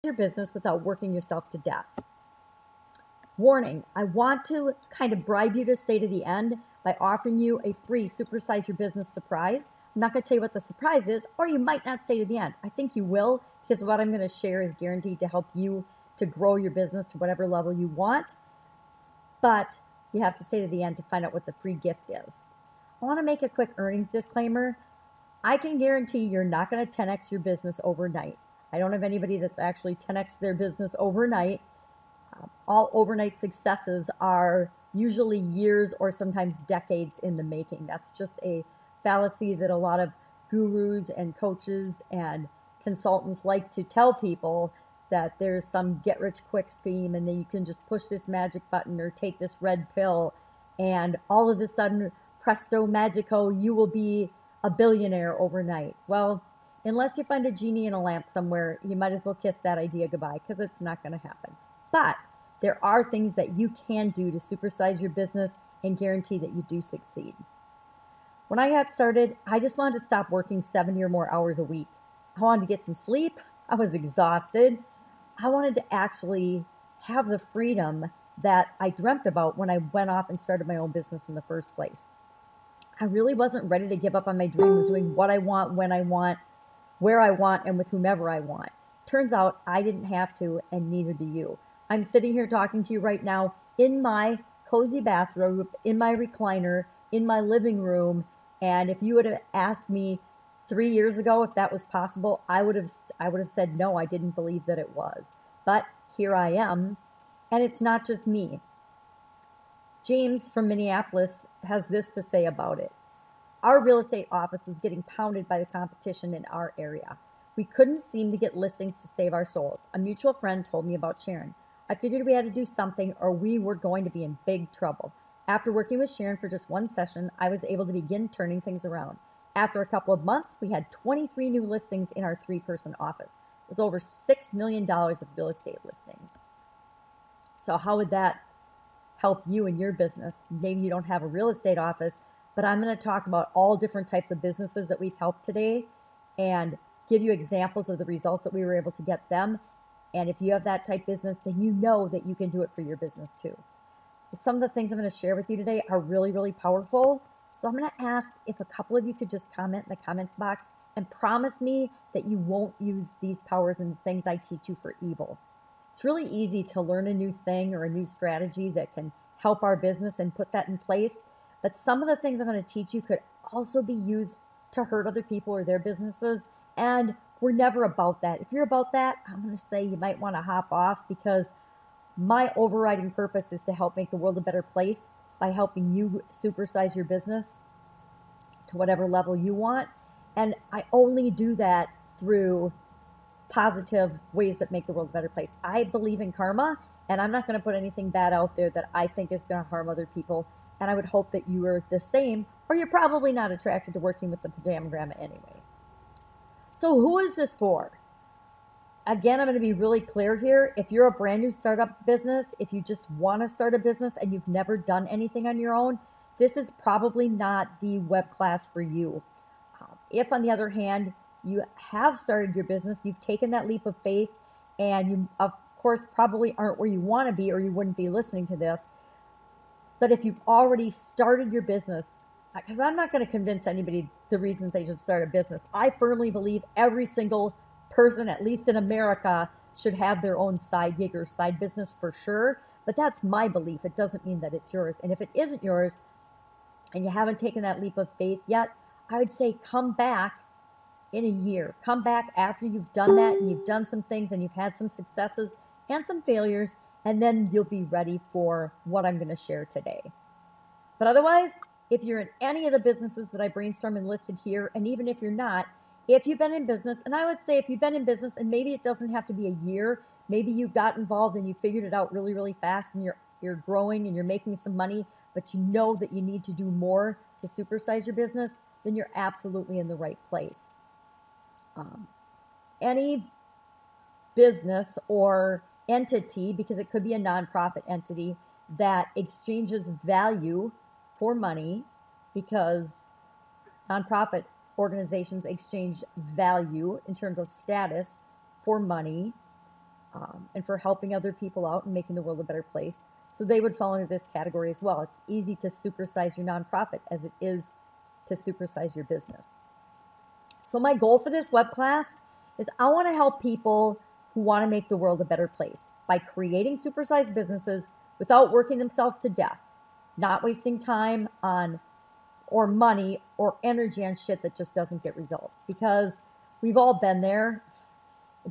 your business without working yourself to death. Warning, I want to kind of bribe you to stay to the end by offering you a free Supersize Your Business surprise. I'm not going to tell you what the surprise is, or you might not stay to the end. I think you will, because what I'm going to share is guaranteed to help you to grow your business to whatever level you want. But you have to stay to the end to find out what the free gift is. I want to make a quick earnings disclaimer. I can guarantee you're not going to 10x your business overnight. I don't have anybody that's actually 10x their business overnight. All overnight successes are usually years or sometimes decades in the making. That's just a fallacy that a lot of gurus and coaches and consultants like to tell people, that there's some get-rich-quick scheme and then you can just push this magic button or take this red pill and all of a sudden, presto magico, you will be a billionaire overnight. Well, unless you find a genie in a lamp somewhere, you might as well kiss that idea goodbye, because it's not going to happen. But there are things that you can do to supersize your business and guarantee that you do succeed. When I got started, I just wanted to stop working 70 or more hours a week. I wanted to get some sleep. I was exhausted. I wanted to actually have the freedom that I dreamt about when I went off and started my own business in the first place. I really wasn't ready to give up on my dream of doing what I want, when I want, where I want, and with whomever I want. Turns out I didn't have to, and neither do you. I'm sitting here talking to you right now in my cozy bathrobe, in my recliner, in my living room, and if you would have asked me 3 years ago if that was possible, I would have said no, I didn't believe that it was. But here I am, and it's not just me. James from Minneapolis has this to say about it. Our real estate office was getting pounded by the competition in our area. We couldn't seem to get listings to save our souls. A mutual friend told me about Sharon. I figured we had to do something or we were going to be in big trouble. After working with Sharon for just one session, I was able to begin turning things around. After a couple of months, we had 23 new listings in our 3-person office. It was over $6 million of real estate listings. So how would that help you in your business? Maybe you don't have a real estate office, but I'm going to talk about all different types of businesses that we've helped today and give you examples of the results that we were able to get them. And if you have that type business, then you know that you can do it for your business too. Some of the things I'm going to share with you today are really, really powerful. So I'm going to ask if a couple of you could just comment in the comments box and promise me that you won't use these powers and the things I teach you for evil. It's really easy to learn a new thing or a new strategy that can help our business and put that in place. But some of the things I'm going to teach you could also be used to hurt other people or their businesses. And we're never about that. If you're about that, I'm going to say you might want to hop off, because my overriding purpose is to help make the world a better place by helping you supersize your business to whatever level you want. And I only do that through positive ways that make the world a better place. I believe in karma, and I'm not going to put anything bad out there that I think is going to harm other people. And I would hope that you are the same, or you're probably not attracted to working with the Pajama Gramma anyway. So who is this for? Again, I'm going to be really clear here. If you're a brand new startup business, if you just want to start a business and you've never done anything on your own, this is probably not the web class for you. If, on the other hand, you have started your business, you've taken that leap of faith, and you, of course, probably aren't where you want to be, or you wouldn't be listening to this. But if you've already started your business, because I'm not going to convince anybody the reasons they should start a business. I firmly believe every single person, at least in America, should have their own side gig or side business for sure. But that's my belief. It doesn't mean that it's yours. And if it isn't yours and you haven't taken that leap of faith yet, I would say come back in a year. Come back after you've done that and you've done some things and you've had some successes and some failures, and then you'll be ready for what I'm going to share today. But otherwise, if you're in any of the businesses that I brainstormed and listed here, and even if you're not, if you've been in business, and I would say if you've been in business, and maybe it doesn't have to be a year, maybe you got involved and you figured it out really, really fast, and you're growing and you're making some money, but you know that you need to do more to supersize your business, then you're absolutely in the right place. Any business or entity, because it could be a nonprofit entity, that exchanges value for money, because nonprofit organizations exchange value in terms of status for money, and for helping other people out and making the world a better place. So they would fall into this category as well. It's easy to supersize your nonprofit as it is to supersize your business. So my goal for this web class is I want to help people who want to make the world a better place by creating supersized businesses without working themselves to death, not wasting time on or money or energy on shit that just doesn't get results. Because we've all been there.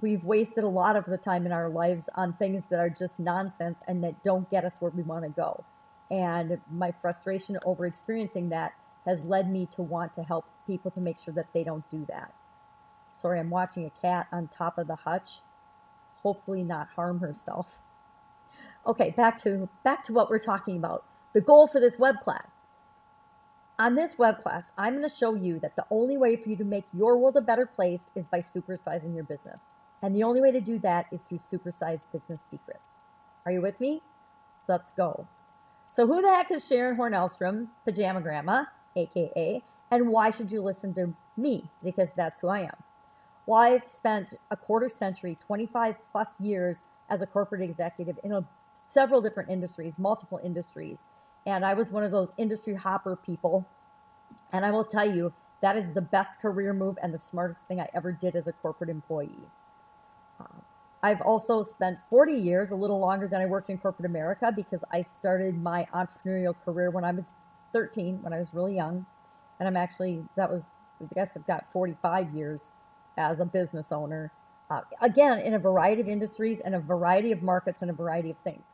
We've wasted a lot of the time in our lives on things that are just nonsense and that don't get us where we want to go. And my frustration over experiencing that has led me to want to help people to make sure that they don't do that. Sorry, I'm watching a cat on top of the hutch. Hopefully not harm herself. Okay, back to what we're talking about. The goal for this web class. On this web class, I'm going to show you that the only way for you to make your world a better place is by supersizing your business. And the only way to do that is through supersized business secrets. Are you with me? So let's go. So who the heck is Sharon Horne-Ellstrom, Pajama Gramma, AKA, and why should you listen to me? Because that's who I am. Well, I've spent a quarter century, 25 plus years as a corporate executive in several different industries, multiple industries. And I was one of those industry hopper people. And I will tell you, that is the best career move and the smartest thing I ever did as a corporate employee. I've also spent 40 years, a little longer than I worked in corporate America, because I started my entrepreneurial career when I was 13, when I was really young. And I'm actually, I guess I've got 45 years as a business owner. Again, in a variety of industries and a variety of markets and a variety of things.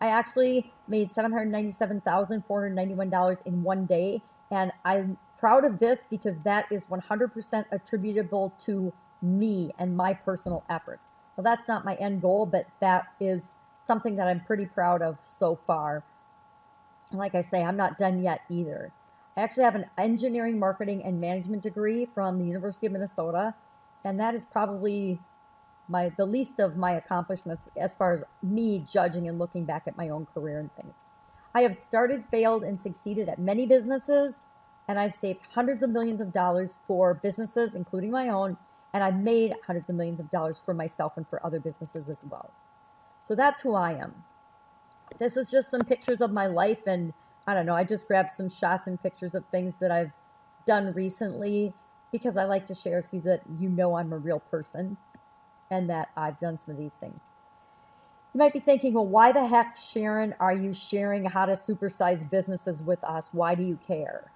I actually made $797,491 in one day, and I'm proud of this because that is 100% attributable to me and my personal efforts. Well, that's not my end goal, but that is something that I'm pretty proud of so far. And like I say, I'm not done yet either. I actually have an engineering, marketing, and management degree from the University of Minnesota, and that is probably the least of my accomplishments as far as me judging and looking back at my own career and things. I have started, failed, and succeeded at many businesses, and I've saved hundreds of millions of dollars for businesses, including my own, and I've made hundreds of millions of dollars for myself and for other businesses as well. So that's who I am. This is just some pictures of my life, and I don't know, I just grabbed some shots and pictures of things that I've done recently because I like to share so that you know I'm a real person and that I've done some of these things. You might be thinking, well, why the heck, Sharon, are you sharing how to supersize businesses with us? Why do you care?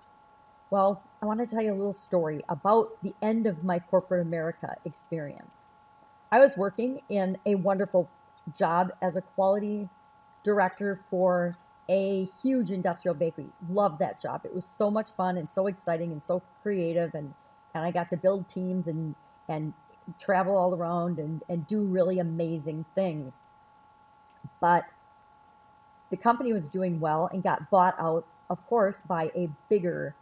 Well, I want to tell you a little story about the end of my corporate America experience. I was working in a wonderful job as a quality director for a huge industrial bakery. Loved that job. It was so much fun and so exciting and so creative, and I got to build teams and travel all around and do really amazing things. But the company was doing well and got bought out, of course, by a bigger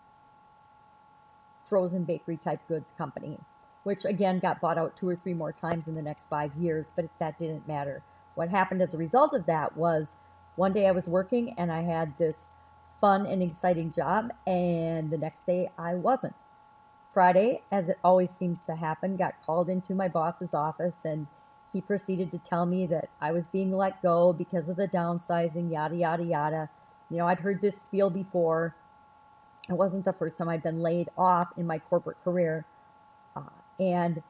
frozen bakery type goods company, which again got bought out 2 or 3 more times in the next 5 years, but that didn't matter. What happened as a result of that was one day I was working and I had this fun and exciting job, and the next day I wasn't. Friday, as it always seems to happen, got called into my boss's office, and he proceeded to tell me that I was being let go because of the downsizing, yada, yada, yada. You know, I'd heard this spiel before. It wasn't the first time I'd been laid off in my corporate career. And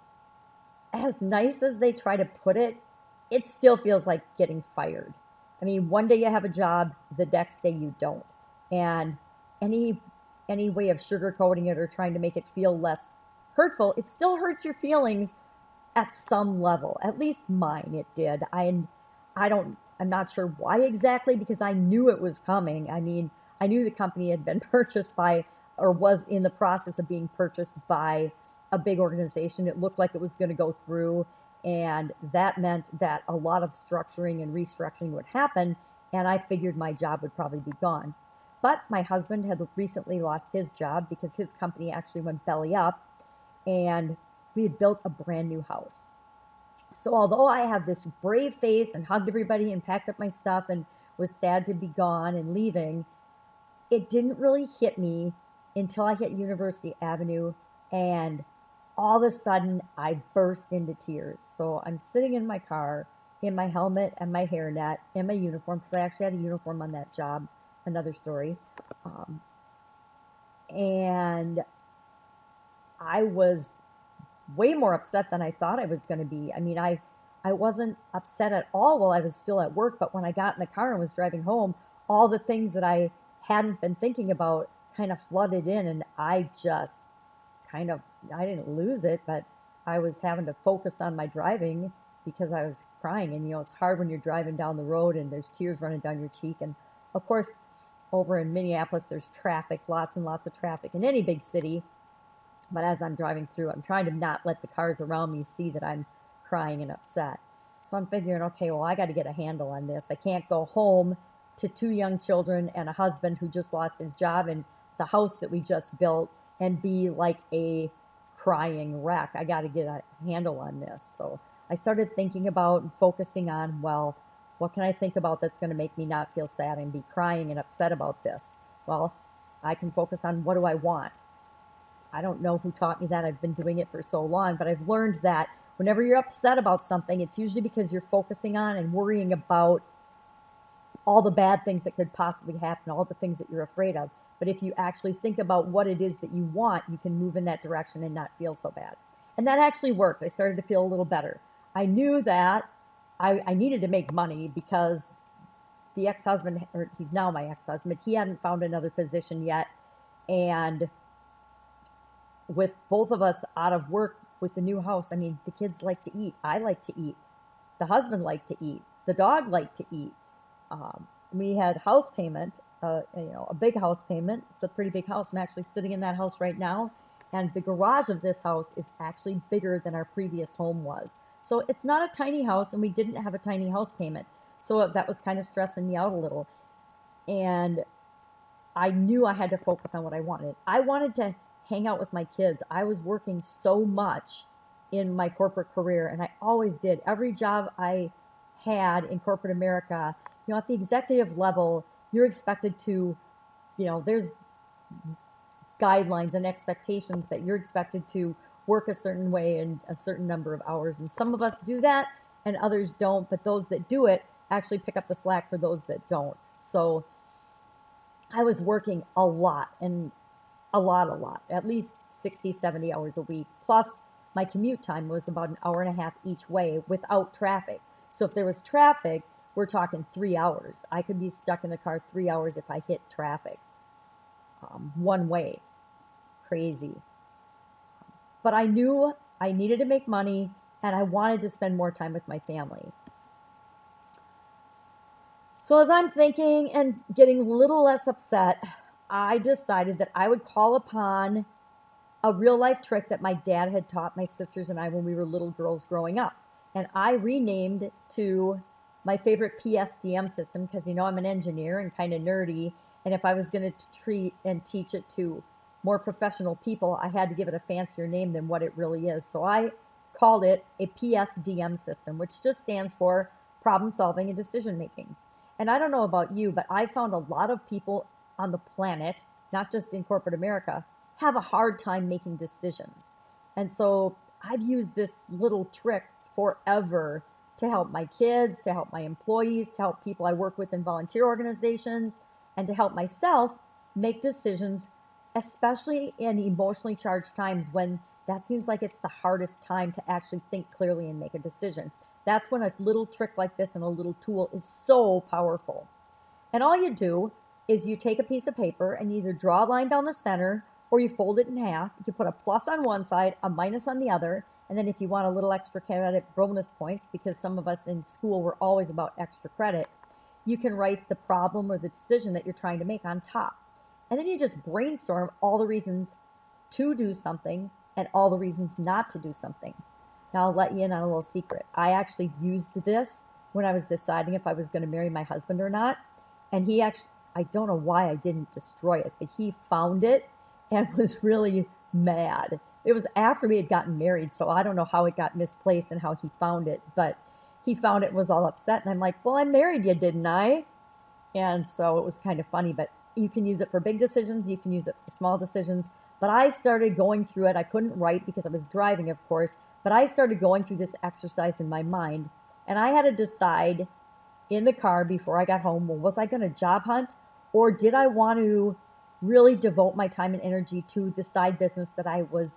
as nice as they try to put it, it still feels like getting fired. I mean, one day you have a job, the next day you don't. And any way of sugarcoating it or trying to make it feel less hurtful, it still hurts your feelings at some level. At least mine, it did. I'm not sure why exactly, because I knew it was coming. I mean, I knew the company had been purchased by, or was in the process of being purchased by, a big organization. It looked like it was going to go through, and that meant that a lot of structuring and restructuring would happen, and I figured my job would probably be gone. But my husband had recently lost his job because his company actually went belly up, and we had built a brand new house. So although I had this brave face and hugged everybody and packed up my stuff and was sad to be gone and leaving, it didn't really hit me until I hit University Avenue, and all of a sudden I burst into tears. So I'm sitting in my car in my helmet and my hairnet and my uniform, because I actually had a uniform on that job, another story. And I was way more upset than I thought I was going to be. I mean, I wasn't upset at all while I was still at work, but when I got in the car and was driving home, all the things that I hadn't been thinking about kind of flooded in, and I just kind of, I didn't lose it, but I was having to focus on my driving because I was crying. And, you know, it's hard when you're driving down the road and there's tears running down your cheek. And, of course, over in Minneapolis, there's traffic, lots and lots of traffic in any big city. But as I'm driving through, I'm trying to not let the cars around me see that I'm crying and upset. So I'm figuring, okay, well, I got to get a handle on this. I can't go home to 2 young children and a husband who just lost his job and the house that we just built and be like a crying wreck. I got to get a handle on this. So I started thinking about and focusing on, well, what can I think about that's going to make me not feel sad and be crying and upset about this? Well, I can focus on, what do I want? I don't know who taught me that. I've been doing it for so long, but I've learned that whenever you're upset about something, it's usually because you're focusing on and worrying about all the bad things that could possibly happen, all the things that you're afraid of. But if you actually think about what it is that you want, you can move in that direction and not feel so bad. And that actually worked. I started to feel a little better. I knew that I needed to make money because the ex-husband, or he's now my ex-husband, he hadn't found another position yet. And with both of us out of work with the new house, I mean, the kids like to eat. I like to eat. The husband liked to eat. The dog liked to eat. We had house payment, a big house payment. It's a pretty big house. I'm actually sitting in that house right now. And the garage of this house is actually bigger than our previous home was. So it's not a tiny house, and we didn't have a tiny house payment. So that was kind of stressing me out a little. And I knew I had to focus on what I wanted. I wanted to hang out with my kids. I was working so much in my corporate career, and I always did. Every job I had in corporate America, you know, at the executive level, you're expected to, you know, there's guidelines and expectations that you're expected to work a certain way in a certain number of hours. And some of us do that and others don't, but those that do it actually pick up the slack for those that don't. So I was working a lot, and a lot, at least 60, 70 hours a week. Plus my commute time was about an hour and a half each way without traffic. So if there was traffic, we're talking 3 hours. I could be stuck in the car 3 hours if I hit traffic. One way. Crazy. But I knew I needed to make money, and I wanted to spend more time with my family. So as I'm thinking and getting a little less upset, I decided that I would call upon a real life trick that my dad had taught my sisters and I when we were little girls growing up. And I renamed to my favorite PSDM system because, you know, I'm an engineer and kind of nerdy. And if I was going to treat and teach it to more professional people, I had to give it a fancier name than what it really is. So I called it a PSDM system, which just stands for problem solving and decision making. And I don't know about you, but I found a lot of people on the planet, not just in corporate America, have a hard time making decisions. And so I've used this little trick forever to help my kids, to help my employees, to help people I work with in volunteer organizations, and to help myself make decisions, especially in emotionally charged times when that seems like it's the hardest time to actually think clearly and make a decision. That's when a little trick like this and a little tool is so powerful. And all you do is you take a piece of paper and you either draw a line down the center or you fold it in half. You put a plus on one side, a minus on the other, and then if you want a little extra credit, bonus points, because some of us in school were always about extra credit, you can write the problem or the decision that you're trying to make on top. And then you just brainstorm all the reasons to do something and all the reasons not to do something. Now I'll let you in on a little secret. I actually used this when I was deciding if I was going to marry my husband or not. And he actually, I don't know why I didn't destroy it, but he found it and was really mad. It was after we had gotten married, so I don't know how it got misplaced and how he found it, but he found it and was all upset. And I'm like, well, I married you, didn't I? And so it was kind of funny, but you can use it for big decisions. You can use it for small decisions. But I started going through it. I couldn't write because I was driving, of course, but I started going through this exercise in my mind. And I had to decide in the car before I got home, well, was I going to job hunt, or did I want to really devote my time and energy to the side business that I was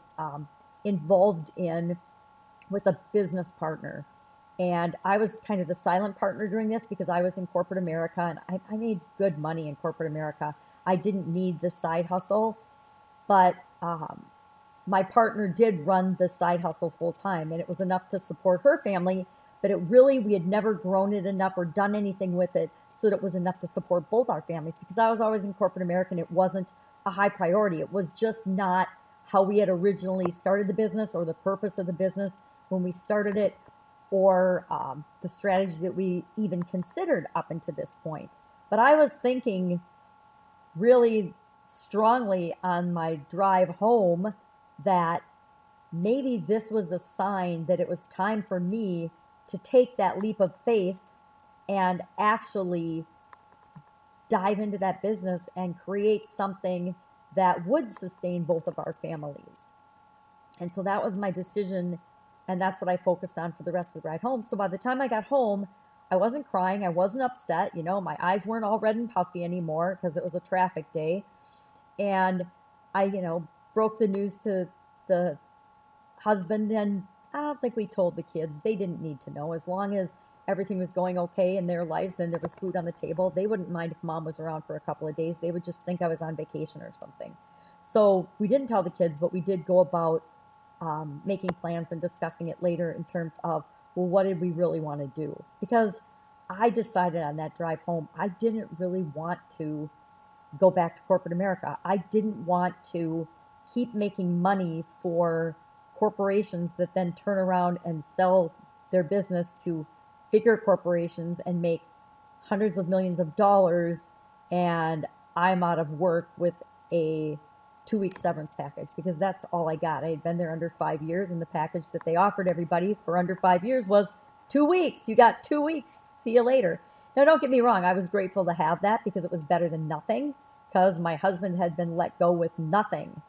involved in with a business partner? And I was kind of the silent partner during this because I was in corporate America, and I made good money in corporate America. I didn't need the side hustle, but my partner did run the side hustle full time, and it was enough to support her family, but we had never grown it enough or done anything with it so that it was enough to support both our families, because I was always in corporate America and it wasn't a high priority. It was just not how we had originally started the business or the purpose of the business when we started it, or the strategy that we even considered up until this point. But I was thinking really strongly on my drive home that maybe this was a sign that it was time for me to take that leap of faith and actually dive into that business and create something that would sustain both of our families. And so that was my decision, and that's what I focused on for the rest of the ride home. So by the time I got home, I wasn't crying, I wasn't upset, my eyes weren't all red and puffy anymore because it was a traffic day. And I, broke the news to the husband, and I don't think we told the kids. They didn't need to know. As long as everything was going okay in their lives and there was food on the table, they wouldn't mind if mom was around for a couple of days. They would just think I was on vacation or something. So we didn't tell the kids, but we did go about making plans and discussing it later in terms of, well, what did we really want to do? Because I decided on that drive home, I didn't really want to go back to corporate America. I didn't want to keep making money for corporations that then turn around and sell their business to bigger corporations and make hundreds of millions of dollars, and I'm out of work with a 2-week severance package, because that's all I got. I had been there under 5 years, and the package that they offered everybody for under 5 years was 2 weeks. You got 2 weeks. See you later. Now, don't get me wrong. I was grateful to have that because it was better than nothing, because my husband had been let go with nothing,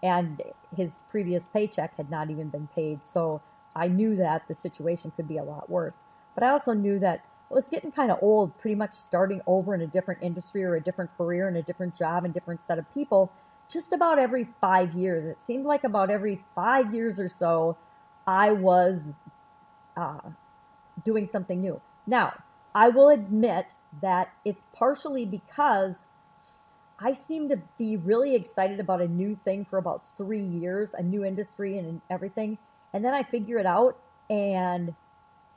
and his previous paycheck had not even been paid. So I knew that the situation could be a lot worse. But I also knew that it was getting kind of old, pretty much starting over in a different industry or a different career and a different job and different set of people just about every 5 years. It seemed like about every 5 years or so, I was doing something new. Now, I will admit that it's partially because I seem to be really excited about a new thing for about 3 years, a new industry and everything. And then I figure it out and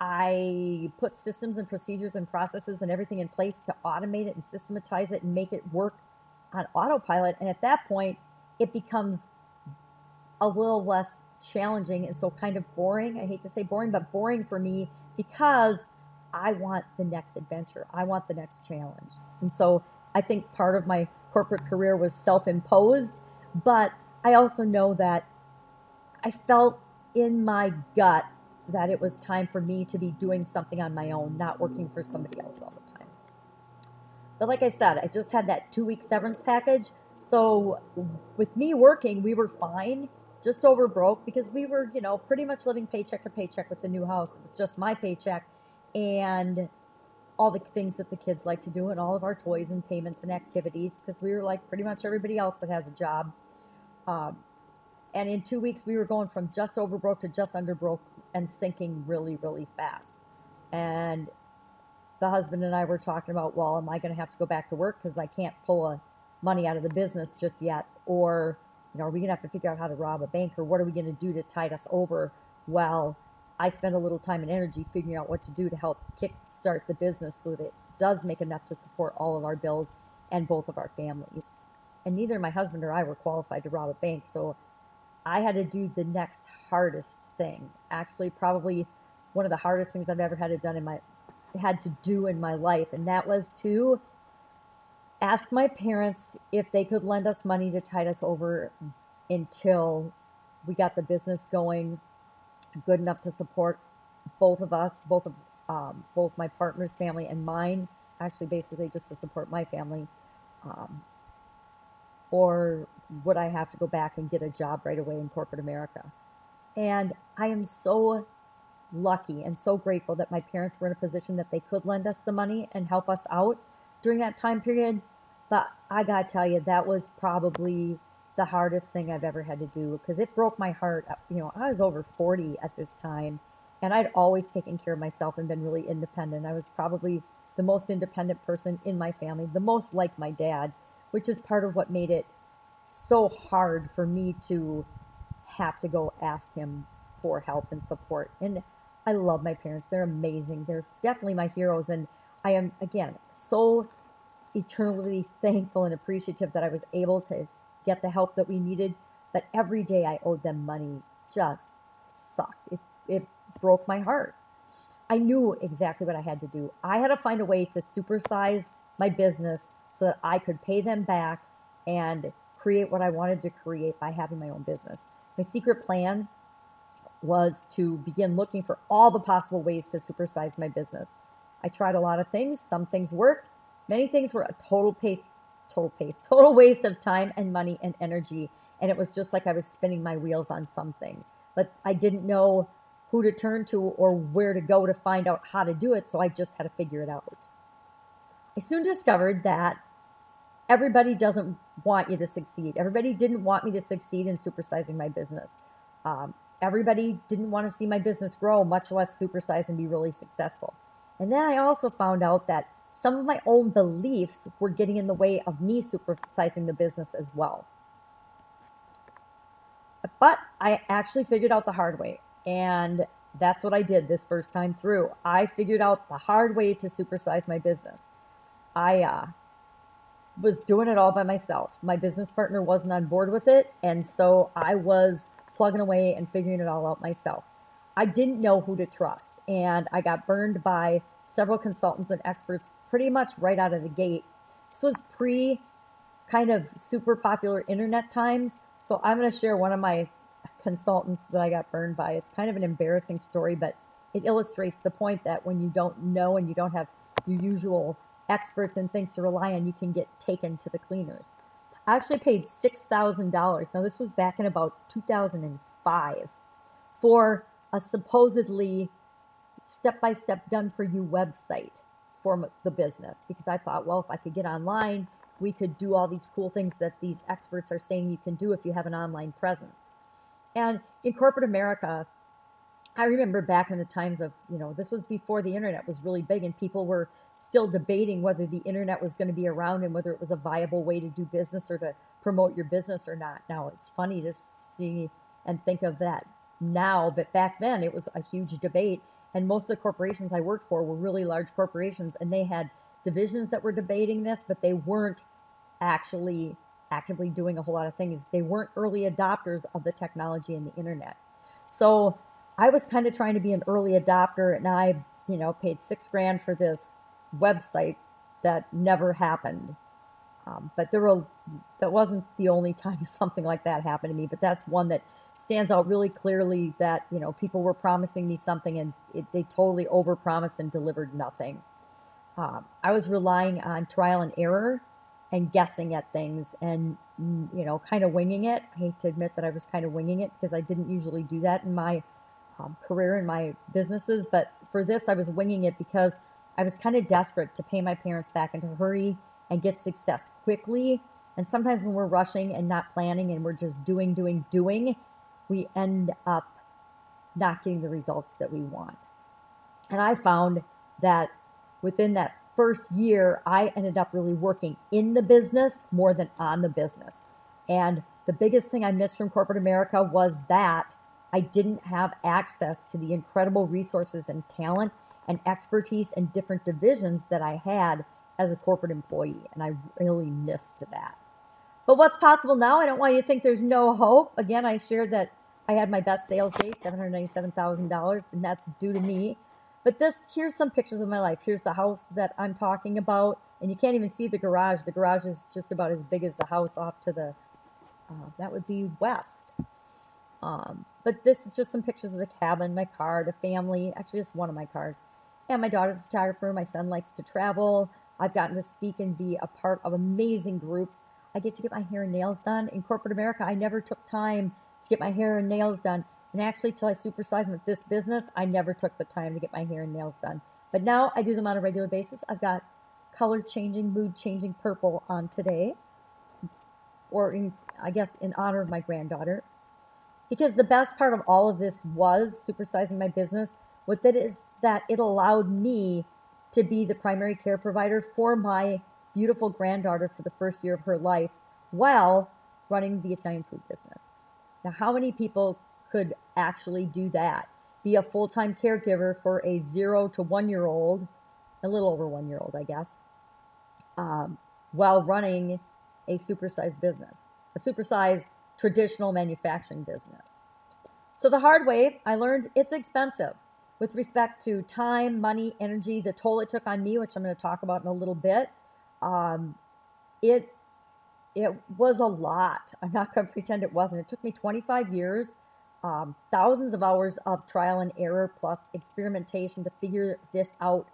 I put systems and procedures and processes and everything in place to automate it and systematize it and make it work on autopilot. And at that point, it becomes a little less challenging and so kind of boring. I hate to say boring, but boring for me because I want the next adventure. I want the next challenge. And so I think part of my corporate career was self-imposed, but I also know that I felt in my gut that it was time for me to be doing something on my own, not working for somebody else all the time. But like I said, I just had that 2-week severance package. So with me working, we were fine, just over broke, because we were, pretty much living paycheck to paycheck with the new house, just my paycheck and all the things that the kids like to do and all of our toys and payments and activities, because we were like pretty much everybody else that has a job. And in 2 weeks, we were going from just over broke to just under broke and sinking really, really fast. And the husband and I were talking about, well, am I going to have to go back to work because I can't pull money out of the business just yet? Or, are we going to have to figure out how to rob a bank, or what are we going to do to tide us over? Well, I spend a little time and energy figuring out what to do to help kickstart the business so that it does make enough to support all of our bills and both of our families. And neither my husband or I were qualified to rob a bank, so I had to do the next hardest thing. Actually, probably one of the hardest things I've ever had to do in my life, and that was to ask my parents if they could lend us money to tide us over until we got the business going good enough to support both of us, both my partner's family and mine, actually basically just to support my family. Or would I have to go back and get a job right away in corporate America? And I am so lucky and so grateful that my parents were in a position that they could lend us the money and help us out during that time period. But I gotta tell you, that was probably the hardest thing I've ever had to do, because it broke my heart. You know, I was over 40 at this time, and I'd always taken care of myself and been really independent. I was probably the most independent person in my family, the most like my dad, which is part of what made it so hard for me to have to go ask him for help and support. And I love my parents. They're amazing. They're definitely my heroes. And I am, again, so eternally thankful and appreciative that I was able to get the help that we needed. But every day I owed them money just sucked. It broke my heart. I knew exactly what I had to do. I had to find a way to supersize my business so that I could pay them back and create what I wanted to create by having my own business. My secret plan was to begin looking for all the possible ways to supersize my business. I tried a lot of things. Some things worked. Many things were a total waste of time and money and energy. And it was just like I was spinning my wheels on some things. But I didn't know who to turn to or where to go to find out how to do it, so I just had to figure it out. I soon discovered that everybody doesn't want you to succeed. Everybody didn't want me to succeed in supersizing my business. Everybody didn't want to see my business grow, much less supersize and be really successful. And then I also found out that some of my own beliefs were getting in the way of me supersizing the business as well. But I actually figured out the hard way. And that's what I did this first time through. I figured out the hard way to supersize my business. I was doing it all by myself. My business partner wasn't on board with it, and so I was plugging away and figuring it all out myself. I didn't know who to trust, and I got burned by several consultants and experts pretty much right out of the gate. This was pre kind of super popular internet times, so I'm going to share one of my consultants that I got burned by. It's kind of an embarrassing story, but it illustrates the point that when you don't know and you don't have your usual experts and things to rely on, you can get taken to the cleaners. I actually paid $6,000. Now, this was back in about 2005 for a supposedly step-by-step done-for-you website for the business, because I thought, well, if I could get online, we could do all these cool things that these experts are saying you can do if you have an online presence. And in corporate America, I remember back in the times of, this was before the internet was really big, and people were still debating whether the internet was going to be around and whether it was a viable way to do business or to promote your business or not. Now, it's funny to see and think of that now, but back then it was a huge debate, and most of the corporations I worked for were really large corporations, and they had divisions that were debating this, but they weren't actually actively doing a whole lot of things. They weren't early adopters of the technology and the internet. So I was kind of trying to be an early adopter, and I, paid $6,000 for this website that never happened. But that wasn't the only time something like that happened to me, but that's one that stands out really clearly, that, people were promising me something and they totally overpromised and delivered nothing. I was relying on trial and error and guessing at things and, kind of winging it. I hate to admit that I was kind of winging it, because I didn't usually do that in my career and my businesses. But for this, I was winging it because I was kind of desperate to pay my parents back and to hurry and get success quickly. And sometimes when we're rushing and not planning and we're just doing, we end up not getting the results that we want. And I found that within that first year, I ended up really working in the business more than on the business. And the biggest thing I missed from corporate America was that I didn't have access to the incredible resources and talent and expertise and different divisions that I had as a corporate employee. And I really missed that. But what's possible now? I don't want you to think there's no hope. Again, I shared that I had my best sales day, $797,000, and that's due to me. But here's some pictures of my life. Here's the house that I'm talking about, and you can't even see the garage. The garage is just about as big as the house off to the, that would be west. But this is just some pictures of the cabin, my car, the family, actually just one of my cars. And my daughter's a photographer. My son likes to travel. I've gotten to speak and be a part of amazing groups. I get to get my hair and nails done. In corporate America, I never took time to get my hair and nails done. And actually, till I supersized with this business, I never took the time to get my hair and nails done. But now I do them on a regular basis. I've got color changing, mood changing purple on today. I guess in honor of my granddaughter. Because the best part of all of this was supersizing my business. What that is that it allowed me to be the primary care provider for my beautiful granddaughter for the first year of her life while running the Italian food business. Now, how many people could actually do that? Be a full-time caregiver for a 0 to 1 year old, a little over 1 year old, I guess, while running a supersized business, a supersized traditional manufacturing business. So the hard way, I learned it's expensive with respect to time, money, energy, the toll it took on me, which I'm going to talk about in a little bit. It was a lot. I'm not going to pretend it wasn't. It took me 25 years, thousands of hours of trial and error plus experimentation to figure this out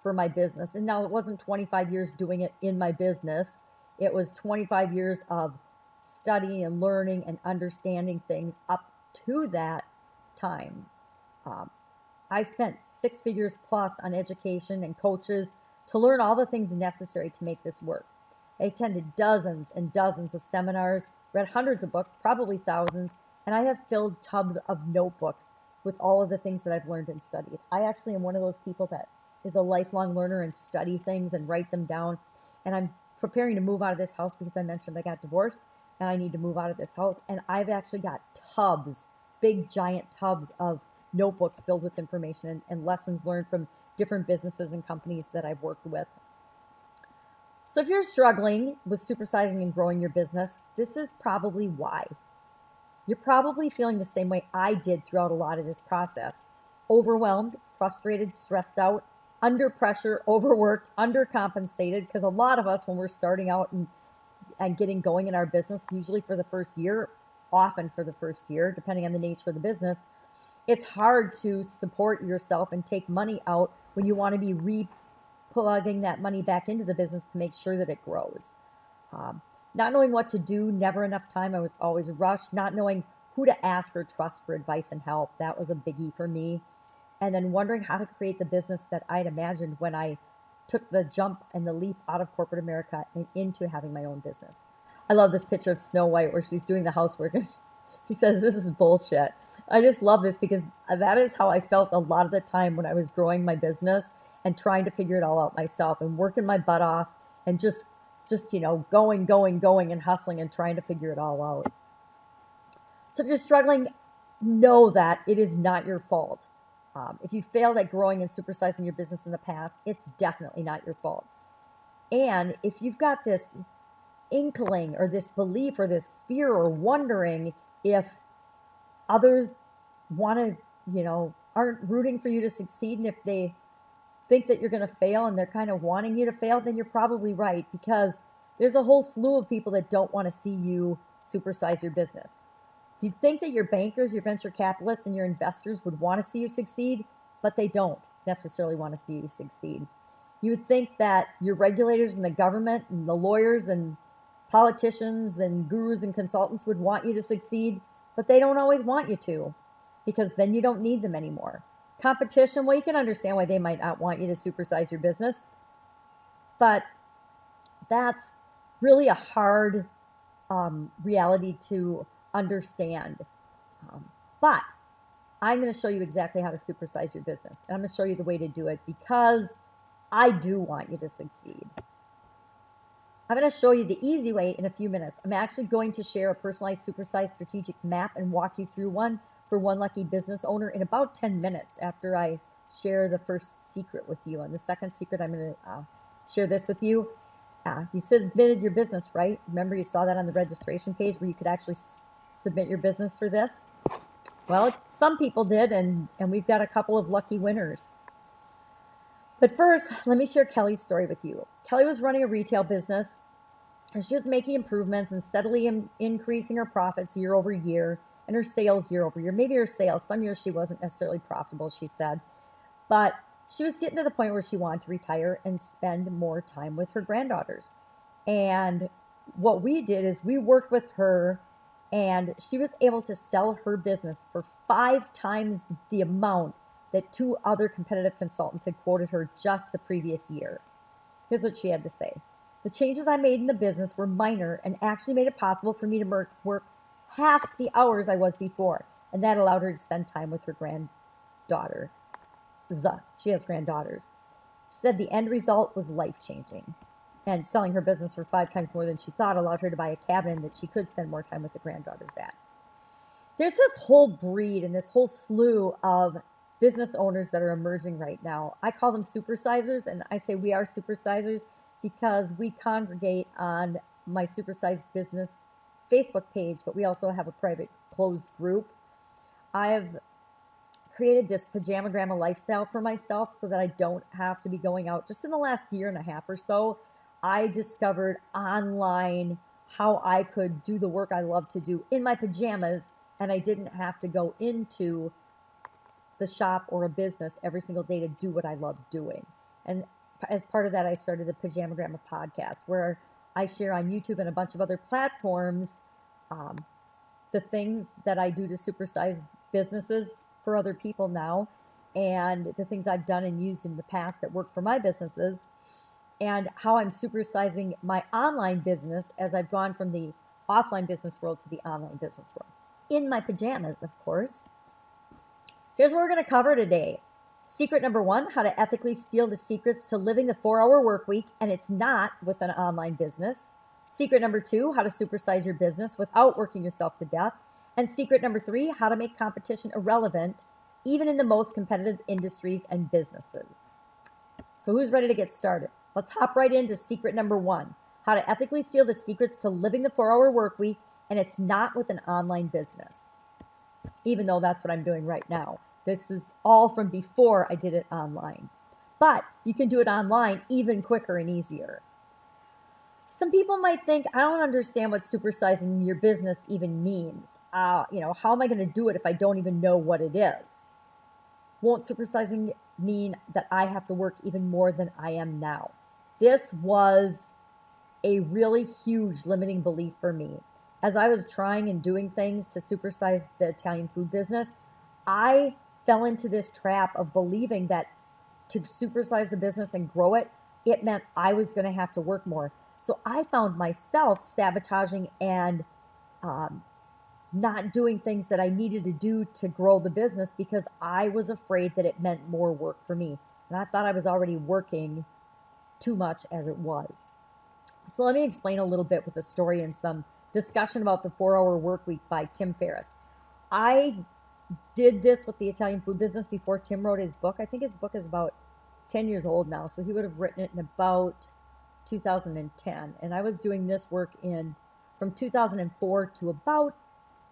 for my business. And now it wasn't 25 years doing it in my business. It was 25 years of studying and learning and understanding things up to that time. I spent 6 figures plus on education and coaches to learn all the things necessary to make this work. I attended dozens and dozens of seminars, read hundreds of books, probably thousands, and I have filled tubs of notebooks with all of the things that I've learned and studied. I actually am one of those people that is a lifelong learner and study things and write them down. And I'm preparing to move out of this house because I mentioned I got divorced and I need to move out of this house. And I've actually got tubs, big giant tubs of notebooks filled with information and lessons learned from different businesses and companies that I've worked with. So if you're struggling with supersizing and growing your business, this is probably why. You're probably feeling the same way I did throughout a lot of this process. Overwhelmed, frustrated, stressed out, under pressure, overworked, undercompensated, because a lot of us when we're starting out and getting going in our business, usually for the first year, often for the first year, depending on the nature of the business, it's hard to support yourself and take money out when you want to be replugging that money back into the business to make sure that it grows. Not knowing what to do, never enough time. I was always rushed. Not knowing who to ask or trust for advice and help. That was a biggie for me. And then wondering how to create the business that I'd imagined when I took the jump and the leap out of corporate America and into having my own business. I love this picture of Snow White where she's doing the housework. She says, "This is bullshit." I just love this because that is how I felt a lot of the time when I was growing my business and trying to figure it all out myself and working my butt off and just going and hustling and trying to figure it all out. So if you're struggling, know that it is not your fault. If you failed at growing and supersizing your business in the past, it's definitely not your fault. And if you've got this inkling or this belief or this fear or wondering if others want to, aren't rooting for you to succeed, and if they think that you're going to fail and they're kind of wanting you to fail, then you're probably right, because there's a whole slew of people that don't want to see you supersize your business. You'd think that your bankers, your venture capitalists, and your investors would want to see you succeed, but they don't necessarily want to see you succeed. You would think that your regulators and the government and the lawyers and politicians and gurus and consultants would want you to succeed, but they don't always want you to, because then you don't need them anymore. Competition, well, you can understand why they might not want you to supersize your business, but that's really a hard reality to understand. But I'm going to show you exactly how to supersize your business. And I'm going to show you the way to do it because I do want you to succeed. I'm going to show you the easy way in a few minutes. I'm actually going to share a personalized supersize strategic map and walk you through one for one lucky business owner in about 10 minutes after I share the first secret with you. And the second secret, I'm going to share this with you. You submitted your business, right? Remember you saw that on the registration page where you could actually submit your business for this? Well, some people did, and we've got a couple of lucky winners. But first, let me share Kelly's story with you. Kelly was running a retail business, and she was making improvements and steadily increasing her profits year over year and her sales year over year. Maybe her sales. Some years she wasn't necessarily profitable, she said. But she was getting to the point where she wanted to retire and spend more time with her granddaughters. And what we did is we worked with her And she was able to sell her business for 5 times the amount that 2 other competitive consultants had quoted her just the previous year. Here's what she had to say. The changes I made in the business were minor and actually made it possible for me to work half the hours I was before. And that allowed her to spend time with her granddaughter. She has granddaughters. She said the end result was life-changing. And selling her business for 5 times more than she thought allowed her to buy a cabin that she could spend more time with the granddaughters at. There's this whole breed and this whole slew of business owners that are emerging right now. I call them supersizers, and I say we are supersizers because we congregate on my Supersize Business Facebook page, but we also have a private closed group. I have created this pajama Gramma lifestyle for myself so that I don't have to be going out. Just in the last year and a half or so, I discovered online how I could do the work I love to do in my pajamas, and I didn't have to go into the shop or a business every single day to do what I love doing. And as part of that, I started the Pajama Gramma podcast, where I share on YouTube and a bunch of other platforms the things that I do to supersize businesses for other people now, and the things I've done and used in the past that work for my businesses, and how I'm supersizing my online business as I've gone from the offline business world to the online business world. In my pajamas, of course. Here's what we're going to cover today. Secret number 1, how to ethically steal the secrets to living the 4-hour work week, and it's not with an online business. Secret number 2, how to supersize your business without working yourself to death. And secret number 3, how to make competition irrelevant, even in the most competitive industries and businesses. So who's ready to get started? Let's hop right into secret number 1, how to ethically steal the secrets to living the 4-hour work week, and it's not with an online business. Even though that's what I'm doing right now. This is all from before I did it online. But you can do it online even quicker and easier. Some people might think, I don't understand what supersizing your business even means. How am I going to do it if I don't even know what it is? Won't supersizing mean that I have to work even more than I am now? This was a really huge limiting belief for me. As I was trying and doing things to supersize the Italian food business, I fell into this trap of believing that to supersize the business and grow it, it meant I was going to have to work more. So I found myself sabotaging and not doing things that I needed to do to grow the business because I was afraid that it meant more work for me. And I thought I was already working too much as it was. So let me explain a little bit with a story and some discussion about the 4-hour work week by Tim Ferriss. I did this with the Italian food business before Tim wrote his book. I think his book is about 10 years old now, so he would have written it in about 2010. And I was doing this work from 2004 to about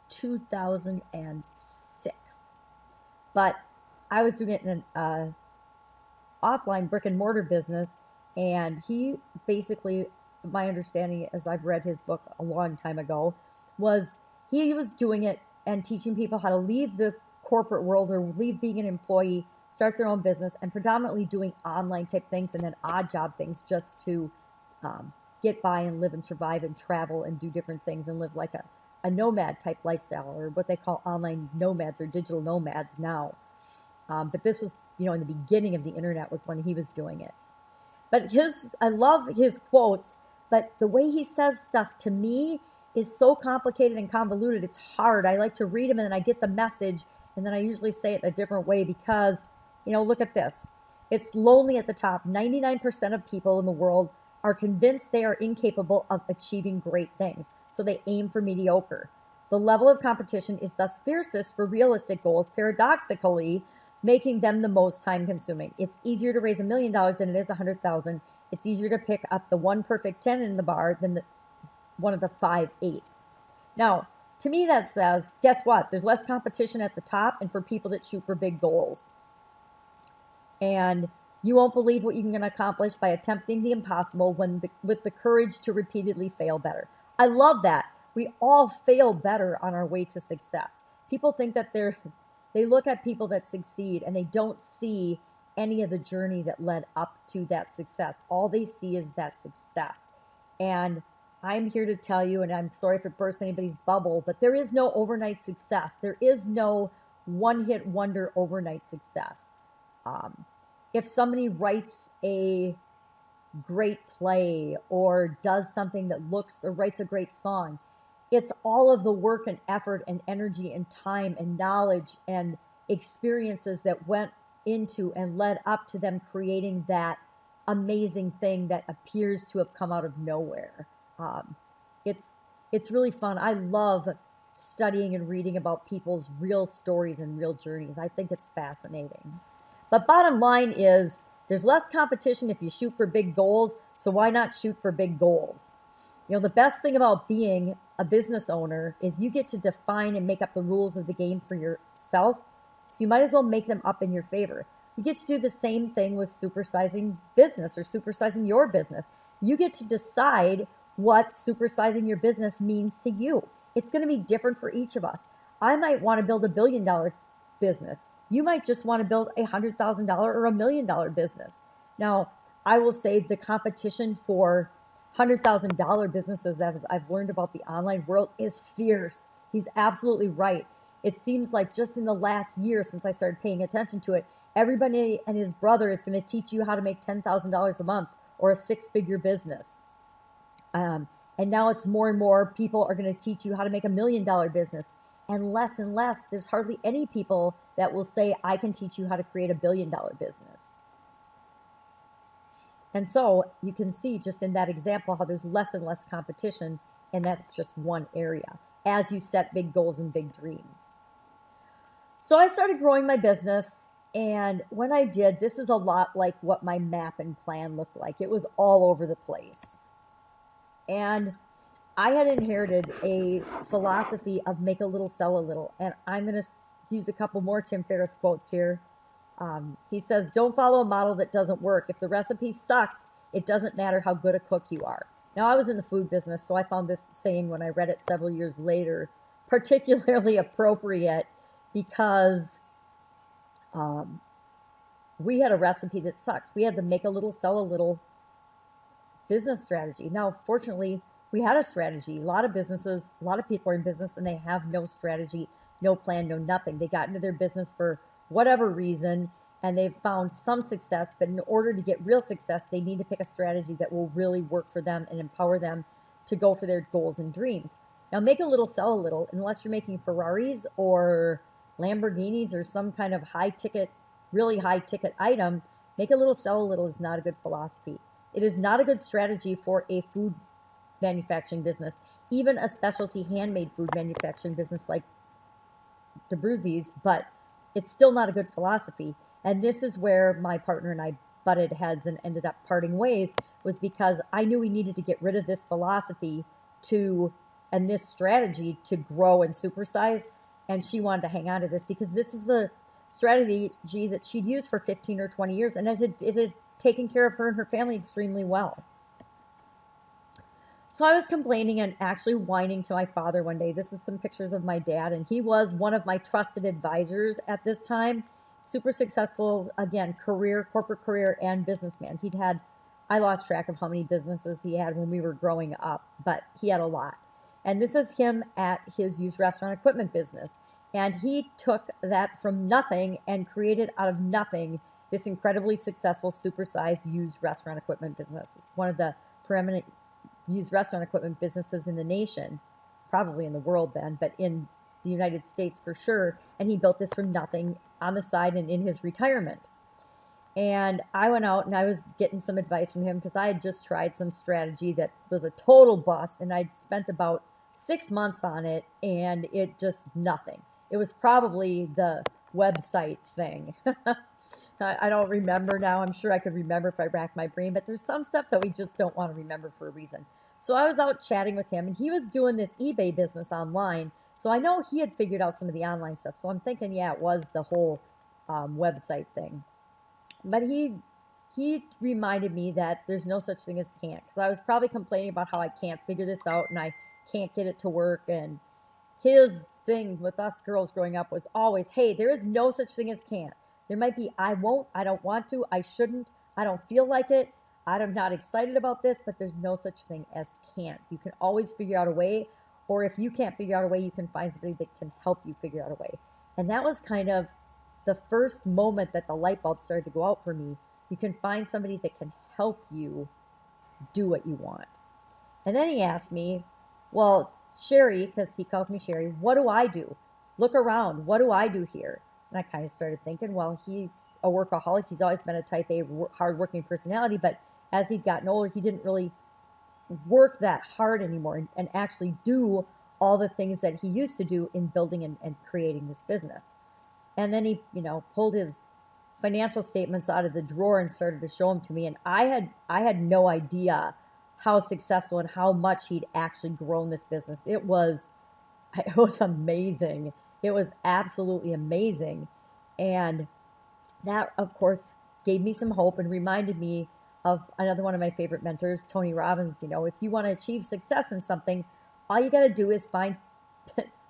2006. But I was doing it in an offline brick and mortar business, and he basically, my understanding, as I've read his book a long time ago, was he was doing it and teaching people how to leave the corporate world or leave being an employee, start their own business, and predominantly doing online type things and then odd job things just to get by and live and survive and travel and do different things and live like a nomad type lifestyle, or what they call online nomads or digital nomads now. But this was, in the beginning of the internet was when he was doing it. But I love his quotes, but the way he says stuff to me is so complicated and convoluted, it's hard. I like to read them and then I get the message, and then I usually say it a different way because, look at this. It's lonely at the top. 99% of people in the world are convinced they are incapable of achieving great things, so they aim for mediocre. The level of competition is thus fiercest for realistic goals, paradoxically making them the most time-consuming. It's easier to raise $1 million than it is $100,000. It's easier to pick up the one perfect 10 in the bar than one of the 5 8s. Now, to me that says, guess what? There's less competition at the top and for people that shoot for big goals. And you won't believe what you can accomplish by attempting the impossible with the courage to repeatedly fail better. I love that. We all fail better on our way to success. People think that they look at people that succeed and they don't see any of the journey that led up to that success. All they see is that success. And I'm here to tell you, and I'm sorry if it bursts anybody's bubble, but there is no overnight success. There is no one-hit wonder overnight success. If somebody writes a great play or does something that looks, or writes a great song, it's all of the work and effort and energy and time and knowledge and experiences that went into and led up to them creating that amazing thing that appears to have come out of nowhere. It's really fun. I love studying and reading about people's real stories and real journeys. I think it's fascinating. But bottom line is, there's less competition if you shoot for big goals, so why not shoot for big goals? You know, the best thing about being a business owner is you get to define and make up the rules of the game for yourself, so you might as well make them up in your favor. You get to do the same thing with supersizing business or supersizing your business. You get to decide what supersizing your business means to you. It's going to be different for each of us. I might want to build $1 billion business. You might just want to build a $100,000 or $1 million business. Now, I will say the competition for $100,000 businesses, as I've learned about the online world, is fierce. He's absolutely right. It seems like just in the last year since I started paying attention to it, everybody and his brother is going to teach you how to make $10,000 a month or a six-figure business. And now it's more and more people are going to teach you how to make $1 million business. And less, there's hardly any people that will say, I can teach you how to create $1 billion business. And so you can see just in that example how there's less and less competition, and that's just one area as you set big goals and big dreams. So I started growing my business, and when I did, this is a lot like what my map and plan looked like. It was all over the place. And I had inherited a philosophy of make a little, sell a little. And I'm going to use a couple more Tim Ferriss quotes here. He says, don't follow a model that doesn't work. If the recipe sucks, it doesn't matter how good a cook you are. Now, I was in the food business, so I found this saying when I read it several years later particularly appropriate because we had a recipe that sucks. We had the make a little, sell a little business strategy. Now, fortunately, we had a strategy. A lot of businesses, a lot of people are in business and they have no strategy, no plan, no nothing. They got into their business for whatever reason and they've found some success, but in order to get real success, they need to pick a strategy that will really work for them and empower them to go for their goals and dreams. Now, make a little, sell a little, unless you're making Ferraris or Lamborghinis or some kind of high ticket, really high ticket item, make a little, sell a little is not a good philosophy. It is not a good strategy for a food manufacturing business, even a specialty handmade food manufacturing business like DeBruzy's, but it's still not a good philosophy. And this is where my partner and I butted heads and ended up parting ways, was because I knew we needed to get rid of this philosophy and this strategy to grow and supersize. And she wanted to hang on to this because this is a strategy that she'd used for 15 or 20 years, and it had taken care of her and her family extremely well. So I was complaining and actually whining to my father one day. This is some pictures of my dad, and he was one of my trusted advisors at this time. Super successful, again, corporate career, and businessman. I lost track of how many businesses he had when we were growing up, but he had a lot. And this is him at his used restaurant equipment business. And he took that from nothing and created out of nothing this incredibly successful supersized used restaurant equipment business. It's one of the preeminent used restaurant equipment businesses in the nation, probably in the world then, but in the United States for sure. And he built this from nothing on the side and in his retirement. And I went out and I was getting some advice from him because I had just tried some strategy that was a total bust, and I'd spent about 6 months on it, and it just nothing. It was probably the website thing. I don't remember now. I'm sure I could remember if I racked my brain, but there's some stuff that we just don't want to remember for a reason. So I was out chatting with him, and he was doing this eBay business online. So I know he had figured out some of the online stuff. So I'm thinking, yeah, it was the whole website thing. But he reminded me that there's no such thing as can't, because I was probably complaining about how I can't figure this out and I can't get it to work. And his thing with us girls growing up was always, hey, there is no such thing as can't. There might be, I won't, I don't want to, I shouldn't, I don't feel like it, I'm not excited about this, but there's no such thing as can't. You can always figure out a way, or if you can't figure out a way, you can find somebody that can help you figure out a way. And that was kind of the first moment that the light bulb started to go out for me. You can find somebody that can help you do what you want. And then he asked me, well, Sherry, because he calls me Sherry, what do I do? Look around. What do I do here? And I kind of started thinking, well, he's a workaholic. He's always been a type A, hardworking personality. But as he'd gotten older, he didn't really work that hard anymore and actually do all the things that he used to do in building and creating this business. And then he, pulled his financial statements out of the drawer and started to show them to me. And I had no idea how successful and how much he'd actually grown this business. It was amazing. It was absolutely amazing. And that, of course, gave me some hope and reminded me of another one of my favorite mentors, Tony Robbins. If you want to achieve success in something, all you got to do is find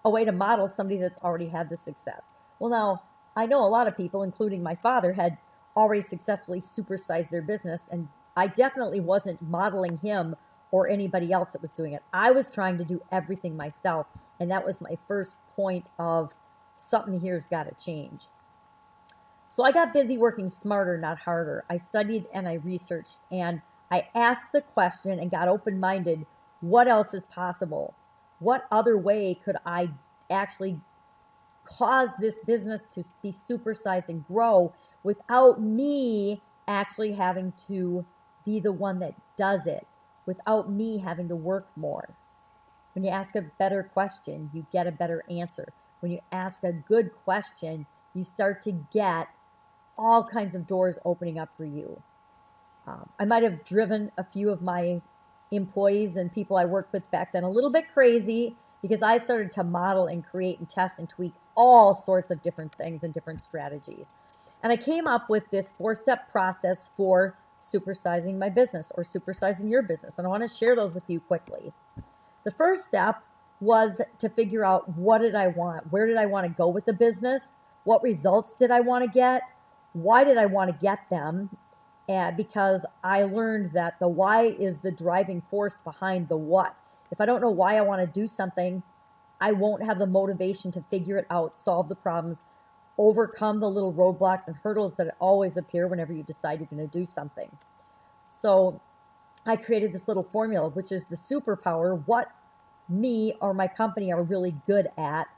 a way to model somebody that's already had the success. Well, now, I know a lot of people, including my father, had already successfully supersized their business, and I definitely wasn't modeling him or anybody else that was doing it. I was trying to do everything myself, and that was my first point of something here's got to change. So I got busy working smarter, not harder. I studied and I researched, and I asked the question and got open-minded, what else is possible? What other way could I actually cause this business to be supersized and grow without me actually having to be the one that does it, without me having to work more? When you ask a better question, you get a better answer. When you ask a good question, you start to get all kinds of doors opening up for you. I might have driven a few of my employees and people I worked with back then a little bit crazy, because I started to model and create and test and tweak all sorts of different things and different strategies. And I came up with this 4-step process for supersizing my business or supersizing your business. And I want to share those with you quickly. The first step was to figure out, what did I want? Where did I want to go with the business? What results did I want to get? Why did I want to get them? And because I learned that the why is the driving force behind the what. If I don't know why I want to do something, I won't have the motivation to figure it out, solve the problems, overcome the little roadblocks and hurdles that always appear whenever you decide you're going to do something. So I created this little formula, which is the superpower, what me or my company are really good at,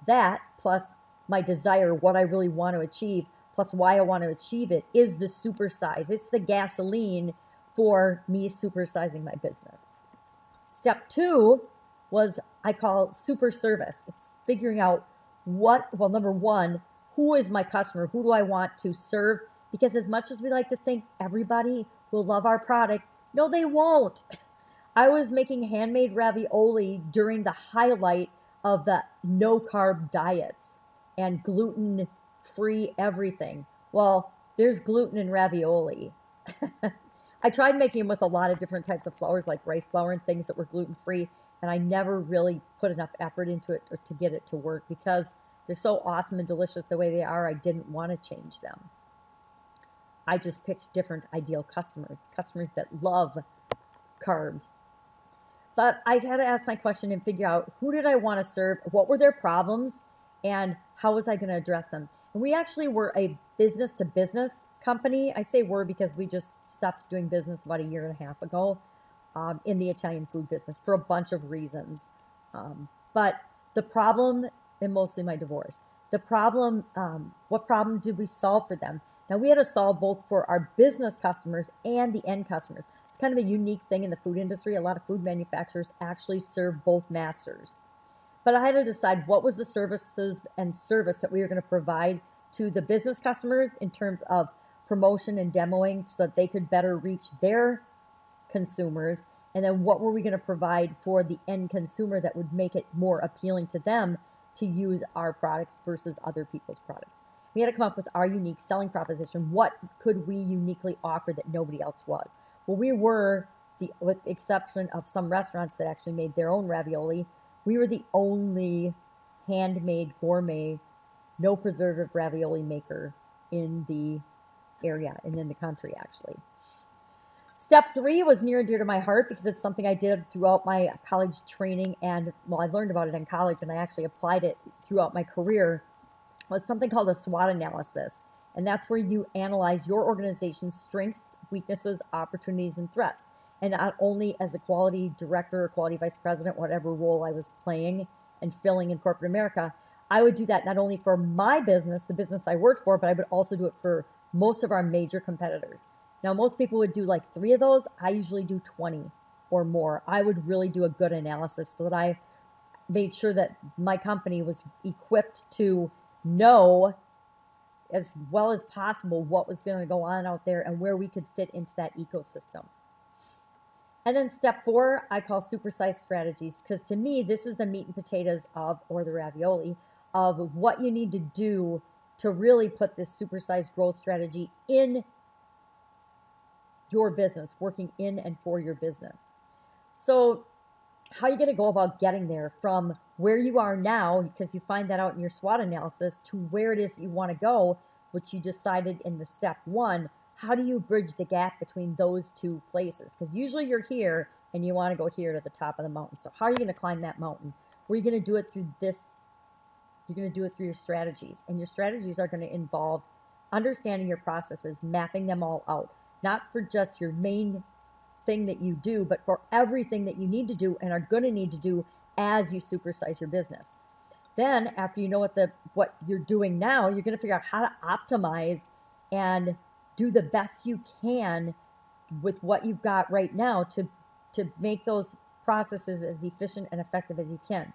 that plus my desire, what I really want to achieve, plus why I want to achieve it, is the supersize. It's the gasoline for me supersizing my business. Step 2 was, I call super service. It's figuring out number 1, who is my customer? Who do I want to serve? Because as much as we like to think everybody will love our product, no, they won't. I was making handmade ravioli during the highlight of the no-carb diets and gluten-free everything. Well, there's gluten in ravioli. I tried making them with a lot of different types of flours, like rice flour and things that were gluten-free, and I never really put enough effort into it to get it to work, because they're so awesome and delicious the way they are. I didn't want to change them. I just picked different ideal customers that love carbs. But I had to ask my question and figure out, who did I want to serve, what were their problems, and how was I going to address them? And we actually were a business-to-business company. I say were because we just stopped doing business about 1.5 years ago in the Italian food business for a bunch of reasons. But the problem, and mostly my divorce, the problem, what problem did we solve for them? Now, we had to solve both for our business customers and the end customers. It's kind of a unique thing in the food industry. A lot of food manufacturers actually serve both masters. But I had to decide what was the services and service that we were going to provide to the business customers in terms of promotion and demoing so that they could better reach their consumers. And then what were we going to provide for the end consumer that would make it more appealing to them to use our products versus other people's products. We had to come up with our unique selling proposition. What could we uniquely offer that nobody else was? Well, we were, with the exception of some restaurants that actually made their own ravioli, we were the only handmade gourmet, no preservative ravioli maker in the area and in the country, actually. Step 3 was near and dear to my heart because it's something I did throughout my college training, and well, I learned about it in college and I actually applied it throughout my career, was something called a SWOT analysis. And that's where you analyze your organization's strengths, weaknesses, opportunities, and threats. And not only as a quality director or quality vice president, whatever role I was playing and filling in corporate America, I would do that not only for my business, the business I worked for, but I would also do it for most of our major competitors. Now, most people would do like 3 of those. I usually do 20 or more. I would really do a good analysis so that I made sure that my company was equipped to know as well as possible what was going to go on out there and where we could fit into that ecosystem. And then step 4, I call Supersize Strategies, because to me, this is the meat and potatoes of, or the ravioli, of what you need to do to really put this supersized growth strategy in your business, working in and for your business. So how are you going to go about getting there from where you are now, because you find that out in your SWOT analysis, to where it is you want to go, which you decided in the step 1? How do you bridge the gap between those 2 places? Because usually you're here and you want to go here to the top of the mountain. So how are you going to climb that mountain? Well, you're going to do it through this. You're going to do it through your strategies. And your strategies are going to involve understanding your processes, mapping them all out. Not for just your main thing that you do, but for everything that you need to do and are going to need to do as you supersize your business. Then after you know what you're doing now, you're going to figure out how to optimize and do the best you can with what you've got right now to make those processes as efficient and effective as you can.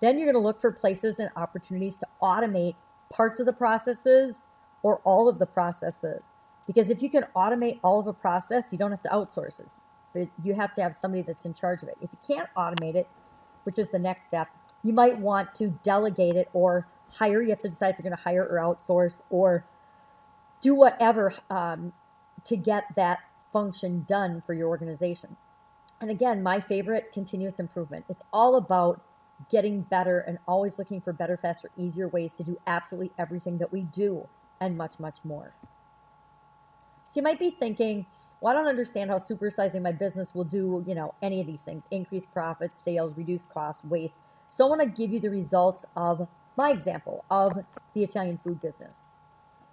Then you're going to look for places and opportunities to automate parts of the processes or all of the processes. Because if you can automate all of a process, you don't have to outsource it. But you have to have somebody that's in charge of it. If you can't automate it, which is the next step, you might want to delegate it or hire. You have to decide if you're going to hire or outsource or do whatever to get that function done for your organization. And again, my favorite, continuous improvement. It's all about getting better and always looking for better, faster, easier ways to do absolutely everything that we do and much, much more. So you might be thinking, well, I don't understand how supersizing my business will do, any of these things: increase profits, sales, reduce cost, waste. So I want to give you the results of my example of the Italian food business.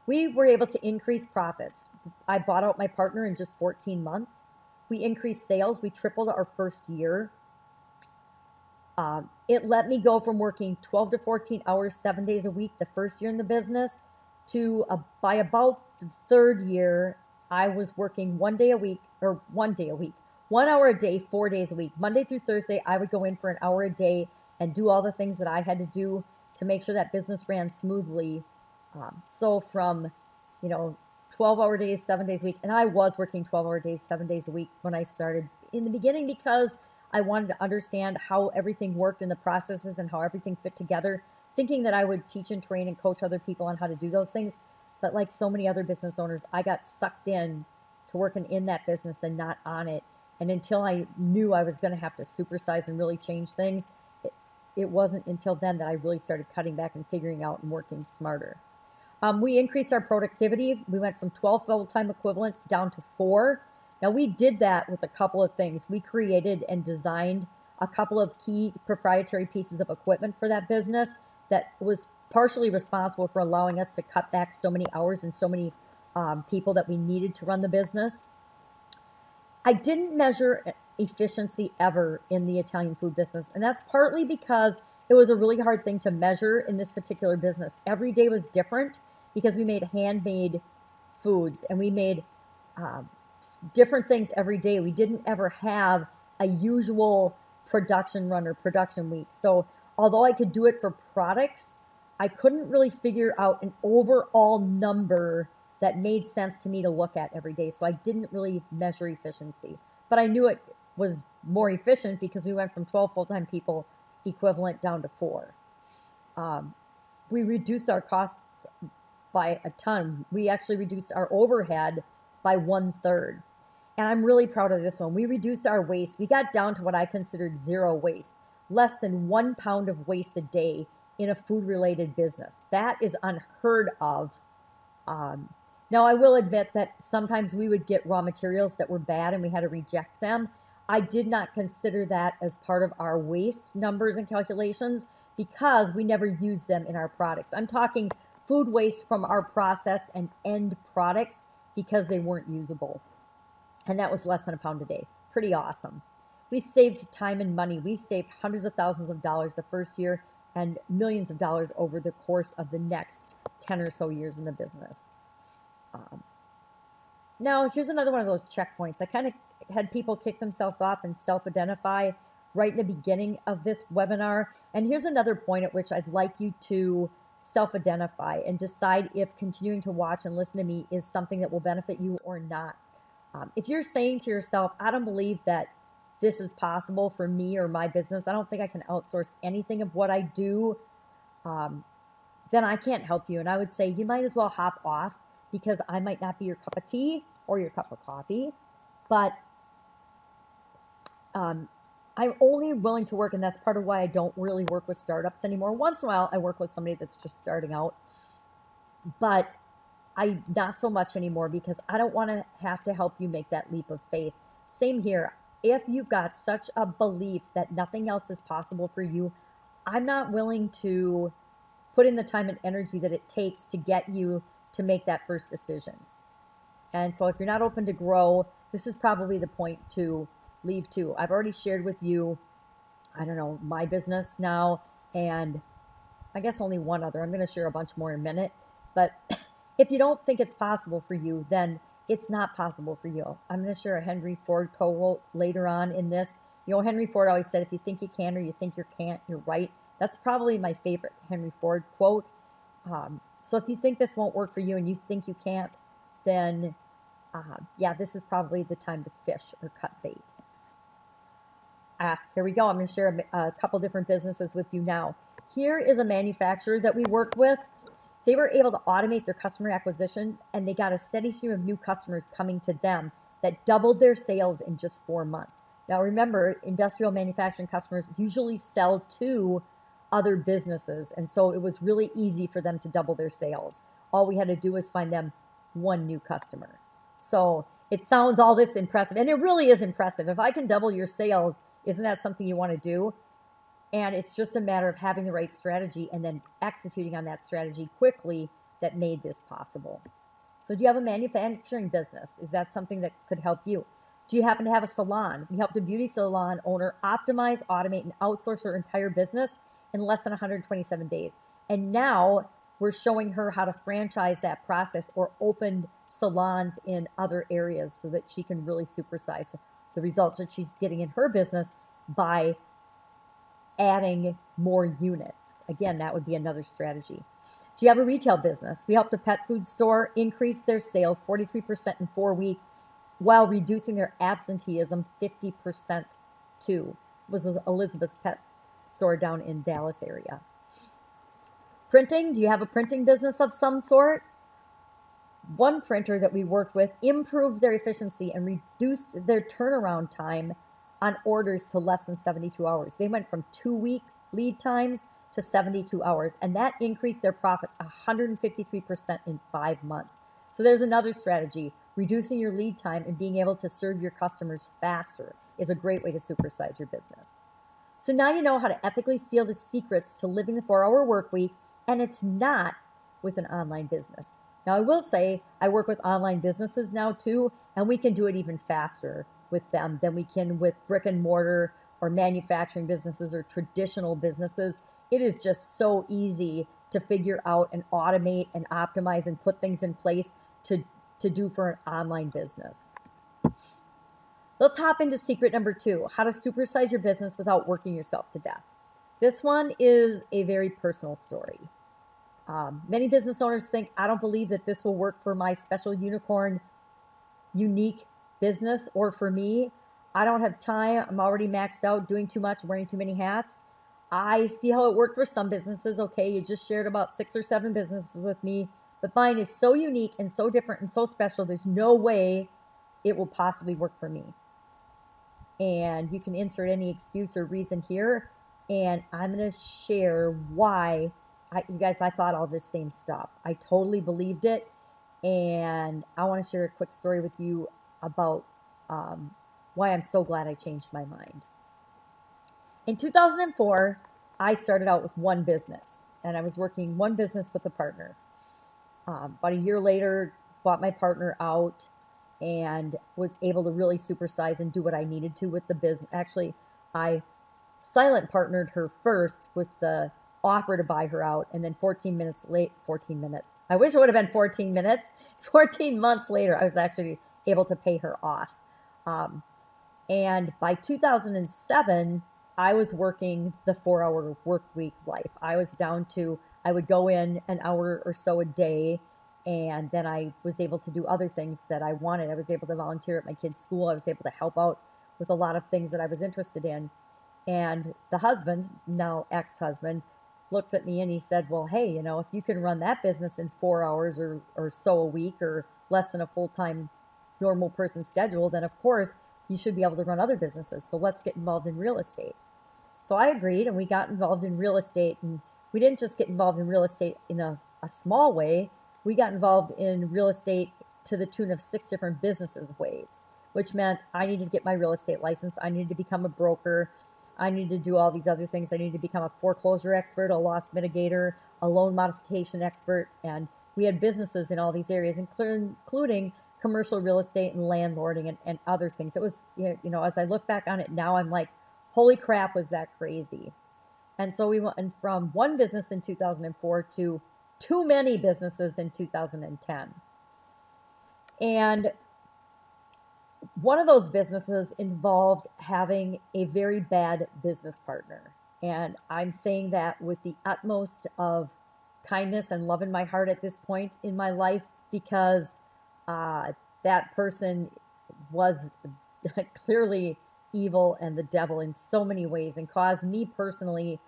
We were able to increase profits. I bought out my partner in just 14 months. We increased sales. We tripled our first year. It let me go from working 12 to 14 hours, 7 days a week the first year in the business to by about the 3rd year, I was working 1 day a week, 1 hour a day, 4 days a week. Monday through Thursday, I would go in for an hour a day and do all the things that I had to do to make sure that business ran smoothly. So from, 12-hour days, 7 days a week, and I was working 12-hour days, 7 days a week when I started in the beginning because I wanted to understand how everything worked in the processes and how everything fit together, thinking that I would teach and train and coach other people on how to do those things. But like so many other business owners, I got sucked in to working in that business and not on it. And until I knew I was going to have to supersize and really change things, it wasn't until then that I really started cutting back and figuring out and working smarter. We increased our productivity. We went from 12 full-time equivalents down to 4. Now, we did that with a couple of things. We created and designed a couple of key proprietary pieces of equipment for that business that was partially responsible for allowing us to cut back so many hours and so many people that we needed to run the business. I didn't measure efficiency ever in the Italian food business, and that's partly because it was a really hard thing to measure in this particular business. Every day was different because we made handmade foods and we made different things every day. We didn't ever have a usual production run or production week. So although I could do it for products, I couldn't really figure out an overall number that made sense to me to look at every day. So I didn't really measure efficiency, but I knew it was more efficient because we went from 12 full-time people equivalent down to 4. We reduced our costs by a ton. We actually reduced our overhead by 1/3. And I'm really proud of this one. We reduced our waste. We got down to what I considered zero waste, less than 1 pound of waste a day in a food-related business. That is unheard of. Now, I will admit that sometimes we would get raw materials that were bad and we had to reject them. I did not consider that as part of our waste numbers and calculations because we never used them in our products. I'm talking food waste from our process and end products because they weren't usable. And that was less than a pound a day. Pretty awesome. We saved time and money. We saved hundreds of thousands of dollars the first year and millions of dollars over the course of the next 10 or so years in the business. Now, here's another one of those checkpoints. I kind of had people kick themselves off and self-identify right in the beginning of this webinar. And here's another point at which I'd like you to self-identify and decide if continuing to watch and listen to me is something that will benefit you or not. If you're saying to yourself, I don't believe that this is possible for me or my business, I don't think I can outsource anything of what I do, then I can't help you. And I would say you might as well hop off because I might not be your cup of tea or your cup of coffee, but I'm only willing to work, and that's part of why I don't really work with startups anymore. Once in a while, I work with somebody that's just starting out, but I not so much anymore because I don't want to have to help you make that leap of faith. Same here. If you've got such a belief that nothing else is possible for you, I'm not willing to put in the time and energy that it takes to get you to make that first decision. And so if you're not open to grow, this is probably the point to leave too. I've already shared with you, I don't know, my business now, and I guess only one other. I'm going to share a bunch more in a minute. But if you don't think it's possible for you, then it's not possible for you. I'm going to share a Henry Ford quote later on in this. You know, Henry Ford always said, if you think you can or you think you can't, you're right. That's probably my favorite Henry Ford quote. So if you think this won't work for you and you think you can't, then yeah, this is probably the time to fish or cut bait. Here we go. I'm going to share a couple different businesses with you now. Here is a manufacturer that we worked with. They were able to automate their customer acquisition, and they got a steady stream of new customers coming to them that doubled their sales in just 4 months. Now, remember, industrial manufacturing customers usually sell to other businesses, and so it was really easy for them to double their sales. All we had to do was find them one new customer. So it sounds all this impressive, and it really is impressive. If I can double your sales, isn't that something you want to do? And it's just a matter of having the right strategy and then executing on that strategy quickly that made this possible. So do you have a manufacturing business? Is that something that could help you? Do you happen to have a salon? We helped a beauty salon owner optimize, automate, and outsource her entire business in less than 127 days. And now we're showing her how to franchise that process or open salons in other areas so that she can really supersize the results that she's getting in her business by adding more units. Again, that would be another strategy. Do you have a retail business? We helped a pet food store increase their sales 43% in 4 weeks while reducing their absenteeism 50% too. It was Elizabeth's Pet Store down in Dallas area. Printing, do you have a printing business of some sort? One printer that we worked with improved their efficiency and reduced their turnaround time on orders to less than 72 hours. They went from 2-week lead times to 72 hours, and that increased their profits 153% in 5 months. So there's another strategy. Reducing your lead time and being able to serve your customers faster is a great way to supersize your business. So now you know how to ethically steal the secrets to living the 4-hour work week, and it's not with an online business. Now, I will say I work with online businesses now too, and we can do it even faster with them than we can with brick and mortar or manufacturing businesses or traditional businesses. It is just so easy to figure out and automate and optimize and put things in place to do for an online business. Let's hop into secret number 2, how to supersize your business without working yourself to death. This one is a very personal story. Many business owners think, I don't believe that this will work for my special unicorn, unique business or for me. I don't have time. I'm already maxed out, doing too much, wearing too many hats. I see how it worked for some businesses. Okay, you just shared about 6 or 7 businesses with me, but mine is so unique and so different and so special. There's no way it will possibly work for me. And you can insert any excuse or reason here. And I'm going to share why, you guys, I thought all this same stuff. I totally believed it. And I want to share a quick story with you about why I'm so glad I changed my mind. In 2004, I started out with one business, and I was working one business with a partner. About a year later, bought my partner out and was able to really supersize and do what I needed to with the business. Actually, I silent partnered her first with the offer to buy her out, and then 14 minutes, I wish it would have been 14 minutes. 14 months later, I was actually able to pay her off. And by 2007, I was working the 4-hour work week life. I was down to, I would go in an hour or so a day, and then I was able to do other things that I wanted. I was able to volunteer at my kids' school. I was able to help out with a lot of things that I was interested in. And the husband, now ex-husband, looked at me and he said, well, hey, you know, if you can run that business in 4 hours or so a week, or less than a full-time normal person schedule, then of course you should be able to run other businesses. So let's get involved in real estate. So I agreed, and we got involved in real estate. And we didn't just get involved in real estate in a small way. We got involved in real estate to the tune of 6 different businesses ways, which meant I needed to get my real estate license. I needed to become a broker. I needed to do all these other things. I needed to become a foreclosure expert, a loss mitigator, a loan modification expert. And we had businesses in all these areas, including commercial real estate and landlording and other things. It was, you know, as I look back on it now, I'm like, holy crap, was that crazy. And so we went from one business in 2004 to too many businesses in 2010. And one of those businesses involved having a very bad business partner. And I'm saying that with the utmost of kindness and love in my heart at this point in my life, because that person was clearly evil and the devil in so many ways, and caused me personally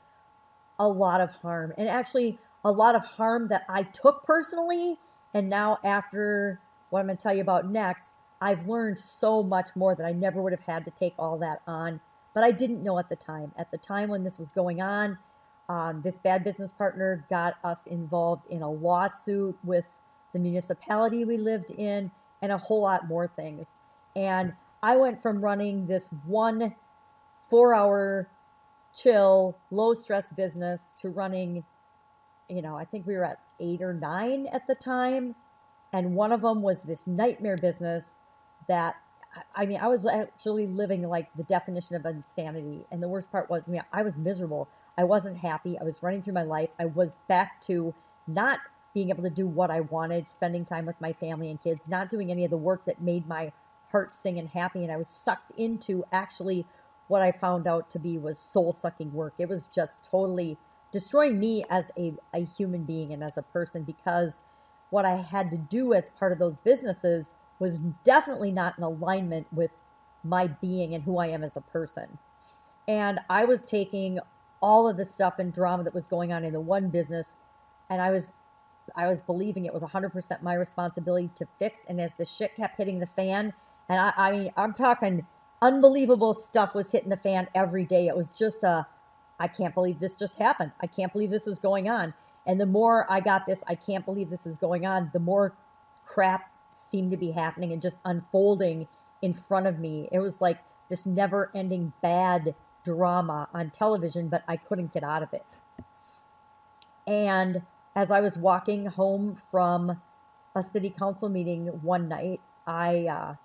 a lot of harm. And actually a lot of harm that I took personally. And now, after what I'm going to tell you about next, I've learned so much more that I never would have had to take all that on. But I didn't know at the time. At the time when this was going on, this bad business partner got us involved in a lawsuit with the municipality we lived in, and a whole lot more things. And I went from running this one 4-hour chill, low stress business to running, you know, I think we were at 8 or 9 at the time. And one of them was this nightmare business that, I mean, I was actually living like the definition of insanity. And the worst part was, I was miserable. I wasn't happy. I was running through my life. I was back to not being able to do what I wanted, spending time with my family and kids, not doing any of the work that made my heart sing and happy. And I was sucked into actually what I found out to be was soul-sucking work. It was just totally destroying me as a human being and as a person, because what I had to do as part of those businesses was definitely not in alignment with my being and who I am as a person. And I was taking all of the stuff and drama that was going on in the one business, and I was believing it was 100% my responsibility to fix. And as the shit kept hitting the fan, and I mean, I'm talking unbelievable stuff was hitting the fan every day. It was just I can't believe this just happened. I can't believe this is going on. And the more I got this, I can't believe this is going on, the more crap seemed to be happening and just unfolding in front of me. It was like this never-ending bad drama on television, but I couldn't get out of it. And as I was walking home from a city council meeting one night, I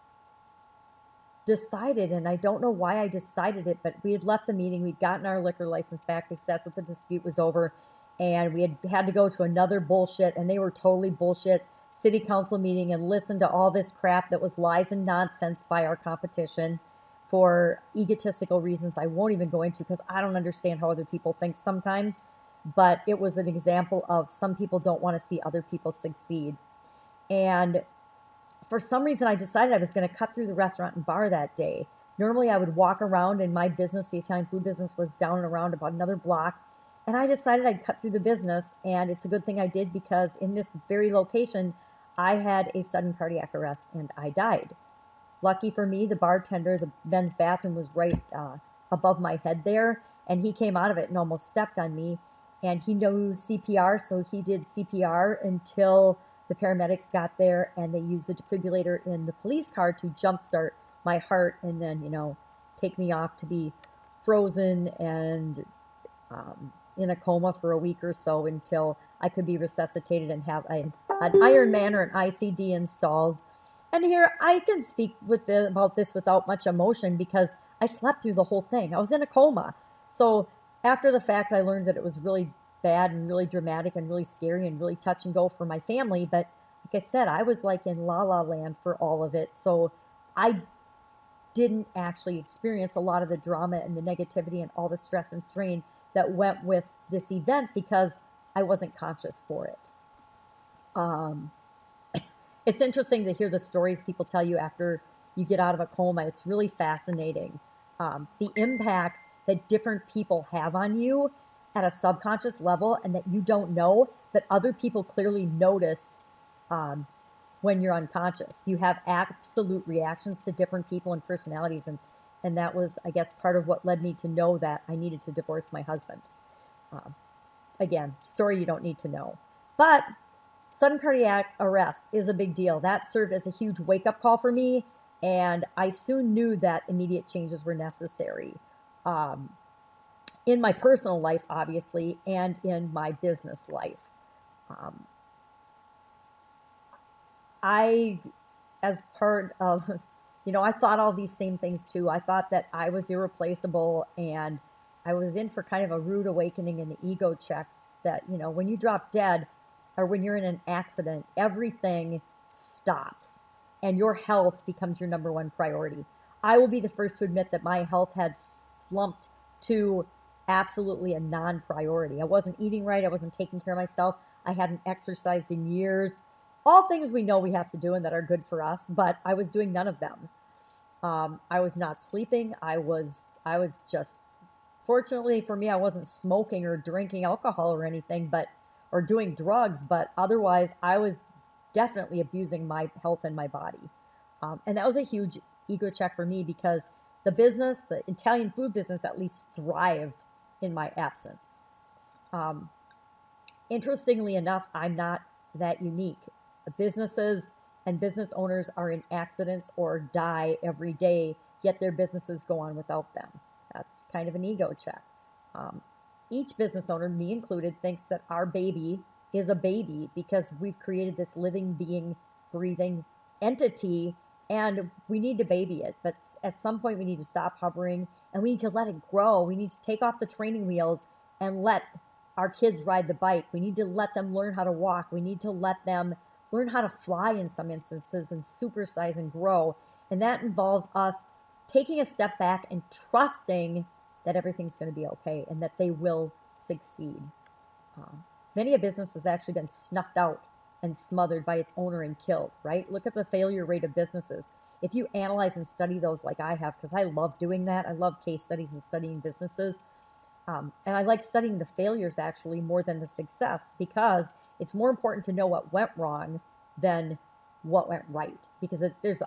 decided, and I don't know why I decided it, but we had left the meeting. We'd gotten our liquor license back because that's what the dispute was over. And we had to go to another bullshit, and they were totally bullshit, city council meeting and listen to all this crap that was lies and nonsense by our competition for egotistical reasons I won't even go into, because I don't understand how other people think sometimes. But it was an example of some people don't want to see other people succeed. And for some reason, I decided I was going to cut through the restaurant and bar that day. Normally, I would walk around, and my business, the Italian food business, was down and around about another block. And I decided I'd cut through the business, and it's a good thing I did, because in this very location, I had a sudden cardiac arrest, and I died. Lucky for me, the bartender, the men's bathroom was right above my head there, and he came out of it and almost stepped on me. And he knew CPR, so he did CPR until the paramedics got there and they used the defibrillator in the police car to jumpstart my heart and then, you know, take me off to be frozen and in a coma for a week or so until I could be resuscitated and have an Iron Man or an ICD installed. And here I can speak about this without much emotion because I slept through the whole thing. I was in a coma. So after the fact, I learned that it was really bad and really dramatic and really scary and really touch and go for my family. But like I said, I was like in la la land for all of it. So I didn't actually experience a lot of the drama and the negativity and all the stress and strain that went with this event because I wasn't conscious for it. It's interesting to hear the stories people tell you after you get out of a coma. It's really fascinating. The impact that different people have on you at a subconscious level and that you don't know, but other people clearly notice when you're unconscious. You have absolute reactions to different people and personalities, and that was, I guess, part of what led me to know that I needed to divorce my husband. Again, story you don't need to know. But sudden cardiac arrest is a big deal. That served as a huge wake-up call for me, and I soon knew that immediate changes were necessary in my personal life, obviously, and in my business life. As part of, you know, I thought all these same things too. I thought that I was irreplaceable, and I was in for kind of a rude awakening in the ego check that, you know, when you drop dead or when you're in an accident, everything stops and your health becomes your number one priority. I will be the first to admit that my health had slumped to absolutely a non-priority. I wasn't eating right. I wasn't taking care of myself. I hadn't exercised in years. All things we know we have to do and that are good for us, but I was doing none of them. I was not sleeping. I was just, fortunately for me, I wasn't smoking or drinking alcohol or anything, or doing drugs, but otherwise I was definitely abusing my health and my body. And that was a huge ego check for me because the business, the Italian food business, at least thrived in my absence. Interestingly enough, I'm not that unique. Businesses and business owners are in accidents or die every day, yet their businesses go on without them. That's kind of an ego check. Each business owner, me included, thinks that our baby is a baby because we've created this living being, breathing entity, and we need to baby it. But at some point we need to stop hovering and we need to let it grow. We need to take off the training wheels and let our kids ride the bike. We need to let them learn how to walk. We need to let them learn how to fly in some instances and supersize and grow. And that involves us taking a step back and trusting that everything's going to be okay and that they will succeed. Many a business has actually been snuffed out and smothered by its owner and killed, right? Look at the failure rate of businesses. If you analyze and study those like I have, because I love doing that. I love case studies and studying businesses. And I like studying the failures actually more than the success because it's more important to know what went wrong than what went right. Because there's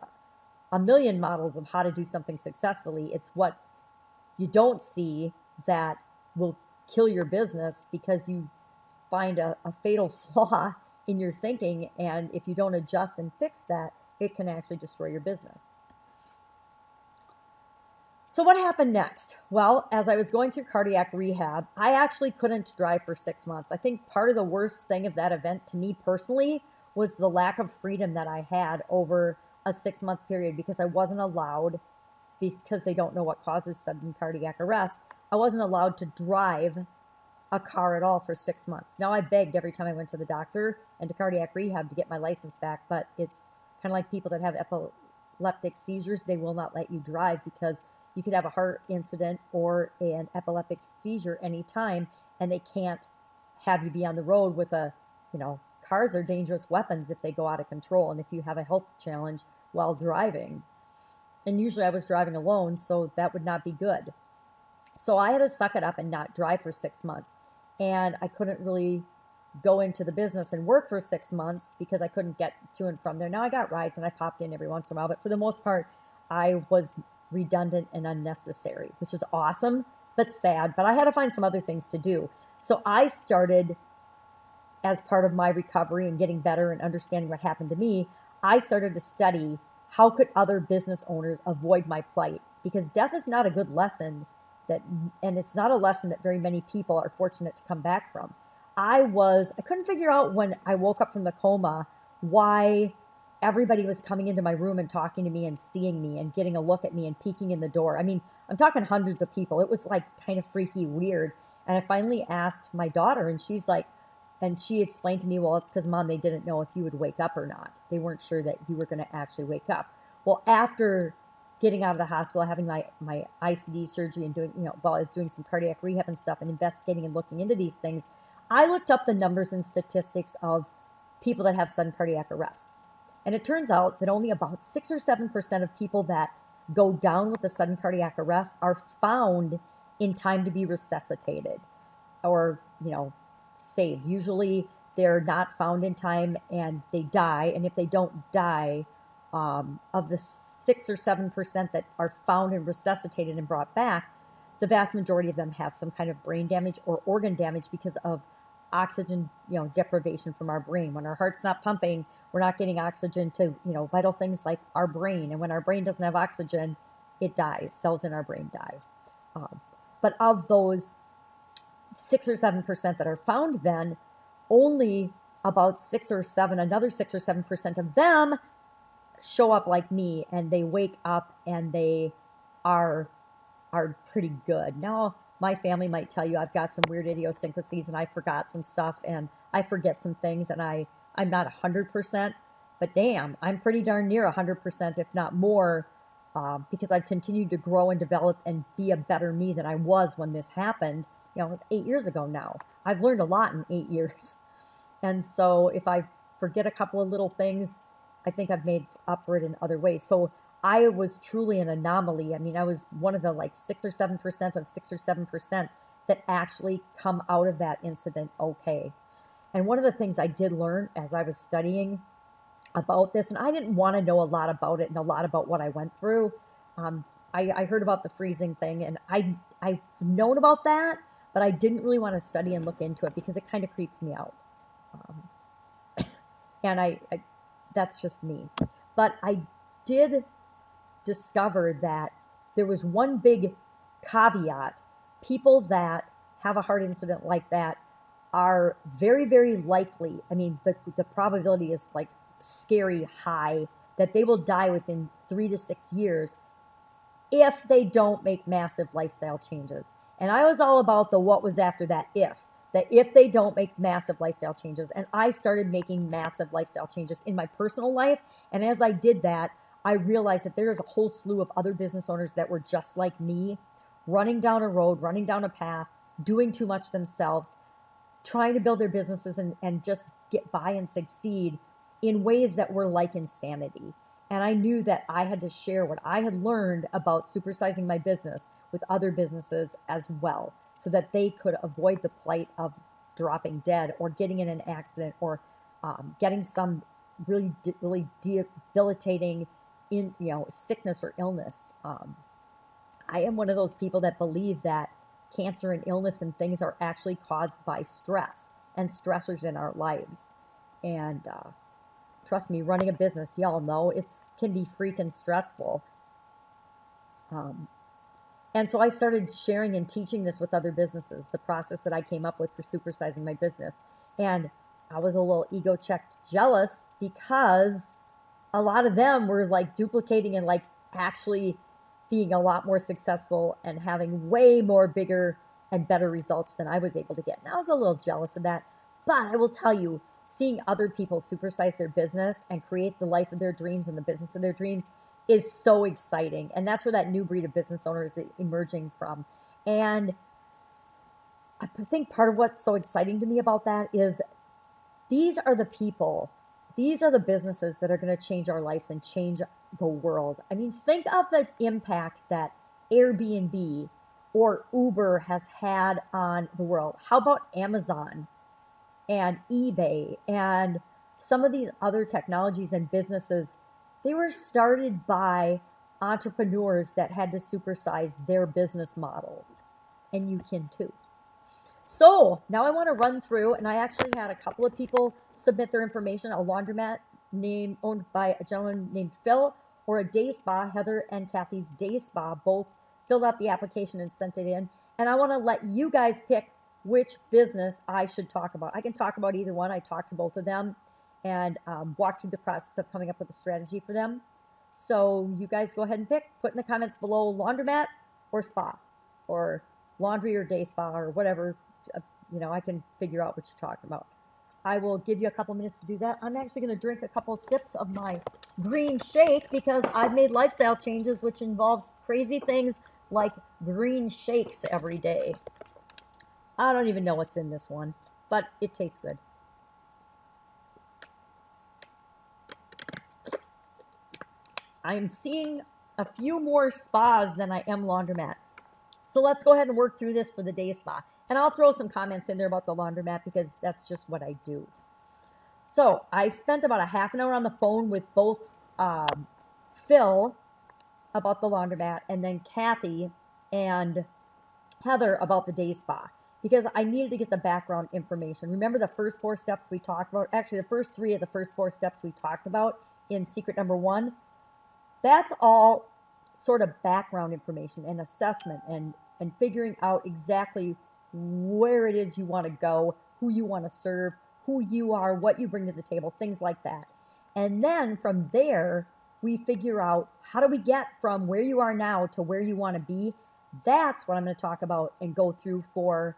a million models of how to do something successfully. It's what you don't see that will kill your business because you find a fatal flaw in your thinking. And if you don't adjust and fix that, it can actually destroy your business. So what happened next? Well, as I was going through cardiac rehab, I actually couldn't drive for 6 months. I think part of the worst thing of that event to me personally was the lack of freedom that I had over a 6-month period because I wasn't allowed, because they don't know what causes sudden cardiac arrest, I wasn't allowed to drive a car at all for 6 months. Now I begged every time I went to the doctor and to cardiac rehab to get my license back, but it's kind of like people that have epileptic seizures. They will not let you drive because you could have a heart incident or an epileptic seizure anytime, and they can't have you be on the road with cars are dangerous weapons if they go out of control and if you have a health challenge while driving. And usually I was driving alone, so that would not be good. So I had to suck it up and not drive for 6 months. And I couldn't really go into the business and work for 6 months because I couldn't get to and from there. Now I got rides and I popped in every once in a while, but for the most part, I was redundant and unnecessary, which is awesome, but sad. But I had to find some other things to do. So I started as part of my recovery and getting better and understanding what happened to me, I started to study how could other business owners avoid my plight, because death is not a good lesson and it's not a lesson that very many people are fortunate to come back from. I couldn't figure out when I woke up from the coma why everybody was coming into my room and talking to me and seeing me and getting a look at me and peeking in the door. I mean, I'm talking hundreds of people. It was like kind of freaky, weird. And I finally asked my daughter, and she explained to me, well, it's because, Mom, they didn't know if you would wake up or not. They weren't sure that you were going to actually wake up. Well, after getting out of the hospital, having my ICD surgery and while I was doing some cardiac rehab and stuff and investigating and looking into these things, I looked up the numbers and statistics of people that have sudden cardiac arrests. And it turns out that only about 6 or 7% of people that go down with a sudden cardiac arrest are found in time to be resuscitated or, saved. Usually they're not found in time and they die. And if they don't die, of the 6 or 7% that are found and resuscitated and brought back, the vast majority of them have some kind of brain damage or organ damage because of oxygen, deprivation from our brain. When our heart's not pumping, we're not getting oxygen to, vital things like our brain. And when our brain doesn't have oxygen, it dies. Cells in our brain die. But of those 6 or 7% that are found, then only about another 6 or 7% of them show up like me, and they wake up and they are pretty good. Now, my family might tell you I've got some weird idiosyncrasies and I forgot some stuff and I forget some things and I'm not 100%, but damn, I'm pretty darn near 100%, if not more, because I've continued to grow and develop and be a better me than I was when this happened. It's 8 years ago now. I've learned a lot in 8 years. And so if I forget a couple of little things, I think I've made up for it in other ways. So I was truly an anomaly. I mean, I was one of the 6 or 7% of 6 or 7% that actually come out of that incident okay. And one of the things I did learn as I was studying about this, and I didn't want to know a lot about it and a lot about what I went through. I heard about the freezing thing, and I've known about that, but I didn't really want to study and look into it because it kind of creeps me out. And I that's just me. But I did discover that there was one big caveat. People that have a heart incident like that are very, very likely, I mean, the probability is like scary high that they will die within 3 to 6 years if they don't make massive lifestyle changes. And I was all about the what was after that if they don't make massive lifestyle changes. And I started making massive lifestyle changes in my personal life. And as I did that, I realized that there's a whole slew of other business owners that were just like me, running down a road, running down a path, doing too much themselves, trying to build their businesses and just get by and succeed in ways that were like insanity. And I knew that I had to share what I had learned about supersizing my business with other businesses as well, so that they could avoid the plight of dropping dead or getting in an accident or getting some really debilitating sickness or illness. I am one of those people that believe that cancer and illness and things are actually caused by stress and stressors in our lives. And trust me, running a business, y'all know, it can be freaking stressful. And so I started sharing and teaching this with other businesses, the process that I came up with for supersizing my business. And I was a little ego-checked jealous because a lot of them were like duplicating and like actually being a lot more successful and having way more bigger and better results than I was able to get. And I was a little jealous of that. But I will tell you, seeing other people supersize their business and create the life of their dreams and the business of their dreams is so exciting. And that's where that new breed of business owner is emerging from. And I think part of what's so exciting to me about that is these are the people, these are the businesses that are going to change our lives and change the world. I mean, think of the impact that Airbnb or Uber has had on the world. How about Amazon and eBay and some of these other technologies and businesses? They were started by entrepreneurs that had to supersize their business model. And you can too. So now I want to run through, and I actually had a couple of people submit their information, a laundromat owned by a gentleman named Phil, or a day spa. Heather and Kathy's day spa both filled out the application and sent it in. And I want to let you guys pick which business I should talk about. I can talk about either one. I talked to both of them and walk through the process of coming up with a strategy for them. So you guys go ahead and pick. Put in the comments below laundromat or spa, or laundry or day spa, or whatever. You know, I can figure out what you're talking about. I will give you a couple minutes to do that. I'm actually going to drink a couple sips of my green shake because I've made lifestyle changes, which involves crazy things like green shakes every day. I don't even know what's in this one, but it tastes good. I am seeing a few more spas than I am laundromat. So let's go ahead and work through this for the day spa. And I'll throw some comments in there about the laundromat because that's just what I do. So I spent about a half an hour on the phone with both Phil about the laundromat and then Kathy and Heather about the day spa, because I needed to get the background information. Remember the first 4 steps we talked about? Actually, the first 3 of the first 4 steps we talked about in secret number 1. That's all sort of background information and assessment and figuring out exactly where it is you want to go, who you want to serve, who you are, what you bring to the table, things like that. And then from there, we figure out how do we get from where you are now to where you want to be. That's what I'm going to talk about and go through for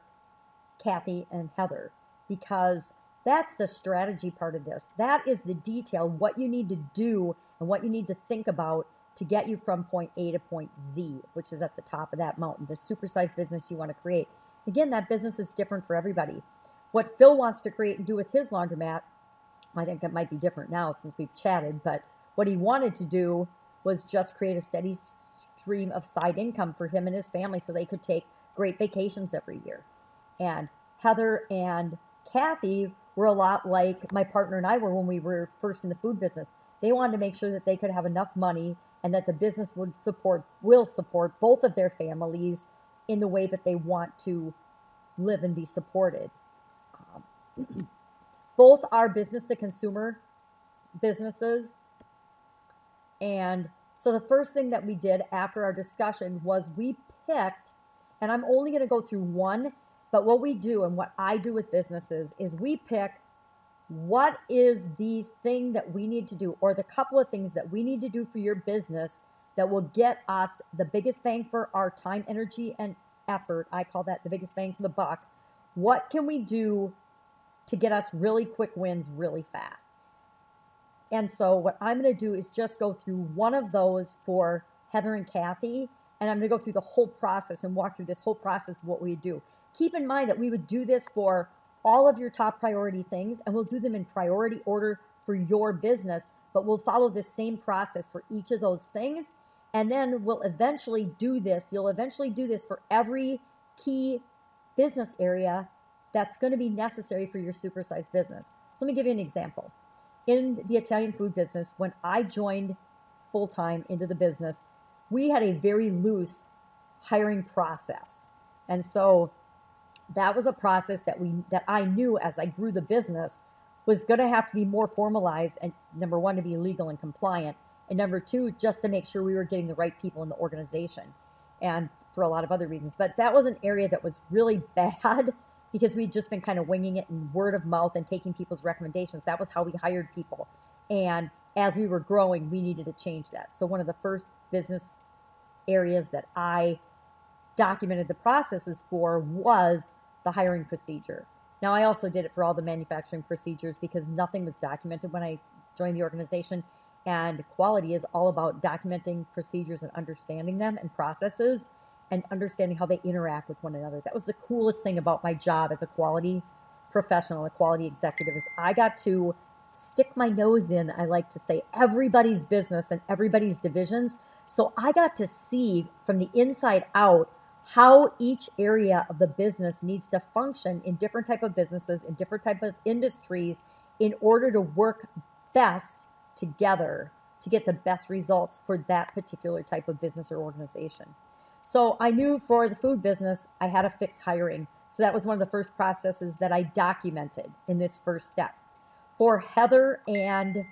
Kathy and Heather, because that's the strategy part of this. That is the detail, what you need to do and what you need to think about to get you from point A to point Z, which is at the top of that mountain, the supersized business you want to create. Again, that business is different for everybody. What Phil wants to create and do with his laundromat, I think it might be different now since we've chatted, but what he wanted to do was just create a steady stream of side income for him and his family so they could take great vacations every year. And Heather and Kathy were a lot like my partner and I were when we were first in the food business. They wanted to make sure that they could have enough money and that the business will support both of their families in the way that they want to live and be supported. Both are business-to-consumer businesses. And so the first thing that we did after our discussion was we picked, and I'm only going to go through one, but what we do and what I do with businesses is we pick what is the thing that we need to do, or the couple of things that we need to do for your business that will get us the biggest bang for our time, energy, and effort. I call that the biggest bang for the buck. What can we do to get us really quick wins really fast? And so what I'm going to do is just go through one of those for Heather and Kathy, and I'm going to go through the whole process and walk through this whole process of what we do. Keep in mind that we would do this for all of your top priority things, and we'll do them in priority order for your business, but we'll follow the same process for each of those things. And then we'll eventually do this. You'll eventually do this for every key business area that's going to be necessary for your supersized business. So let me give you an example. In the Italian food business, when I joined full-time into the business, we had a very loose hiring process. And so that was a process that I knew as I grew the business was going to have to be more formalized, and number 1, to be legal and compliant, and number 2, just to make sure we were getting the right people in the organization, and for a lot of other reasons. But that was an area that was really bad because we'd just been kind of winging it and word of mouth and taking people's recommendations. That was how we hired people. And as we were growing, we needed to change that. So one of the first business areas that I documented the processes for was the hiring procedure. Now, I also did it for all the manufacturing procedures because nothing was documented when I joined the organization. And quality is all about documenting procedures and understanding them and processes and understanding how they interact with one another. That was the coolest thing about my job as a quality professional, a quality executive, is I got to stick my nose in, I like to say, everybody's business and everybody's divisions. So I got to see from the inside out how each area of the business needs to function in different type of businesses, in different type of industries, in order to work best together to get the best results for that particular type of business or organization. So I knew for the food business, I had to fix hiring. So that was one of the first processes that I documented in this first step. For Heather and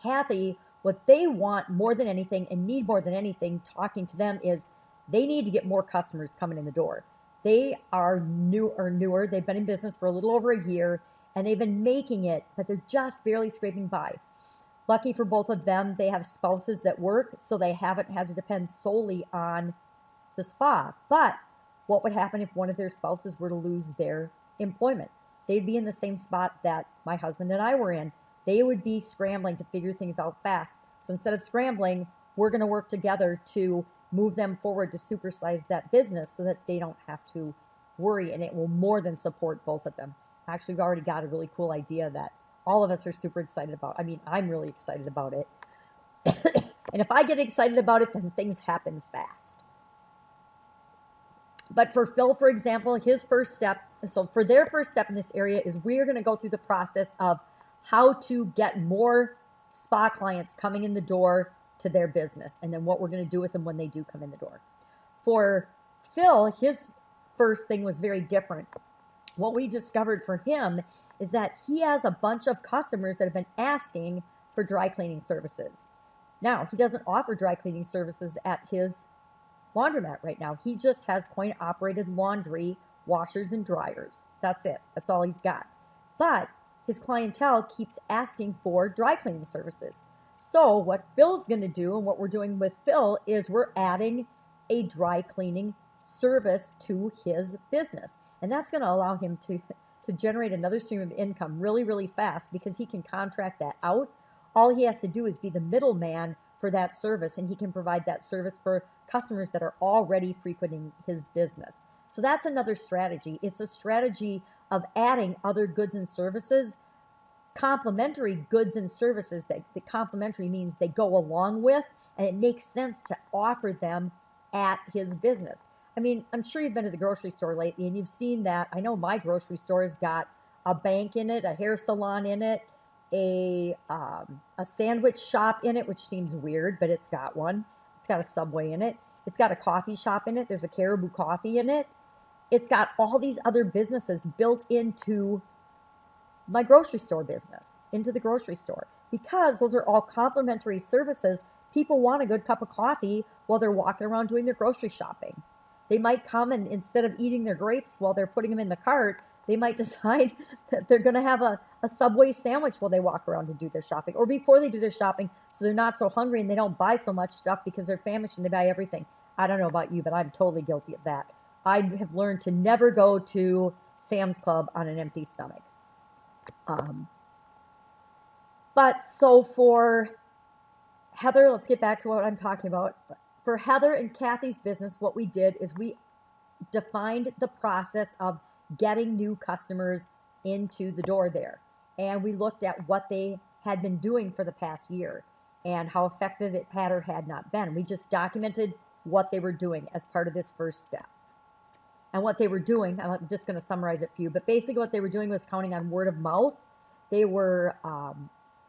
Kathy, what they want more than anything and need more than anything, talking to them, is they need to get more customers coming in the door. They are newer. They've been in business for a little over a year, and they've been making it, but they're just barely scraping by. Lucky for both of them, they have spouses that work, so they haven't had to depend solely on the spa. But what would happen if one of their spouses were to lose their employment? They'd be in the same spot that my husband and I were in. They would be scrambling to figure things out fast. So instead of scrambling, we're going to work together to move them forward to supersize that business so that they don't have to worry, and it will more than support both of them. Actually, we've already got a really cool idea that all of us are super excited about. I mean, I'm really excited about it. And if I get excited about it, then things happen fast. But for Phil, for example, his first step, so for their first step in this area is we're going to go through the process of how to get more spa clients coming in the door to their business, and then what we're going to do with them when they do come in the door. For Phil, his first thing was very different. What we discovered for him is that he has a bunch of customers that have been asking for dry cleaning services. Now, he doesn't offer dry cleaning services at his laundromat right now. He just has coin-operated laundry, washers, and dryers. That's it. That's all he's got. But his clientele keeps asking for dry cleaning services. So what Phil's going to do, and what we're doing with Phil, is we're adding a dry cleaning service to his business. And that's going to allow him to generate another stream of income really, really fast, because he can contract that out. All he has to do is be the middleman for that service, and he can provide that service for customers that are already frequenting his business. So that's another strategy. It's a strategy of adding other goods and services, complementary goods and services that the complementary means they go along with, and it makes sense to offer them at his business. I mean, I'm sure you've been to the grocery store lately and you've seen that. I know my grocery store has got a bank in it, a hair salon in it, a sandwich shop in it, which seems weird, but it's got one. It's got a Subway in it. It's got a coffee shop in it. There's a Caribou Coffee in it. It's got all these other businesses built into my grocery store business, into the grocery store, because those are all complementary services. People want a good cup of coffee while they're walking around doing their grocery shopping. They might come and instead of eating their grapes while they're putting them in the cart, they might decide that they're going to have a Subway sandwich while they walk around to do their shopping, or before they do their shopping, so they're not so hungry and they don't buy so much stuff because they're famished and they buy everything. I don't know about you, but I'm totally guilty of that. I have learned to never go to Sam's Club on an empty stomach. But so for Heather, let's get back to what I'm talking about. For Heather and Kathy's business, what we did is we defined the process of getting new customers into the door there. And we looked at what they had been doing for the past year and how effective it had or had not been. We just documented what they were doing as part of this first step. And what they were doing, I'm just going to summarize it for you, but basically what they were doing was counting on word of mouth. They were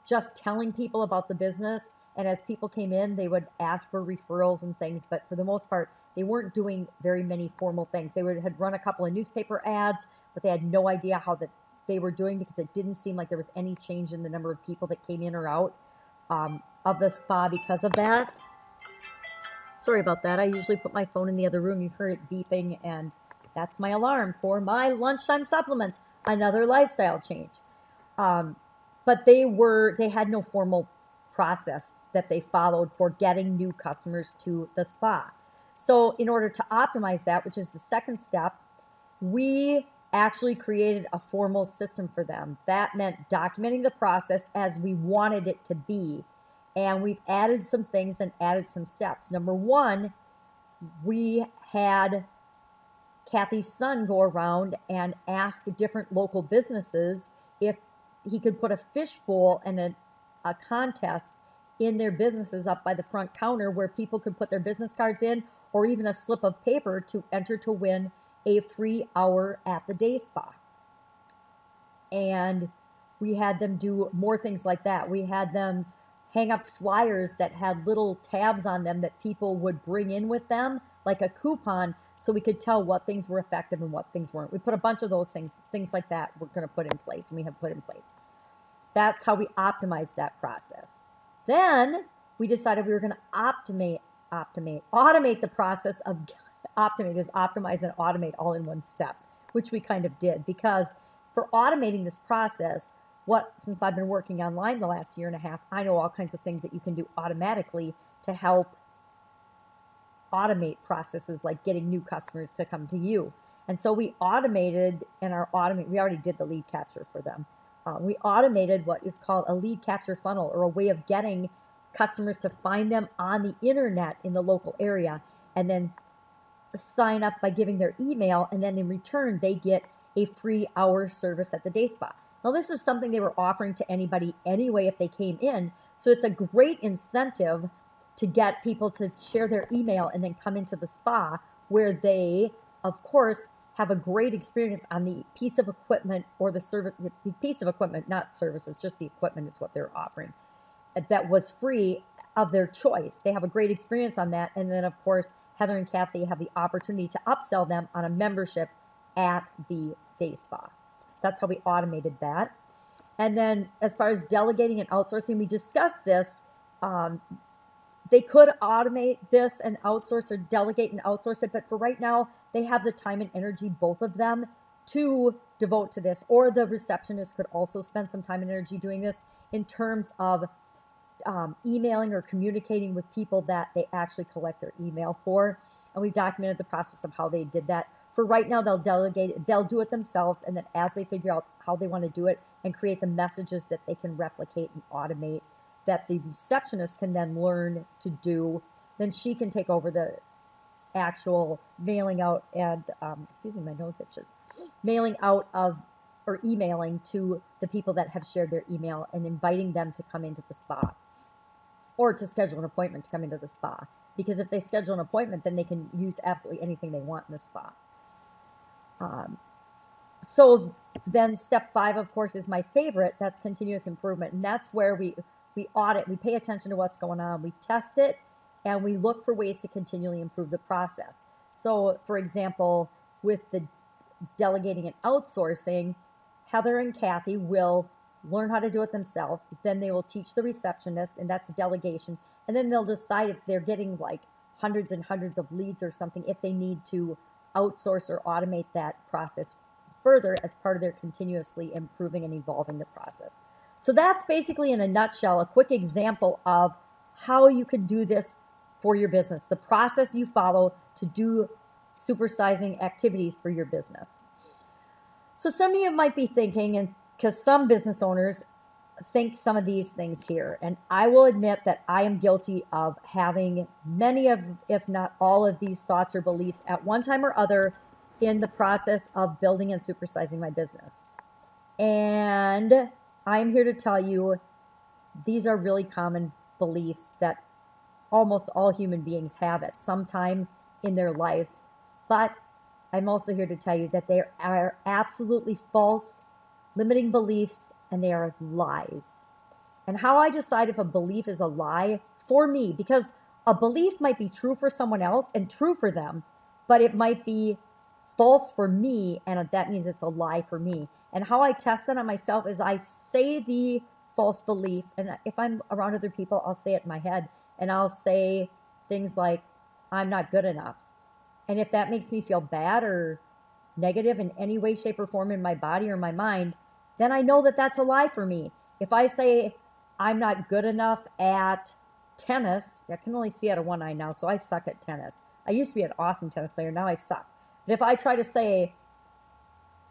just telling people about the business, and as people came in, they would ask for referrals and things, but for the most part, they weren't doing very many formal things. They had run a couple of newspaper ads, but they had no idea how that they were doing, because it didn't seem like there was any change in the number of people that came in or out of the spa because of that. Sorry about that. I usually put my phone in the other room. You've heard it beeping, and that's my alarm for my lunchtime supplements, another lifestyle change. But they had no formal process that they followed for getting new customers to the spa. So in order to optimize that, which is the second step, we actually created a formal system for them. That meant documenting the process as we wanted it to be. And we've added some things and added some steps. Number one, we had Kathy's son go around and ask different local businesses if he could put a fishbowl and a contest in their businesses up by the front counter where people could put their business cards in, or even a slip of paper to enter to win a free hour at the day spa. And we had them do more things like that. We had them hang up flyers that had little tabs on them that people would bring in with them, like a coupon, so we could tell what things were effective and what things weren't. We put a bunch of those things like that we're going to put in place, and we have put in place. That's how we optimized that process. Then we decided we were going to automate the process of optimize and automate all in one step, which we kind of did, because for automating this process, since I've been working online the last year and a half, I know all kinds of things that you can do automatically to help automate processes like getting new customers to come to you. And so we automated, and we already did the lead capture for them. We automated what is called a lead capture funnel, or a way of getting customers to find them on the internet in the local area and then sign up by giving their email, and then in return they get a free hour service at the day spa. Now, this is something they were offering to anybody anyway if they came in, so it's a great incentive to get people to share their email and then come into the spa, where they, of course, have a great experience on the piece of equipment, or the service, the piece of equipment, not services, just the equipment is what they're offering, that was free of their choice. They have a great experience on that. And then, of course, Heather and Kathy have the opportunity to upsell them on a membership at the day spa. So that's how we automated that. And then as far as delegating and outsourcing, we discussed this. They could automate this and outsource, or delegate and outsource it, but for right now, they have the time and energy, both of them, to devote to this. Or the receptionist could also spend some time and energy doing this in terms of emailing or communicating with people that they actually collect their email for. And we documented the process of how they did that. For right now, they'll delegate, they'll do it themselves, and then as they figure out how they want to do it and create the messages that they can replicate and automate, that the receptionist can then learn to do, then she can take over the actual mailing out and, excuse me, my nose itches, mailing out of, or emailing to the people that have shared their email and inviting them to come into the spa, or to schedule an appointment to come into the spa. Because if they schedule an appointment, then they can use absolutely anything they want in the spa. So then step 5, of course, is my favorite. That's continuous improvement. And that's where we audit, we pay attention to what's going on, we test it, and we look for ways to continually improve the process. So, for example, with the delegating and outsourcing, Heather and Kathy will learn how to do it themselves. Then they will teach the receptionist, and that's a delegation. And then they'll decide if they're getting like hundreds and hundreds of leads or something, if they need to outsource or automate that process further as part of their continuously improving and evolving the process. So that's basically, in a nutshell, a quick example of how you can do this for your business, the process you follow to do supersizing activities for your business. So some of you might be thinking, and because some business owners think some of these things here, and I will admit that I am guilty of having many of, if not all of these thoughts or beliefs at one time or other in the process of building and supersizing my business. And I'm here to tell you these are really common beliefs that almost all human beings have at some time in their lives. But I'm also here to tell you that they are absolutely false, limiting beliefs, and they are lies. And how I decide if a belief is a lie for me, because a belief might be true for someone else and true for them, but it might be false for me, and that means it's a lie for me. And how I test that on myself is I say the false belief, and if I'm around other people, I'll say it in my head, and I'll say things like, I'm not good enough. And if that makes me feel bad or negative in any way, shape, or form in my body or my mind, then I know that that's a lie for me. If I say I'm not good enough at tennis, I can only see out of one eye now, so I suck at tennis. I used to be an awesome tennis player, now I suck. But if I try to say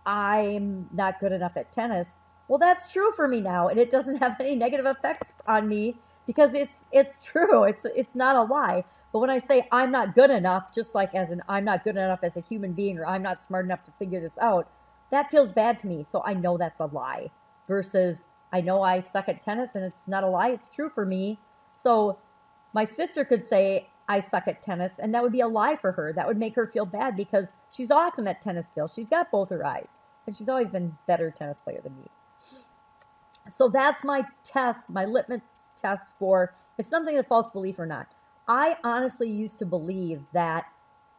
I'm not good enough at tennis, well, that's true for me now, and it doesn't have any negative effects on me because it's true. It's not a lie. But when I say I'm not good enough, just like as in I'm not good enough as a human being, or I'm not smart enough to figure this out, that feels bad to me. So I know that's a lie, versus I know I suck at tennis and it's not a lie. It's true for me. So my sister could say I suck at tennis, and that would be a lie for her. That would make her feel bad because she's awesome at tennis still. She's got both her eyes, and she's always been a better tennis player than me. So that's my test, my litmus test for if something is a false belief or not. I honestly used to believe that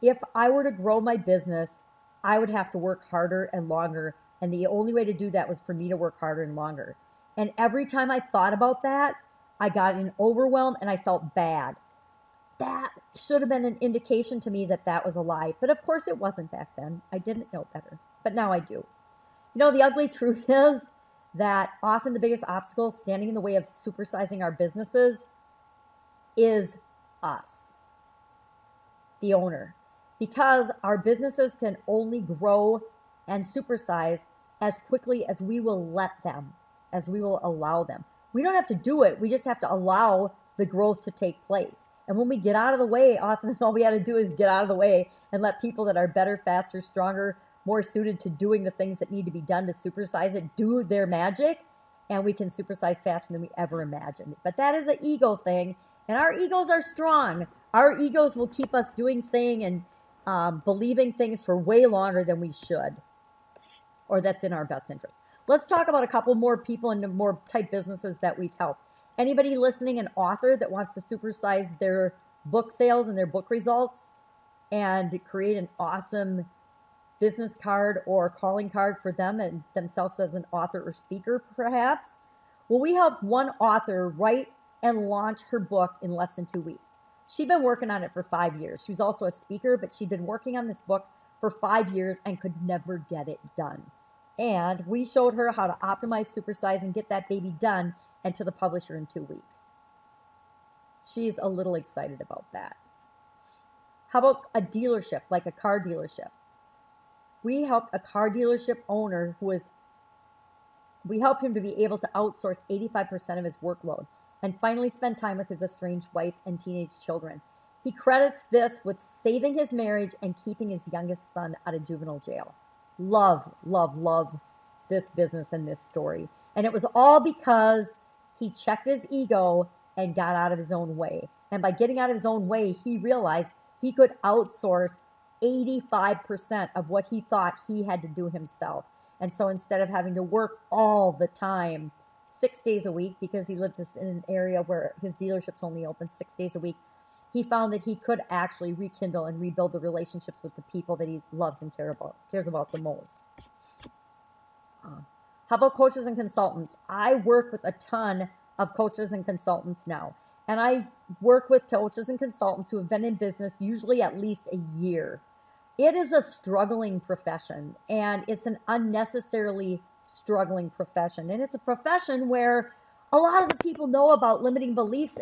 if I were to grow my business, I would have to work harder and longer. And the only way to do that was for me to work harder and longer. And every time I thought about that, I got an overwhelm and I felt bad. That should have been an indication to me that that was a lie. But of course it wasn't back then. I didn't know better. But now I do. You know, the ugly truth is that often the biggest obstacle standing in the way of supersizing our businesses is us, the owner, because our businesses can only grow and supersize as quickly as we will let them, as we will allow them. We don't have to do it. We just have to allow the growth to take place. And when we get out of the way, often all we have to do is get out of the way and let people that are better, faster, stronger, more suited to doing the things that need to be done to supersize it do their magic, and we can supersize faster than we ever imagined. But that is an ego thing, and our egos are strong. Our egos will keep us doing, saying, and believing things for way longer than we should, or that's in our best interest. Let's talk about a couple more people and more type businesses that we've helped. Anybody listening, an author that wants to supersize their book sales and their book results and create an awesome business card or calling card for them and themselves as an author or speaker, perhaps? Well, we helped one author write and launch her book in less than 2 weeks. She'd been working on it for 5 years. She was also a speaker, but she'd been working on this book for 5 years and could never get it done. And we showed her how to optimize, supersize, and get that baby done and to the publisher in 2 weeks. She's a little excited about that. How about a dealership, like a car dealership? We helped a car dealership owner we helped him to be able to outsource 85% of his workload and finally spend time with his estranged wife and teenage children. He credits this with saving his marriage and keeping his youngest son out of juvenile jail. Love, love, love this business and this story. And it was all because he checked his ego and got out of his own way. And by getting out of his own way, he realized he could outsource 85% of what he thought he had to do himself. And so instead of having to work all the time, 6 days a week, because he lived in an area where his dealership's only open 6 days a week, he found that he could actually rekindle and rebuild the relationships with the people that he loves and cares about the most. How about coaches and consultants? I work with a ton of coaches and consultants now. And I work with coaches and consultants who have been in business usually at least a year. It is a struggling profession, and it's an unnecessarily struggling profession. And it's a profession where a lot of the people know about limiting beliefs,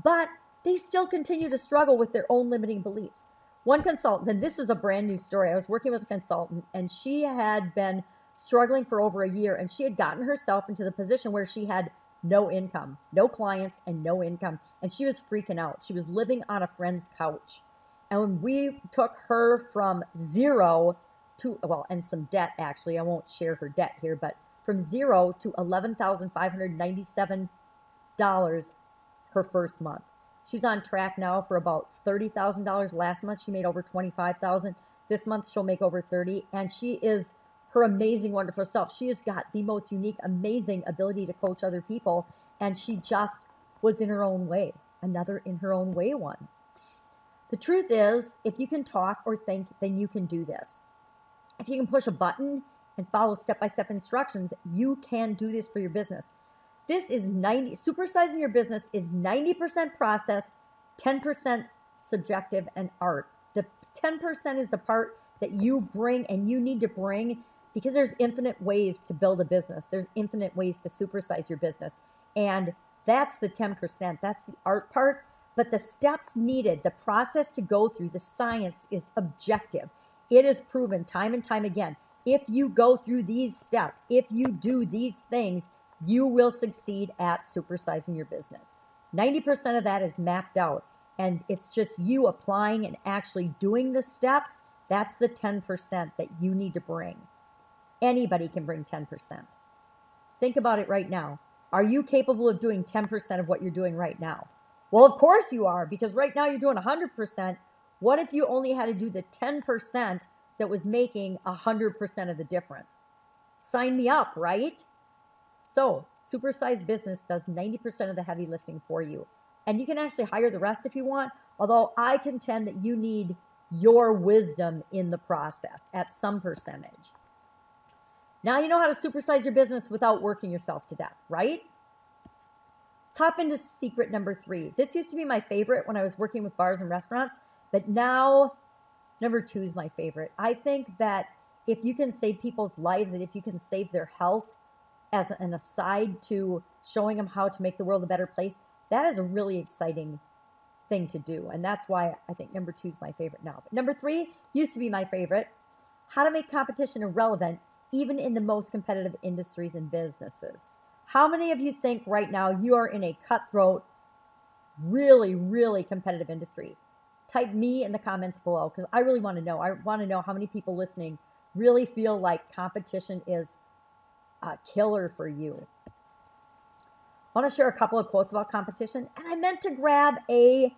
but they still continue to struggle with their own limiting beliefs. One consultant, and this is a brand new story, I was working with a consultant, and she had been struggling for over a year, and she had gotten herself into the position where she had no income, no clients, and no income. And she was freaking out. She was living on a friend's couch. And when we took her from zero to, well, and some debt, actually, I won't share her debt here, but from zero to $11,597 her first month. She's on track now for about $30,000. Last month, she made over $25,000. This month, she'll make over $30,000. And she is her amazing, wonderful self. She has got the most unique, amazing ability to coach other people, and she just was in her own way. Another in her own way one. The truth is, if you can talk or think, then you can do this. If you can push a button and follow step-by-step instructions, you can do this for your business. This is supersizing your business is 90% process, 10% subjective and art. The 10% is the part that you bring and you need to bring, because there's infinite ways to build a business. There's infinite ways to supersize your business. And that's the 10%. That's the art part. But the steps needed, the process to go through, the science is objective. It is proven time and time again. If you go through these steps, if you do these things, you will succeed at supersizing your business. 90% of that is mapped out. And it's just you applying and actually doing the steps. That's the 10% that you need to bring. Anybody can bring 10%. Think about it right now. Are you capable of doing 10% of what you're doing right now? Well, of course you are, because right now you're doing 100%. What if you only had to do the 10% that was making 100% of the difference? Sign me up, right? So Supersize Business does 90% of the heavy lifting for you. And you can actually hire the rest if you want, although I contend that you need your wisdom in the process at some percentage. Now you know how to supersize your business without working yourself to death, right? Let's hop into secret number 3. This used to be my favorite when I was working with bars and restaurants, but now number 2 is my favorite. I think that if you can save people's lives and if you can save their health as an aside to showing them how to make the world a better place, that is a really exciting thing to do. And that's why I think number 2 is my favorite now. But number 3 used to be my favorite. How to make competition irrelevant even in the most competitive industries and businesses. How many of you think right now you are in a cutthroat, really, really competitive industry? Type me in the comments below because I really want to know. I want to know how many people listening really feel like competition is a killer for you. I want to share a couple of quotes about competition, and I meant to grab a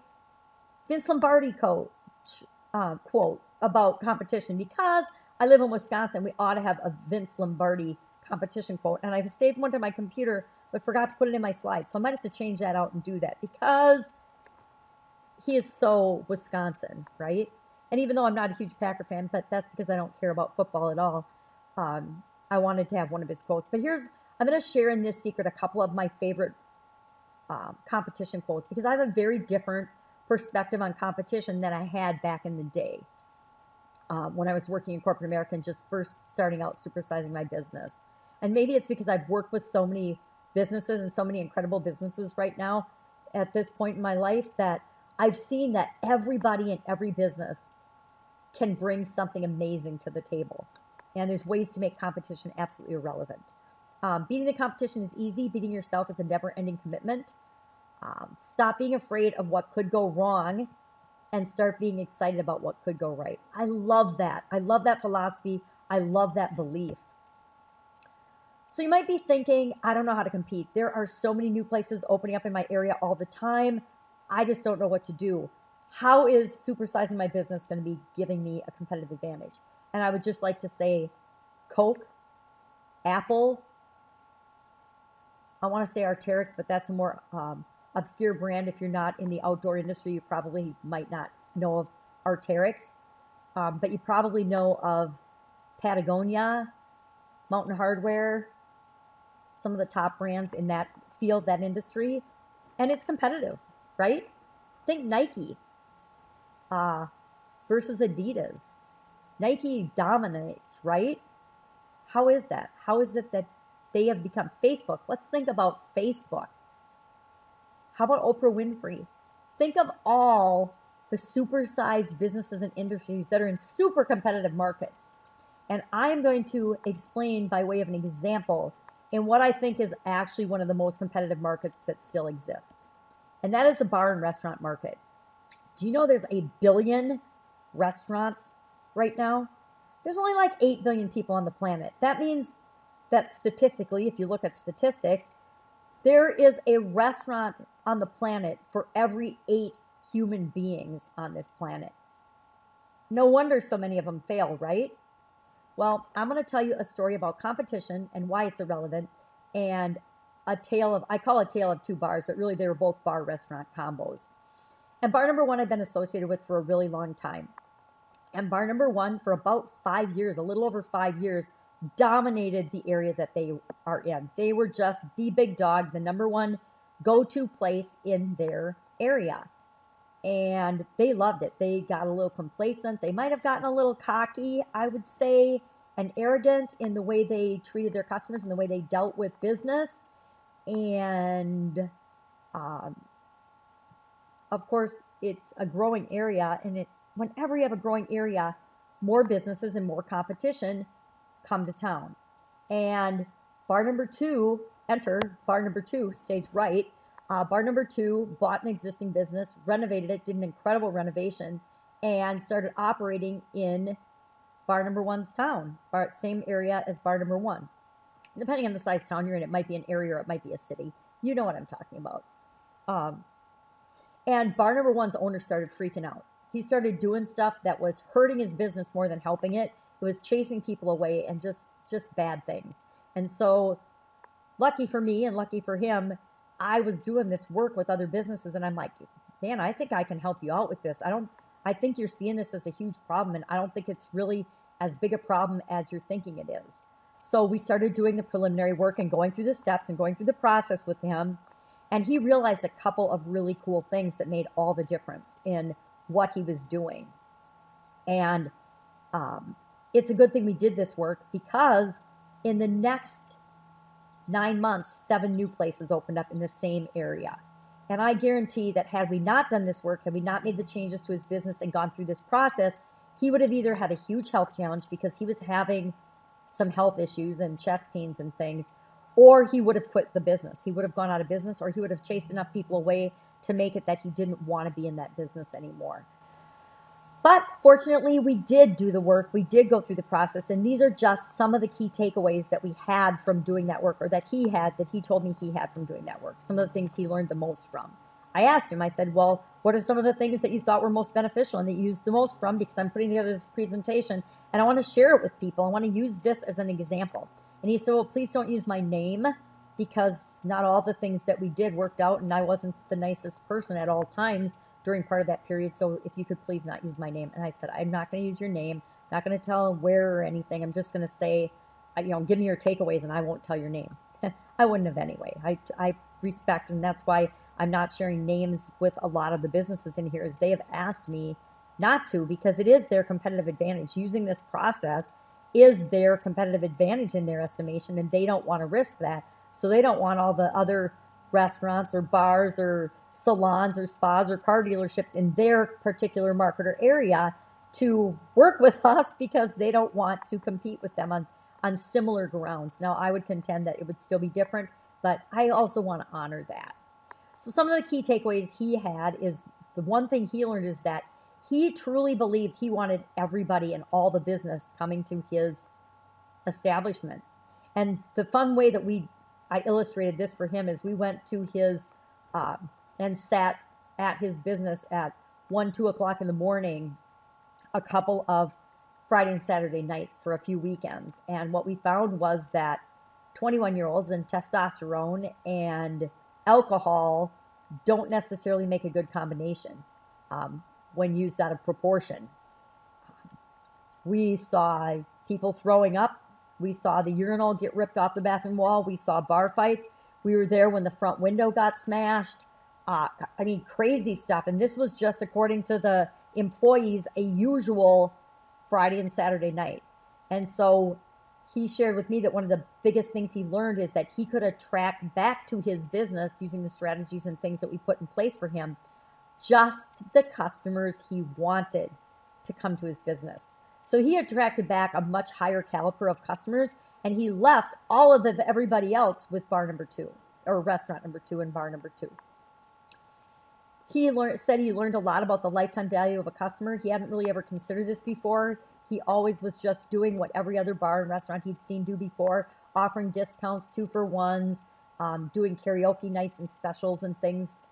Vince Lombardi quote about competition because I live in Wisconsin. We ought to have a Vince Lombardi competition quote, and I saved one to my computer but forgot to put it in my slides, so I might have to change that out and do that because he is so Wisconsin, right? And even though I'm not a huge Packer fan, but that's because I don't care about football at all, I wanted to have one of his quotes. But I'm going to share in this secret a couple of my favorite competition quotes because I have a very different perspective on competition than I had back in the day when I was working in corporate America and just first starting out supersizing my business. And maybe it's because I've worked with so many businesses and so many incredible businesses right now at this point in my life that I've seen that everybody in every business can bring something amazing to the table. And there's ways to make competition absolutely irrelevant. Beating the competition is easy. Beating yourself is a never-ending commitment. Stop being afraid of what could go wrong and start being excited about what could go right. I love that. I love that philosophy. I love that belief. So you might be thinking, I don't know how to compete. There are so many new places opening up in my area all the time. I just don't know what to do. How is supersizing my business going to be giving me a competitive advantage? And I would just like to say Coke, Apple, I want to say Arc'teryx, but that's a more obscure brand. If you're not in the outdoor industry, you probably might not know of Arc'teryx, but you probably know of Patagonia, Mountain Hardwear, some of the top brands in that field, that industry, and it's competitive, right? Think Nike versus Adidas. Nike dominates, right? How is that? How is it that they have become Facebook? Let's think about Facebook. How about Oprah Winfrey? Think of all the supersized businesses and industries that are in super competitive markets. And I'm going to explain by way of an example in what I think is actually one of the most competitive markets that still exists. And that is the bar and restaurant market. Do you know there's 1 billion restaurants right now? There's only like 8 billion people on the planet. That means that statistically, if you look at statistics, there is a restaurant on the planet for every 8 human beings on this planet. No wonder so many of them fail, right? Well, I'm going to tell you a story about competition and why it's irrelevant, and I call it a tale of 2 bars, but really they were both bar-restaurant combos. And bar number 1 I've been associated with for a really long time. And bar number 1, for about 5 years, a little over 5 years, dominated the area that they are in. They were just the big dog, the number 1 go-to place in their area. And they loved it. They got a little complacent. They might have gotten a little cocky, I would say, and arrogant in the way they treated their customers and the way they dealt with business. And of course, it's a growing area. And whenever you have a growing area, more businesses and more competition come to town. And bar number 2, enter bar number 2, stage right. Bar number 2 bought an existing business, renovated it, did an incredible renovation, and started operating in bar number 1's town, same area as bar number 1. Depending on the size town you're in, it might be an area or it might be a city. You know what I'm talking about. And bar number 1's owner started freaking out. He started doing stuff that was hurting his business more than helping it. It was chasing people away and just bad things. And so lucky for me and lucky for him, I was doing this work with other businesses, and I'm like, man, I think I can help you out with this. I think you're seeing this as a huge problem, and I don't think it's really as big a problem as you're thinking it is. So we started doing the preliminary work and going through the steps and going through the process with him. And he realized a couple of really cool things that made all the difference in what he was doing. And it's a good thing we did this work, because in the next 9 months, 7 new places opened up in the same area. And I guarantee that had we not done this work, had we not made the changes to his business and gone through this process, he would have either had a huge health challenge because he was having some health issues and chest pains and things, or he would have quit the business. He would have gone out of business, or he would have chased enough people away to make it that he didn't want to be in that business anymore. But fortunately, we did do the work. We did go through the process. And these are just some of the key takeaways that we had from doing that work, or that he told me he had from doing that work. Some of the things he learned the most from. I asked him, I said, well, what are some of the things that you thought were most beneficial and that you used the most from? Because I'm putting together this presentation and I want to share it with people. I want to use this as an example. And he said, well, please don't use my name, because not all the things that we did worked out, and I wasn't the nicest person at all times during part of that period. So if you could please not use my name. And I said, I'm not going to use your name. I'm not going to tell where or anything. I'm just going to say, give me your takeaways, and I won't tell your name. I wouldn't have anyway. I respect, and that's why I'm not sharing names with a lot of the businesses in here, is they have asked me not to, because it is their competitive advantage. Using this process is their competitive advantage in their estimation, and they don't want to risk that. So they don't want all the other restaurants or bars or salons or spas or car dealerships in their particular market or area to work with us, because they don't want to compete with them on similar grounds. Now, I would contend that it would still be different, but I also want to honor that. So some of the key takeaways he had is, the one thing he learned is that he truly believed he wanted everybody in all the business coming to his establishment. And the fun way that I illustrated this for him is we went to his and sat at his business at 1, 2 o'clock in the morning a couple of Friday and Saturday nights for a few weekends. And what we found was that 21-year-olds and testosterone and alcohol don't necessarily make a good combination when used out of proportion. We saw people throwing up. We saw the urinal get ripped off the bathroom wall. We saw bar fights. We were there when the front window got smashed. Crazy stuff. And this was just, according to the employees, a usual Friday and Saturday night. And so he shared with me that one of the biggest things he learned is that he could attract back to his business, using the strategies and things that we put in place for him, just the customers he wanted to come to his business. So he attracted back a much higher caliber of customers, and he left all of everybody else with bar number 2, or restaurant number 2 and bar number 2. He said he learned a lot about the lifetime value of a customer. He hadn't really ever considered this before. He always was just doing what every other bar and restaurant he'd seen do before, offering discounts, 2-for-1s, doing karaoke nights and specials and things,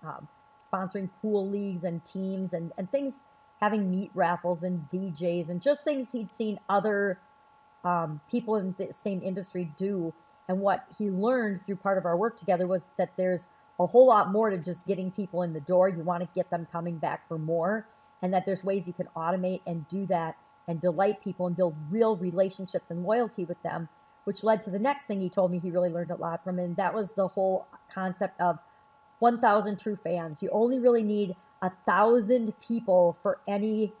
sponsoring pool leagues and teams and things, having meat raffles and DJs and just things he'd seen other people in the same industry do. And what he learned through part of our work together was that there's a whole lot more to just getting people in the door. You want to get them coming back for more, and that there's ways you can automate and do that and delight people and build real relationships and loyalty with them, which led to the next thing he told me he really learned a lot from, and that was the whole concept of 1,000 true fans. You only really need 1,000 people for any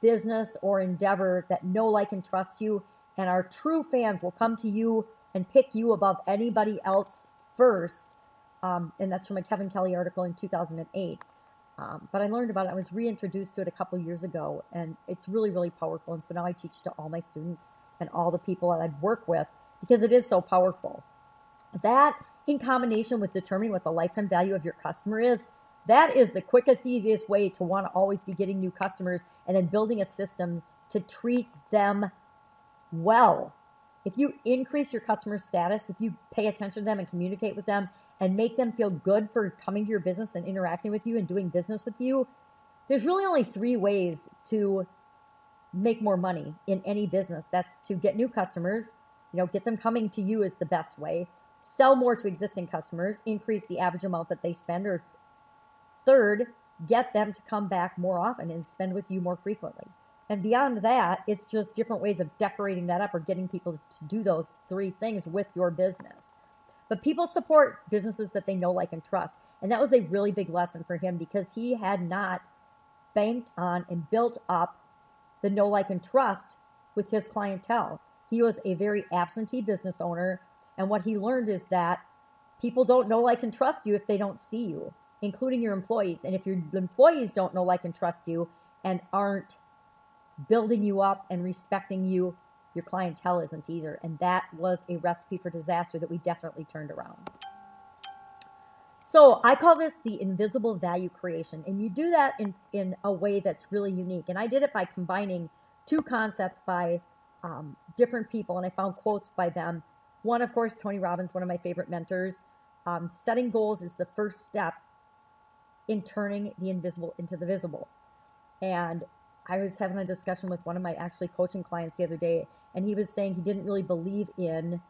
business or endeavor that know, like, and trust you, and our true fans will come to you and pick you above anybody else first. And that's from a Kevin Kelly article in 2008. But I learned about it. I was reintroduced to it a couple years ago, and it's really, really powerful. And so now I teach to all my students and all the people that I work with, because it is so powerful. That, in combination with determining what the lifetime value of your customer is, that is the quickest, easiest way to want to always be getting new customers, and then building a system to treat them well. If you increase your customer status, if you pay attention to them and communicate with them and make them feel good for coming to your business and interacting with you and doing business with you, there's really only 3 ways to make more money in any business. That's to get new customers, get them coming to you is the best way. sell more to existing customers, increase the average amount that they spend, or third, get them to come back more often and spend with you more frequently. And beyond that, it's just different ways of decorating that up or getting people to do those three things with your business. But people support businesses that they know, like, and trust. And that was a really big lesson for him because he had not banked on and built up the know, like, and trust with his clientele. He was a very absentee business owner. And what he learned is that people don't know, like, and trust you if they don't see you, including your employees. And if your employees don't know, like, and trust you and aren't building you up and respecting you, your clientele isn't either. And that was a recipe for disaster that we definitely turned around. So I call this the invisible value creation. And you do that in a way that's really unique. And I did it by combining two concepts by different people. And I found quotes by them. One, of course, Tony Robbins, one of my favorite mentors. Setting goals is the first step in turning the invisible into the visible. And I was having a discussion with one of my actually coaching clients the other day, and he was saying he didn't really believe in,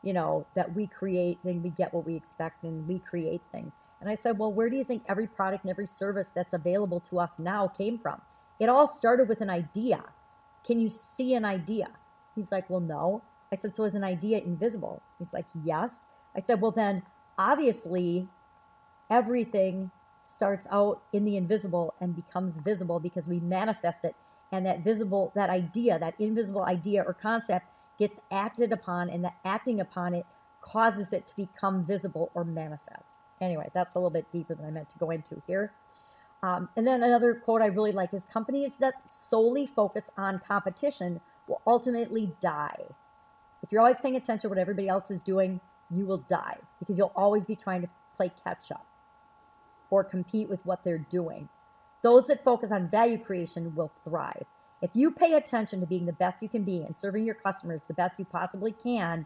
that we create and we get what we expect and we create things. And I said, well, where do you think every product and every service that's available to us now came from? It all started with an idea. Can you see an idea? He's like, well, no. I said, so is an idea invisible? He's like, yes. I said, well, then obviously everything starts out in the invisible and becomes visible because we manifest it. And that idea, that invisible idea or concept gets acted upon, and the acting upon it causes it to become visible or manifest. Anyway, that's a little bit deeper than I meant to go into here. And then another quote I really like is, companies that solely focus on competition will ultimately die. If you're always paying attention to what everybody else is doing, you will die because you'll always be trying to play catch up or compete with what they're doing. Those that focus on value creation will thrive. If you pay attention to being the best you can be and serving your customers the best you possibly can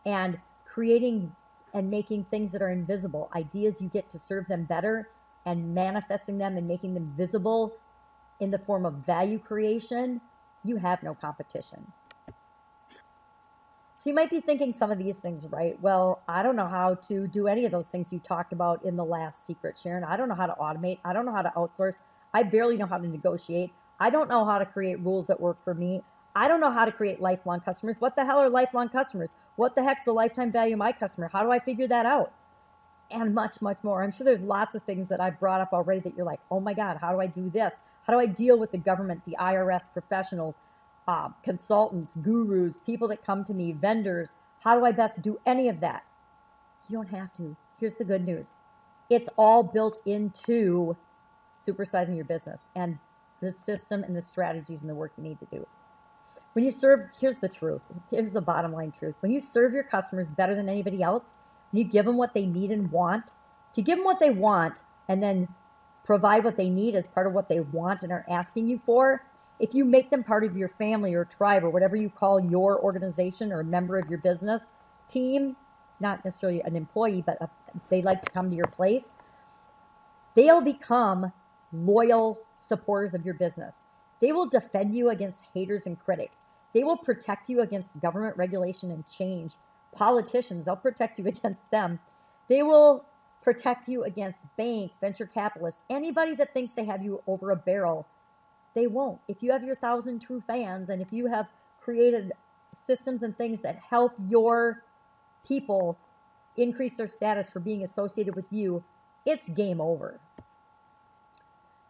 and creating and making things that are invisible, ideas you get to serve them better and manifesting them and making them visible in the form of value creation, you have no competition. So you might be thinking some of these things, right? Well, I don't know how to do any of those things you talked about in the last secret, Sharon. I don't know how to automate. I don't know how to outsource. I barely know how to negotiate. I don't know how to create rules that work for me. I don't know how to create lifelong customers. What the hell are lifelong customers? What the heck's the lifetime value of my customer? How do I figure that out? And much, much more. I'm sure there's lots of things that I've brought up already that you're like, oh my God, how do I do this? How do I deal with the government, the IRS, professionals, consultants, gurus, people that come to me, vendors? How do I best do any of that? You don't have to. Here's the good news. It's all built into supersizing your business and the system and the strategies and the work you need to do. When you serve, here's the truth. Here's the bottom line truth. When you serve your customers better than anybody else, and you give them what they need and want, if you give them what they want and then provide what they need as part of what they want and are asking you for, if you make them part of your family or tribe or whatever you call your organization or a member of your business team, not necessarily an employee, but they like to come to your place, they'll become loyal supporters of your business. They will defend you against haters and critics. They will protect you against government regulation and change. Politicians, they'll protect you against them. They will protect you against bank, venture capitalists, anybody that thinks they have you over a barrel. They won't. If you have your 1,000 true fans and if you have created systems and things that help your people increase their status for being associated with you, it's game over.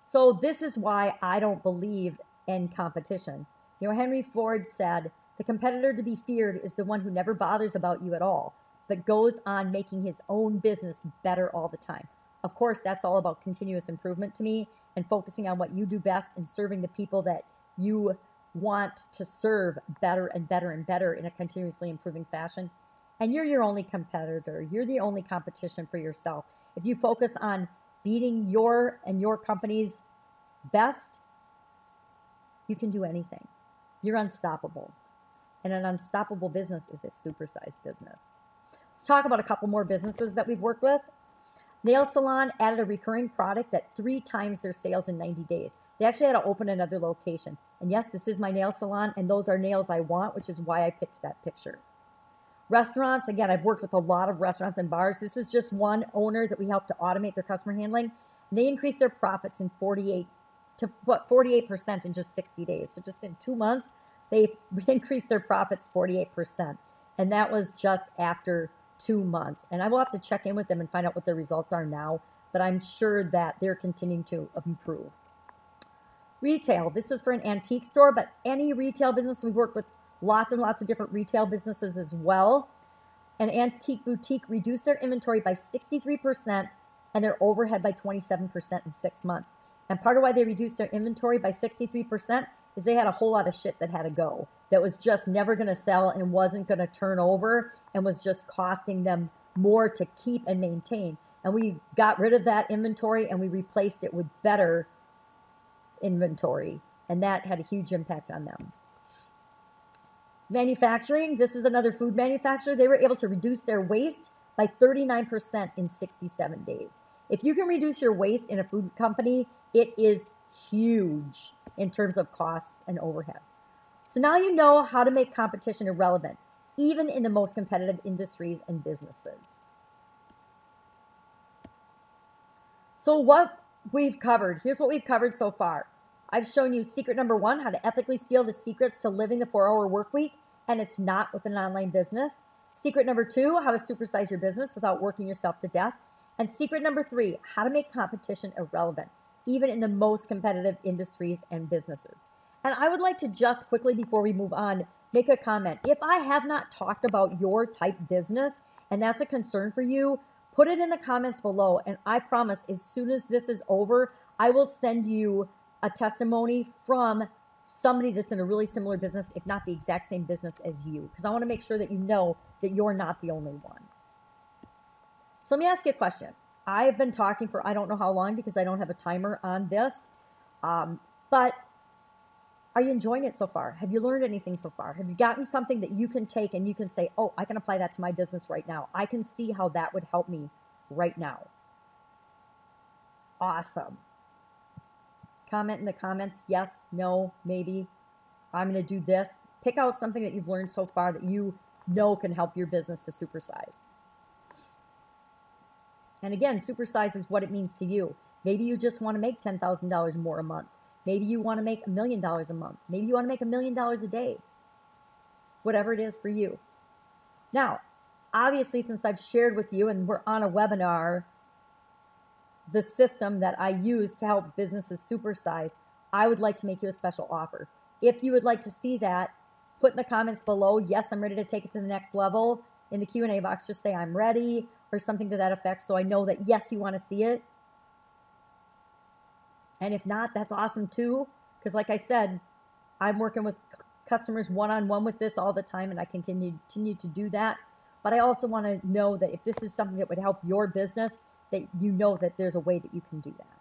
So this is why I don't believe in competition. Henry Ford said, the competitor to be feared is the one who never bothers about you at all, but goes on making his own business better all the time. Of course, that's all about continuous improvement to me and focusing on what you do best and serving the people that you want to serve better and better and better in a continuously improving fashion. And you're your only competitor. You're the only competition for yourself. If you focus on beating your company's best, you can do anything. You're unstoppable. And an unstoppable business is a supersized business. Let's talk about a couple more businesses that we've worked with. Nail Salon added a recurring product that 3 times their sales in 90 days. They actually had to open another location. And yes, this is my nail salon, and those are nails I want, which is why I picked that picture. Restaurants, again, I've worked with a lot of restaurants and bars. This is just one owner that we helped to automate their customer handling. And they increased their profits in 48% in just 60 days. So just in 2 months, they increased their profits 48%. And that was just after 2 months. And I will have to check in with them and find out what their results are now. But I'm sure that they're continuing to improve. Retail. This is for an antique store, but any retail business. We've worked with lots and lots of different retail businesses as well. An antique boutique reduced their inventory by 63% and their overhead by 27% in 6 months. And part of why they reduced their inventory by 63% is they had a whole lot of shit that had to go, that was just never going to sell and wasn't going to turn over and was just costing them more to keep and maintain. And we got rid of that inventory and we replaced it with better inventory. And that had a huge impact on them. Manufacturing, this is another food manufacturer. They were able to reduce their waste by 39% in 67 days. If you can reduce your waste in a food company, it is huge in terms of costs and overhead. So now you know how to make competition irrelevant, even in the most competitive industries and businesses. So what we've covered, here's what we've covered so far. I've shown you secret number 1, how to ethically steal the secrets to living the 4-hour work week, and it's not with an online business. Secret number 2, how to supersize your business without working yourself to death. And secret number 3, how to make competition irrelevant, even in the most competitive industries and businesses. And I would like to just quickly, before we move on, make a comment. If I have not talked about your type business, and that's a concern for you, put it in the comments below. And I promise, as soon as this is over, I will send you a testimony from somebody that's in a really similar business, if not the exact same business as you, because I want to make sure that you know that you're not the only one. So let me ask you a question. I've been talking for I don't know how long because I don't have a timer on this, but are you enjoying it so far? Have you learned anything so far? Have you gotten something that you can take and you can say, oh, I can apply that to my business right now. I can see how that would help me right now. Awesome. Comment in the comments, yes, no, maybe. I'm going to do this. Pick out something that you've learned so far that you know can help your business to supersize. And again, supersize is what it means to you. Maybe you just want to make $10,000 more a month. Maybe you want to make $1 million a month. Maybe you want to make $1 million a day. Whatever it is for you. Now, obviously, since I've shared with you and we're on a webinar, the system that I use to help businesses supersize, I would like to make you a special offer. If you would like to see that, put in the comments below, yes, I'm ready to take it to the next level. In the Q&A box, just say I'm ready or something to that effect so I know that, yes, you want to see it. And if not, that's awesome too, because like I said, I'm working with customers one-on-one with this all the time, and I can continue to do that. But I also want to know that if this is something that would help your business, that you know that there's a way that you can do that.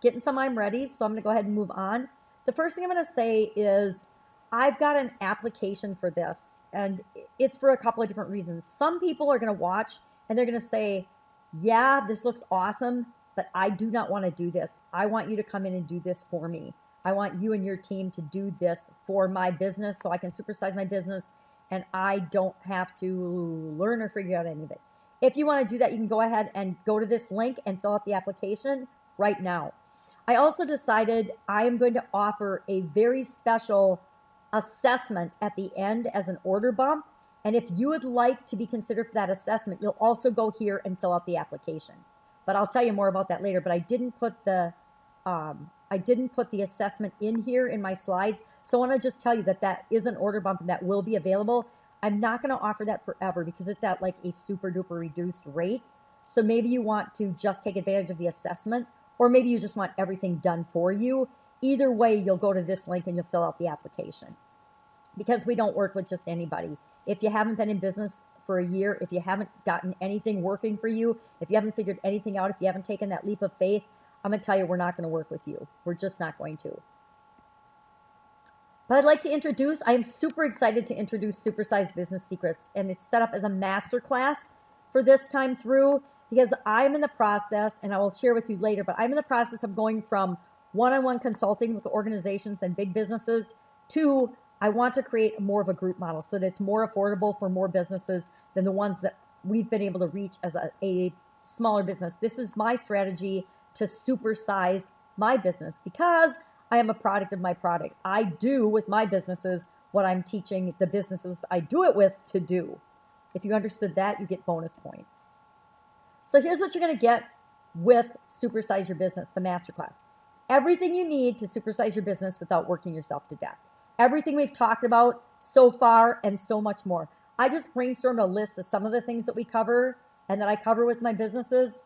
Getting some I'm ready, so I'm going to go ahead and move on. The first thing I'm going to say is I've got an application for this, and it's for a couple of different reasons. Some people are going to watch, and they're going to say, yeah, this looks awesome, but I do not want to do this. I want you to come in and do this for me. I want you and your team to do this for my business so I can supersize my business, and I don't have to learn or figure out any of it. If you want to do that, you can go ahead and go to this link and fill out the application right now. I also decided I am going to offer a very special assessment at the end as an order bump. And if you would like to be considered for that assessment, you'll also go here and fill out the application. But I'll tell you more about that later. But I didn't put the assessment in here in my slides. So I want to just tell you that that is an order bump and that will be available. I'm not going to offer that forever because it's at like a super duper reduced rate. So maybe you want to just take advantage of the assessment, or maybe you just want everything done for you. Either way, you'll go to this link and you'll fill out the application, because we don't work with just anybody. If you haven't been in business for a year, if you haven't gotten anything working for you, if you haven't figured anything out, if you haven't taken that leap of faith, I'm going to tell you, we're not going to work with you. We're just not going to. But I'd like to introduce, I am super excited to introduce Supersize Business Secrets, and it's set up as a masterclass for this time through, because I'm in the process, and I will share with you later, but I'm in the process of going from one-on-one consulting with organizations and big businesses to I want to create more of a group model so that it's more affordable for more businesses than the ones that we've been able to reach as a smaller business. This is my strategy to supersize my business because I am a product of my product. I do with my businesses what I'm teaching the businesses I do it with to do. If you understood that, you get bonus points. So here's what you're going to get with Supersize Your Business, the masterclass. Everything you need to supersize your business without working yourself to death. Everything we've talked about so far and so much more. I just brainstormed a list of some of the things that we cover and that I cover with my businesses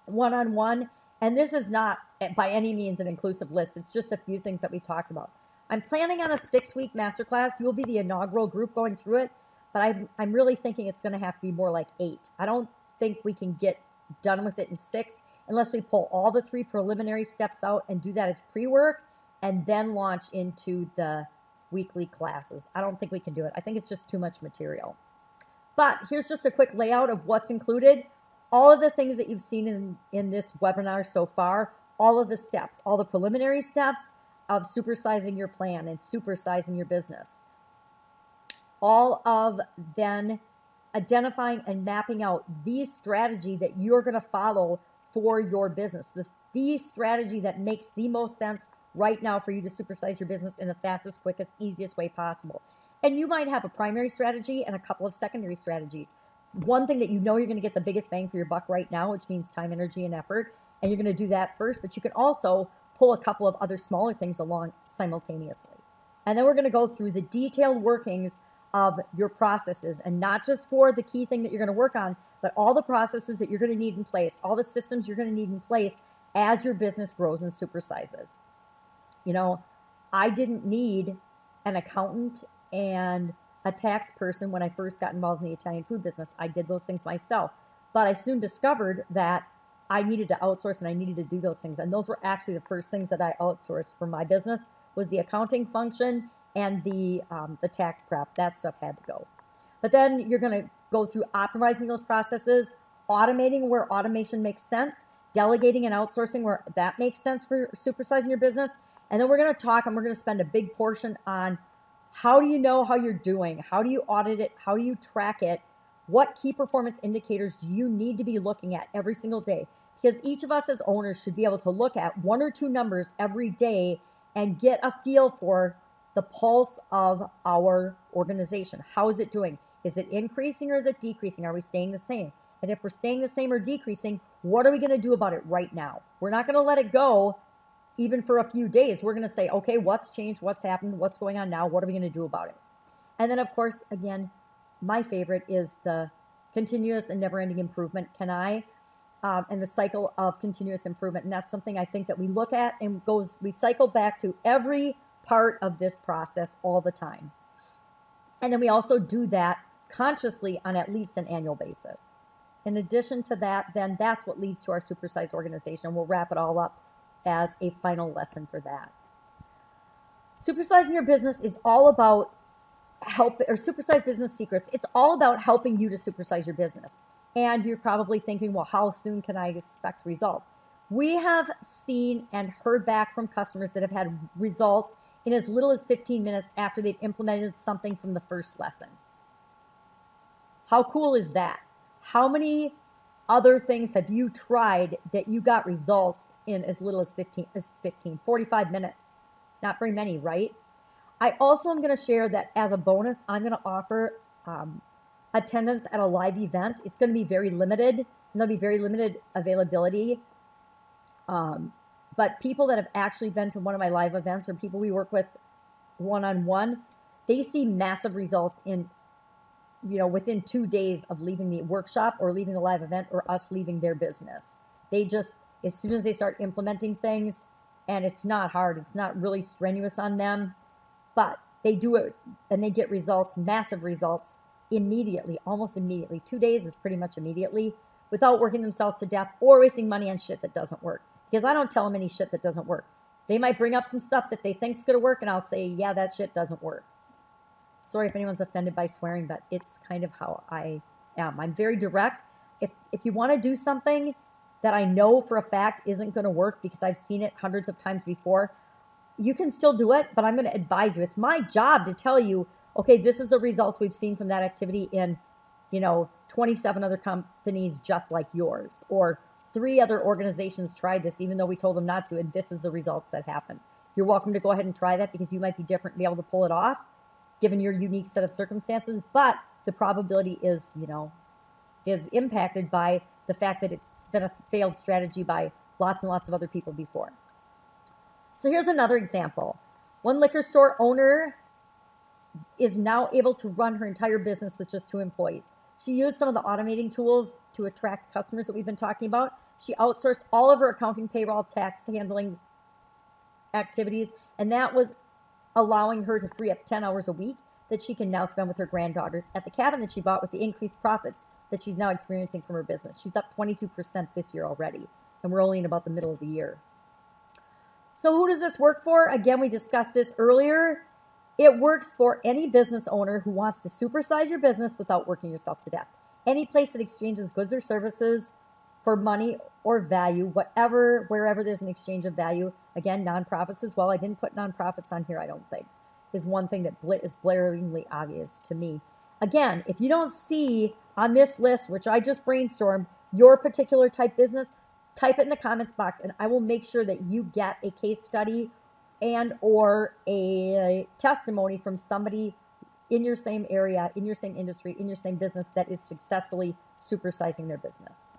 one-on-one. And this is not by any means an inclusive list. It's just a few things that we talked about. I'm planning on a 6-week masterclass. You will be the inaugural group going through it, but I'm really thinking it's going to have to be more like 8. I don't think we can get done with it in 6 unless we pull all the 3 preliminary steps out and do that as pre-work and then launch into the weekly classes. I don't think we can do it. I think it's just too much material. But here's just a quick layout of what's included. All of the things that you've seen in this webinar so far, all of the steps, all the preliminary steps of supersizing your plan and supersizing your business. All of then identifying and mapping out the strategy that you're going to follow for your business. The strategy that makes the most sense right now for you to supersize your business in the fastest, quickest, easiest way possible. And you might have a primary strategy and a couple of secondary strategies. One thing that you know you're going to get the biggest bang for your buck right now, which means time, energy, and effort, and you're going to do that first, but you can also pull a couple of other smaller things along simultaneously. And then we're going to go through the detailed workings of your processes, and not just for the key thing that you're going to work on, but all the processes that you're going to need in place, all the systems you're going to need in place as your business grows and supersizes. You know, I didn't need an accountant and a tax person when I first got involved in the Italian food business. I did those things myself, but I soon discovered that I needed to outsource and I needed to do those things. And those were actually the first things that I outsourced for my business was the accounting function and the tax prep. That stuff had to go. But then you're going to go through optimizing those processes, automating where automation makes sense, delegating and outsourcing where that makes sense for supersizing your business. And then we're going to talk and we're going to spend a big portion on how do you know how you're doing? How do you audit it? How do you track it? What key performance indicators do you need to be looking at every single day? Because each of us as owners should be able to look at 1 or 2 numbers every day and get a feel for the pulse of our organization. How is it doing? Is it increasing or is it decreasing? Are we staying the same? And if we're staying the same or decreasing, what are we going to do about it right now? We're not going to let it go even for a few days. We're going to say, okay, what's changed? What's happened? What's going on now? What are we going to do about it? And then, of course, again, my favorite is the continuous and never-ending improvement. And the cycle of continuous improvement. And that's something I think that we look at and we cycle back to every part of this process all the time. And then we also do that consciously on at least an annual basis. In addition to that, then that's what leads to our Supersize organization. We'll wrap it all up as a final lesson for that. Supersizing your business is all about Supersize Business Secrets. It's all about helping you to supersize your business. And you're probably thinking, well, how soon can I expect results? We have seen and heard back from customers that have had results in as little as 15 minutes after they've implemented something from the first lesson. How cool is that? How many other things have you tried that you got results in as little as 45 minutes? Not very many, right? I also am going to share that as a bonus, I'm going to offer attendance at a live event. It's going to be very limited, and there'll be very limited availability. But people that have actually been to one of my live events or people we work with one-on-one, they see massive results in, within 2 days of leaving the workshop or leaving the live event or us leaving their business. They just, as soon as they start implementing things, and it's not hard, it's not really strenuous on them, but they do it and they get results, massive results, immediately, almost immediately. 2 days is pretty much immediately, without working themselves to death or wasting money on shit that doesn't work. Because I don't tell them any shit that doesn't work. They might bring up some stuff that they think is going to work, and I'll say, yeah, that shit doesn't work. Sorry if anyone's offended by swearing, but it's kind of how I am. I'm very direct. If you want to do something that I know for a fact isn't going to work because I've seen it hundreds of times before, you can still do it, but I'm going to advise you. It's my job to tell you, okay, this is the results we've seen from that activity in, 27 other companies just like yours, or 3 other organizations tried this even though we told them not to, and this is the results that happened. You're welcome to go ahead and try that because you might be different and be able to pull it off given your unique set of circumstances, but the probability is, is impacted by the fact that it's been a failed strategy by lots and lots of other people before. So here's another example. One liquor store owner is now able to run her entire business with just 2 employees. She used some of the automating tools to attract customers that we've been talking about. She outsourced all of her accounting, payroll, tax handling activities, and that was allowing her to free up 10 hours a week that she can now spend with her granddaughters at the cabin that she bought with the increased profits that she's now experiencing from her business. She's up 22% this year already, and we're only in about the middle of the year. So who does this work for? Again, we discussed this earlier. It works for any business owner who wants to supersize your business without working yourself to death. Any place that exchanges goods or services for money or value, wherever there's an exchange of value. Again, nonprofits as well. I didn't put nonprofits on here, I don't think, is one thing that is blaringly obvious to me. Again, if you don't see on this list, which I just brainstormed, your particular type business, type it in the comments box and I will make sure that you get a case study and or a testimony from somebody in your same area, in your same industry, in your same business that is successfully supersizing their business.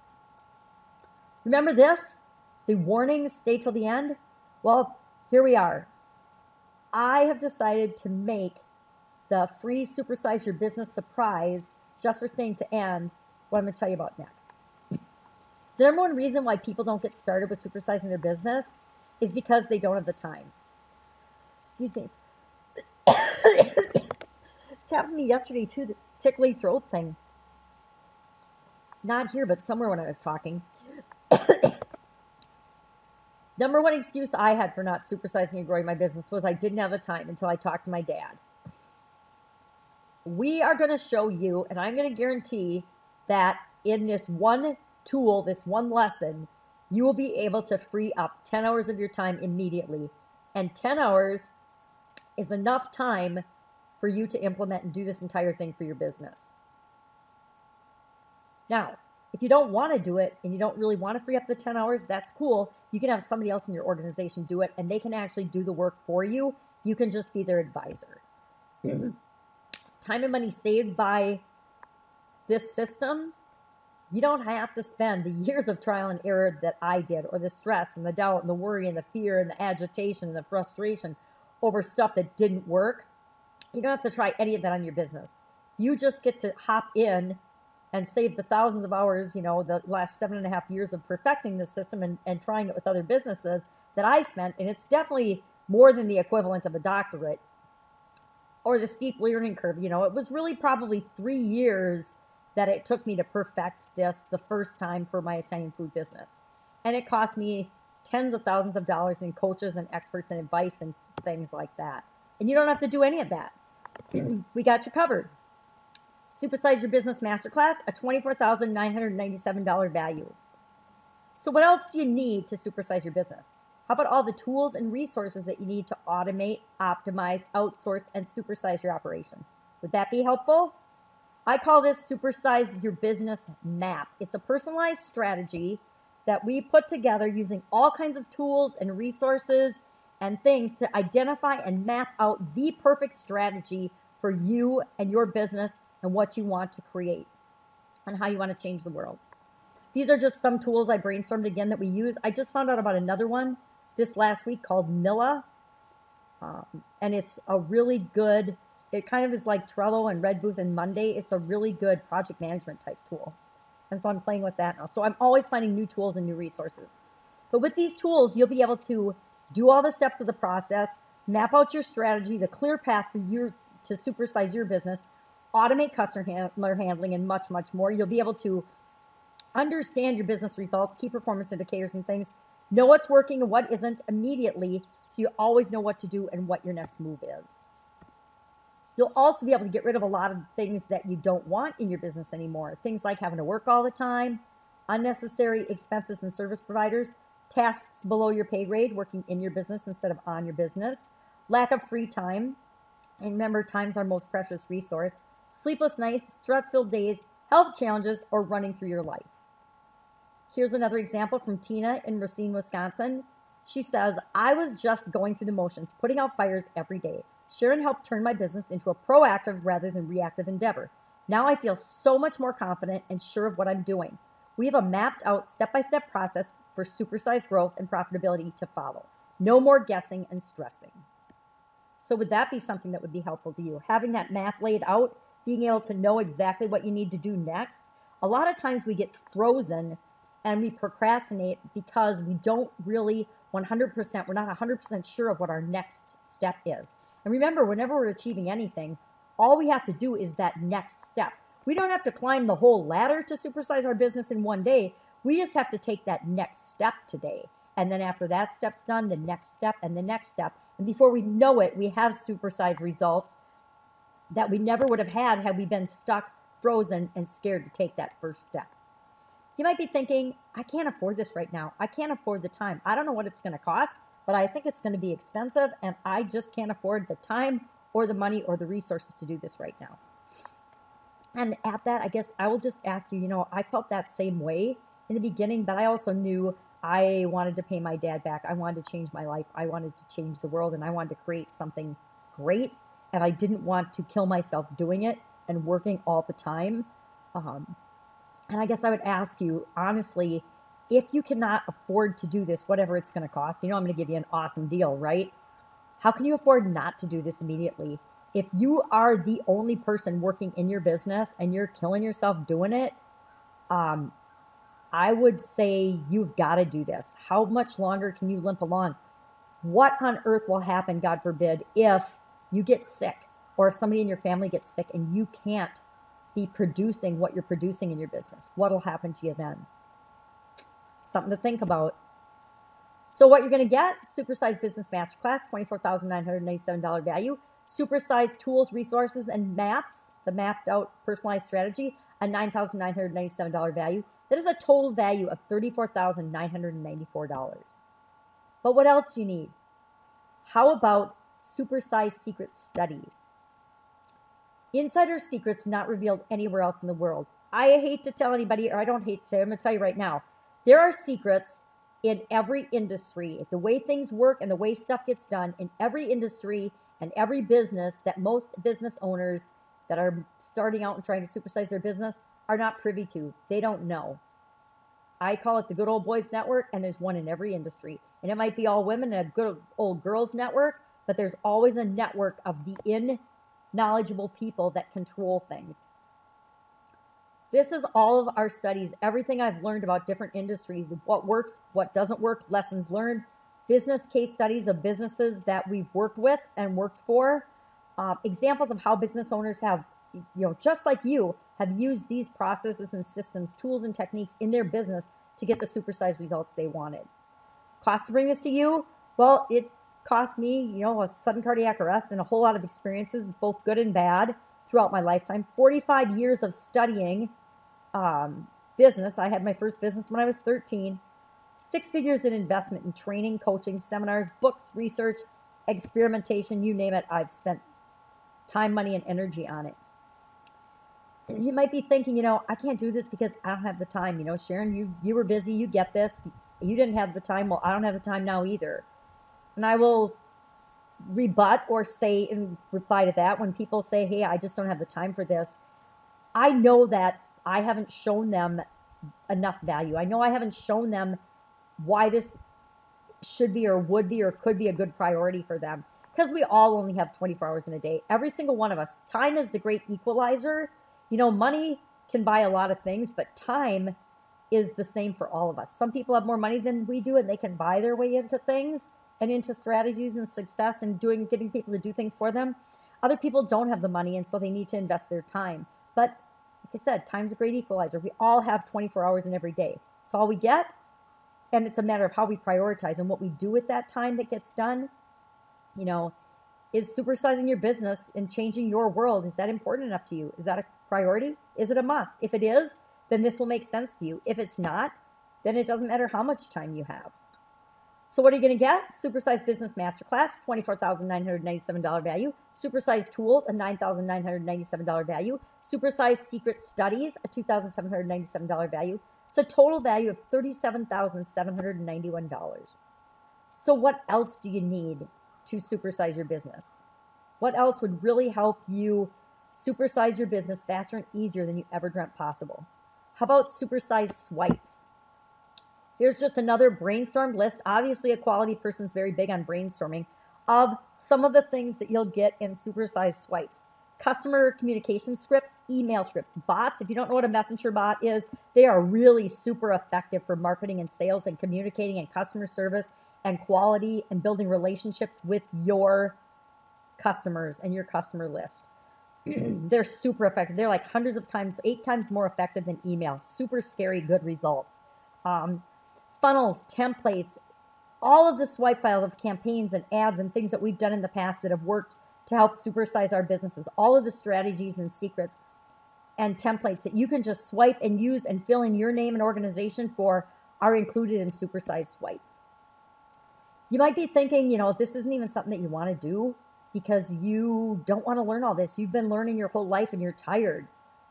Remember this? The warnings stay till the end? Well, here we are. I have decided to make the free Supersize Your Business surprise just for staying to end what I'm going to tell you about next. The number one reason why people don't get started with supersizing their business is because they don't have the time. Excuse me. It's happened to me yesterday too, the tickly throat thing. Not here, but somewhere when I was talking. Number one excuse I had for not supersizing and growing my business was I didn't have the time until I talked to my dad. We are going to show you, and I'm going to guarantee that in this one tool, this one lesson, you will be able to free up 10 hours of your time immediately. And 10 hours is enough time for you to implement and do this entire thing for your business. Now, if you don't want to do it and you don't really want to free up the 10 hours, that's cool. You can have somebody else in your organization do it and they can actually do the work for you. You can just be their advisor. Time and money saved by this system, you don't have to spend the years of trial and error that I did, or the stress and the doubt and the worry and the fear and the agitation and the frustration over stuff that didn't work. You don't have to try any of that on your business. You just get to hop in and save the thousands of hours, the last 7.5 years of perfecting this system and trying it with other businesses that I spent. And it's definitely more than the equivalent of a doctorate or the steep learning curve. It was really probably 3 years that it took me to perfect this the first time for my Italian food business. And it cost me tens of thousands of dollars in coaches and experts and advice and things like that. And you don't have to do any of that. We got you covered. Supersize Your Business Masterclass, a $24,997 value. So what else do you need to supersize your business? How about all the tools and resources that you need to automate, optimize, outsource, and supersize your operation? Would that be helpful? I call this Supersize Your Business Map. It's a personalized strategy that we put together using all kinds of tools and resources and things to identify and map out the perfect strategy for you and your business and what you want to create and how you want to change the world. These are just some tools I brainstormed again that we use. I just found out about another one this last week called Milla, and it's a really good, it kind of is like Trello and Red Booth and Monday. It's a really good project management type tool. And so I'm playing with that now. So I'm always finding new tools and new resources. But with these tools, you'll be able to do all the steps of the process, map out your strategy, the clear path for you to supersize your business, automate customer handling, and much, much more. You'll be able to understand your business results, key performance indicators and things, know what's working and what isn't immediately, so you always know what to do and what your next move is. You'll also be able to get rid of a lot of things that you don't want in your business anymore. Things like having to work all the time, unnecessary expenses and service providers. tasks below your pay grade, working in your business instead of on your business, lack of free time, and remember, time's our most precious resource, sleepless nights, stress-filled days, health challenges, or running through your life. Here's another example from Tina in Racine, Wisconsin. She says, I was just going through the motions, putting out fires every day. Sharon helped turn my business into a proactive rather than reactive endeavor. Now I feel so much more confident and sure of what I'm doing. We have a mapped out step-by-step process for supersized growth and profitability to follow. No more guessing and stressing. So would that be something that would be helpful to you? Having that map laid out, being able to know exactly what you need to do next. A lot of times we get frozen and we procrastinate because we don't really 100%, we're not 100% sure of what our next step is. And remember, whenever we're achieving anything, all we have to do is that next step. We don't have to climb the whole ladder to supersize our business in one day. We just have to take that next step today. And then after that step's done, the next step and the next step. And before we know it, we have supersized results that we never would have had we been stuck, frozen, and scared to take that first step. You might be thinking, I can't afford this right now. I can't afford the time. I don't know what it's going to cost, but I think it's going to be expensive, and I just can't afford the time or the money or the resources to do this right now. And at that, I guess I will just ask you, I felt that same way in the beginning, but I also knew I wanted to pay my dad back. I wanted to change my life. I wanted to change the world, and I wanted to create something great, and I didn't want to kill myself doing it and working all the time. And I guess I would ask you, honestly, if you cannot afford to do this, whatever it's going to cost, I'm going to give you an awesome deal, right? How can you afford not to do this immediately? If you are the only person working in your business and you're killing yourself doing it, I would say you've got to do this. How much longer can you limp along? What on earth will happen, God forbid, if you get sick or if somebody in your family gets sick and you can't be producing what you're producing in your business? What'll happen to you then? Something to think about. So what you're going to get, Supersize Business Masterclass, $24,997 value. Supersize tools, resources, and maps, the mapped out personalized strategy, a $9,997 value. That is a total value of $34,994. But what else do you need? How about Supersize Secret Studies? Insider secrets not revealed anywhere else in the world. I hate to tell anybody, or I don't hate to, I'm going to tell you right now, there are secrets in every industry. The way things work and the way stuff gets done in every industry and every business that most business owners that are starting out and trying to supersize their business are not privy to. They don't know. I call it the good old boys network, and there's one in every industry. And it might be all women and a good old girls network, but there's always a network of the knowledgeable people that control things. This is all of our studies, everything I've learned about different industries, what works, what doesn't work, lessons learned, business case studies of businesses that we've worked with and worked for, examples of how business owners have, just like you, have used these processes and systems, tools and techniques in their business to get the supersized results they wanted. Cost to bring this to you? Well, it cost me, a sudden cardiac arrest and a whole lot of experiences, both good and bad, throughout my lifetime. 45 years of studying business. I had my first business when I was 13. 6 figures in investment in training, coaching, seminars, books, research, experimentation, you name it. I've spent time, money, and energy on it. You might be thinking, I can't do this because I don't have the time. Sharon, you were busy. You get this. You didn't have the time. Well, I don't have the time now either. And I will rebut or say in reply to that when people say, hey, I just don't have the time for this. I know that I haven't shown them enough value. I know I haven't shown them why this should be or would be or could be a good priority for them, because we all only have 24 hours in a day. Every single one of us. Time is the great equalizer. Money can buy a lot of things, but time is the same for all of us. Some people have more money than we do, and they can buy their way into things and into strategies and success and getting people to do things for them. Other people don't have the money, and so they need to invest their time. But like I said, time's a great equalizer. We all have 24 hours in every day. It's all we get, and it's a matter of how we prioritize and what we do with that time that gets done. Is supersizing your business and changing your world, is that important enough to you? Is that a priority? Is it a must? If it is, then this will make sense to you. If it's not, then it doesn't matter how much time you have. So what are you going to get? Supersize Business Masterclass, $24,997 value. Supersize Tools, a $9,997 value. Supersize Secret Studies, a $2,797 value. It's a total value of $37,791. So what else do you need to supersize your business? What else would really help you supersize your business faster and easier than you ever dreamt possible? How about supersize swipes? Here's just another brainstorm list. Obviously, a quality person is very big on brainstorming of some of the things that you'll get in supersize swipes. Customer communication scripts, email scripts, bots. If you don't know what a messenger bot is, they are really super effective for marketing and sales and communicating and customer service and quality and building relationships with your customers and your customer list. They're super effective. They're like hundreds of times, 8 times more effective than email. Super scary good results. Funnels, templates, all of the swipe files of campaigns and ads and things that we've done in the past that have worked to help supersize our businesses. All of the strategies and secrets and templates that you can just swipe and use and fill in your name and organization for are included in supersize swipes. You might be thinking, you know, this isn't even something that you want to do because you don't want to learn all this. You've been learning your whole life and you're tired.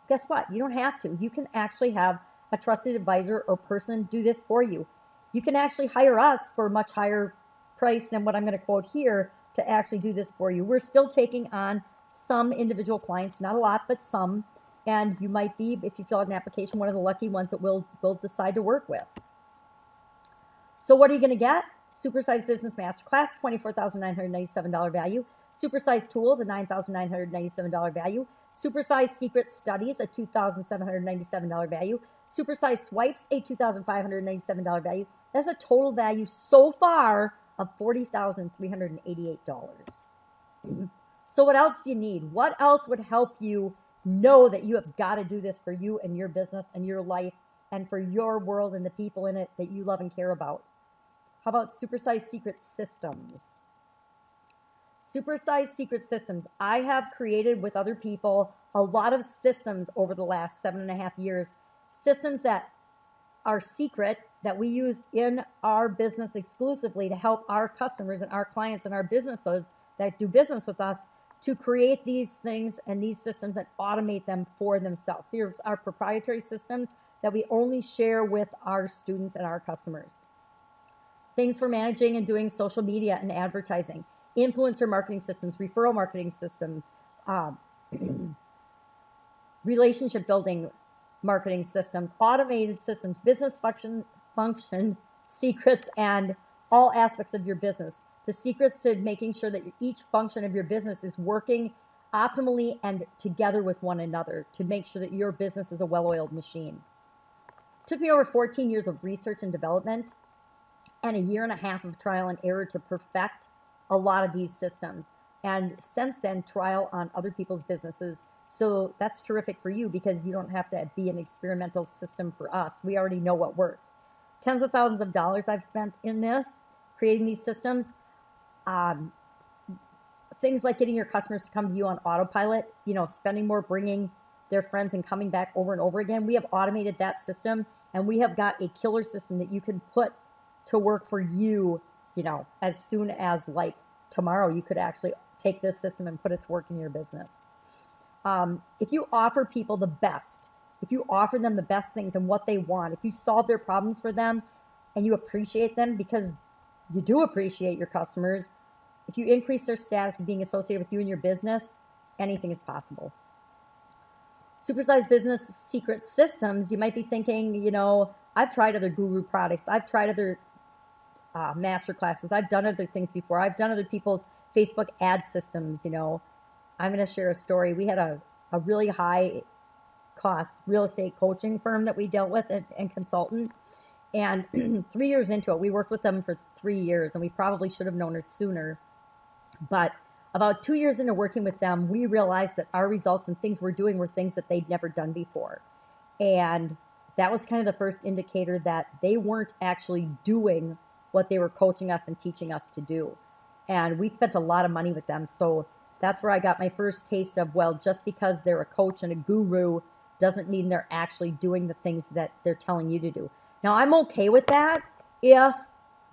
Guess what? You don't have to. You can actually have a trusted advisor or person do this for you. You can actually hire us for a much higher price than what I'm going to quote here to actually do this for you. We're still taking on some individual clients, not a lot, but some. And you might be, if you fill out an application, one of the lucky ones that we'll decide to work with. So what are you going to get? Supersize Business Masterclass, $24,997 value. Supersize Tools, a $9,997 value. Supersize Secret Studies, a $2,797 value. Supersize Swipes, a $2,597 value. That's a total value so far of $40,388. So what else do you need? What else would help you know that you have got to do this for you and your business and your life and for your world and the people in it that you love and care about? How about Supersize Secret Systems? Supersize Secret Systems. I have created with other people a lot of systems over the last 7.5 years. Systems that are secret, that we use in our business exclusively to help our customers and our clients and our businesses that do business with us to create these things and these systems and automate them for themselves. Here's our proprietary systems that we only share with our students and our customers. Things for managing and doing social media and advertising, influencer marketing systems, referral marketing system, relationship building marketing systems, automated systems, business function secrets, and all aspects of your business. The secrets to making sure that each function of your business is working optimally and together with one another to make sure that your business is a well-oiled machine. It took me over 14 years of research and development and 1.5 years of trial and error to perfect a lot of these systems. And since then, trial on other people's businesses. So that's terrific for you because you don't have to be an experimental system for us. We already know what works. Tens of thousands of dollars I've spent in this, creating these systems. Things like getting your customers to come to you on autopilot, you know, spending more, bringing their friends and coming back over and over again. We have automated that system, and we have got a killer system that you can put to work for you, you know, as soon as like tomorrow. You could actually take this system and put it to work in your business. If you offer people the best, if you offer them the best things and what they want, if you solve their problems for them and you appreciate them because you do appreciate your customers, if you increase their status of being associated with you and your business, anything is possible. Supersize Business Secret Systems, you might be thinking, you know, I've tried other guru products. I've tried other master classes. I've done other things before. I've done other people's Facebook ad systems, you know. I'm going to share a story. We had a really high cost real estate coaching firm that we dealt with and consultant. And 3 years into it, we worked with them for 3 years, and we probably should have known her sooner. But about 2 years into working with them, we realized that our results and things we're doing were things that they'd never done before. And that was kind of the first indicator that they weren't actually doing what they were coaching us and teaching us to do. And we spent a lot of money with them. So that's where I got my first taste of, well, just because they're a coach and a guru doesn't mean they're actually doing the things that they're telling you to do. Now, I'm okay with that if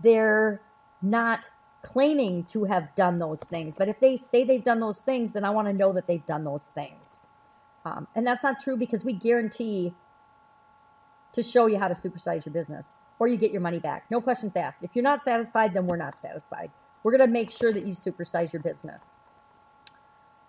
they're not claiming to have done those things. But if they say they've done those things, then I want to know that they've done those things. And that's not true, because we guarantee to show you how to supersize your business, or you get your money back. No questions asked. If you're not satisfied, then we're not satisfied. We're going to make sure that you supersize your business.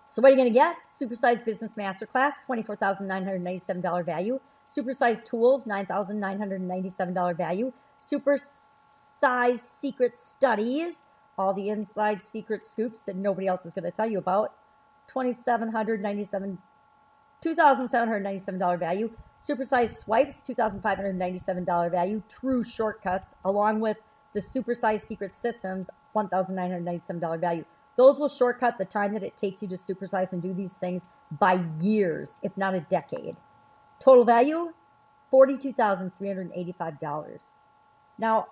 So what are you going to get? Supersize Business Masterclass, $24,997 value. Supersize Tools, $9,997 value. Supersize Secret Studies, all the inside secret scoops that nobody else is going to tell you about, $2,797 value. Supersize Swipes, $2,597 value. True shortcuts, along with the Supersize Secret Systems, $1,997 value. Those will shortcut the time that it takes you to supersize and do these things by years, if not a decade. Total value, $42,385. Now,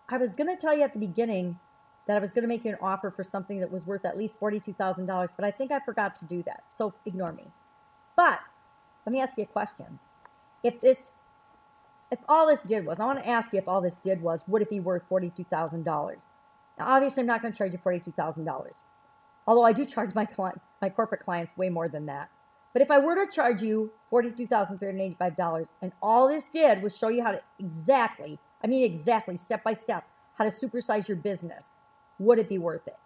I was going to tell you at the beginning that I was going to make you an offer for something that was worth at least $42,000, but I think I forgot to do that, so ignore me. But let me ask you a question. If all this did was, I want to ask you if all this did was, would it be worth $42,000? Now, obviously, I'm not going to charge you $42,000, although I do charge my corporate clients way more than that. But if I were to charge you $42,385, and all this did was show you how to exactly, step by step, how to supersize your business, would it be worth it?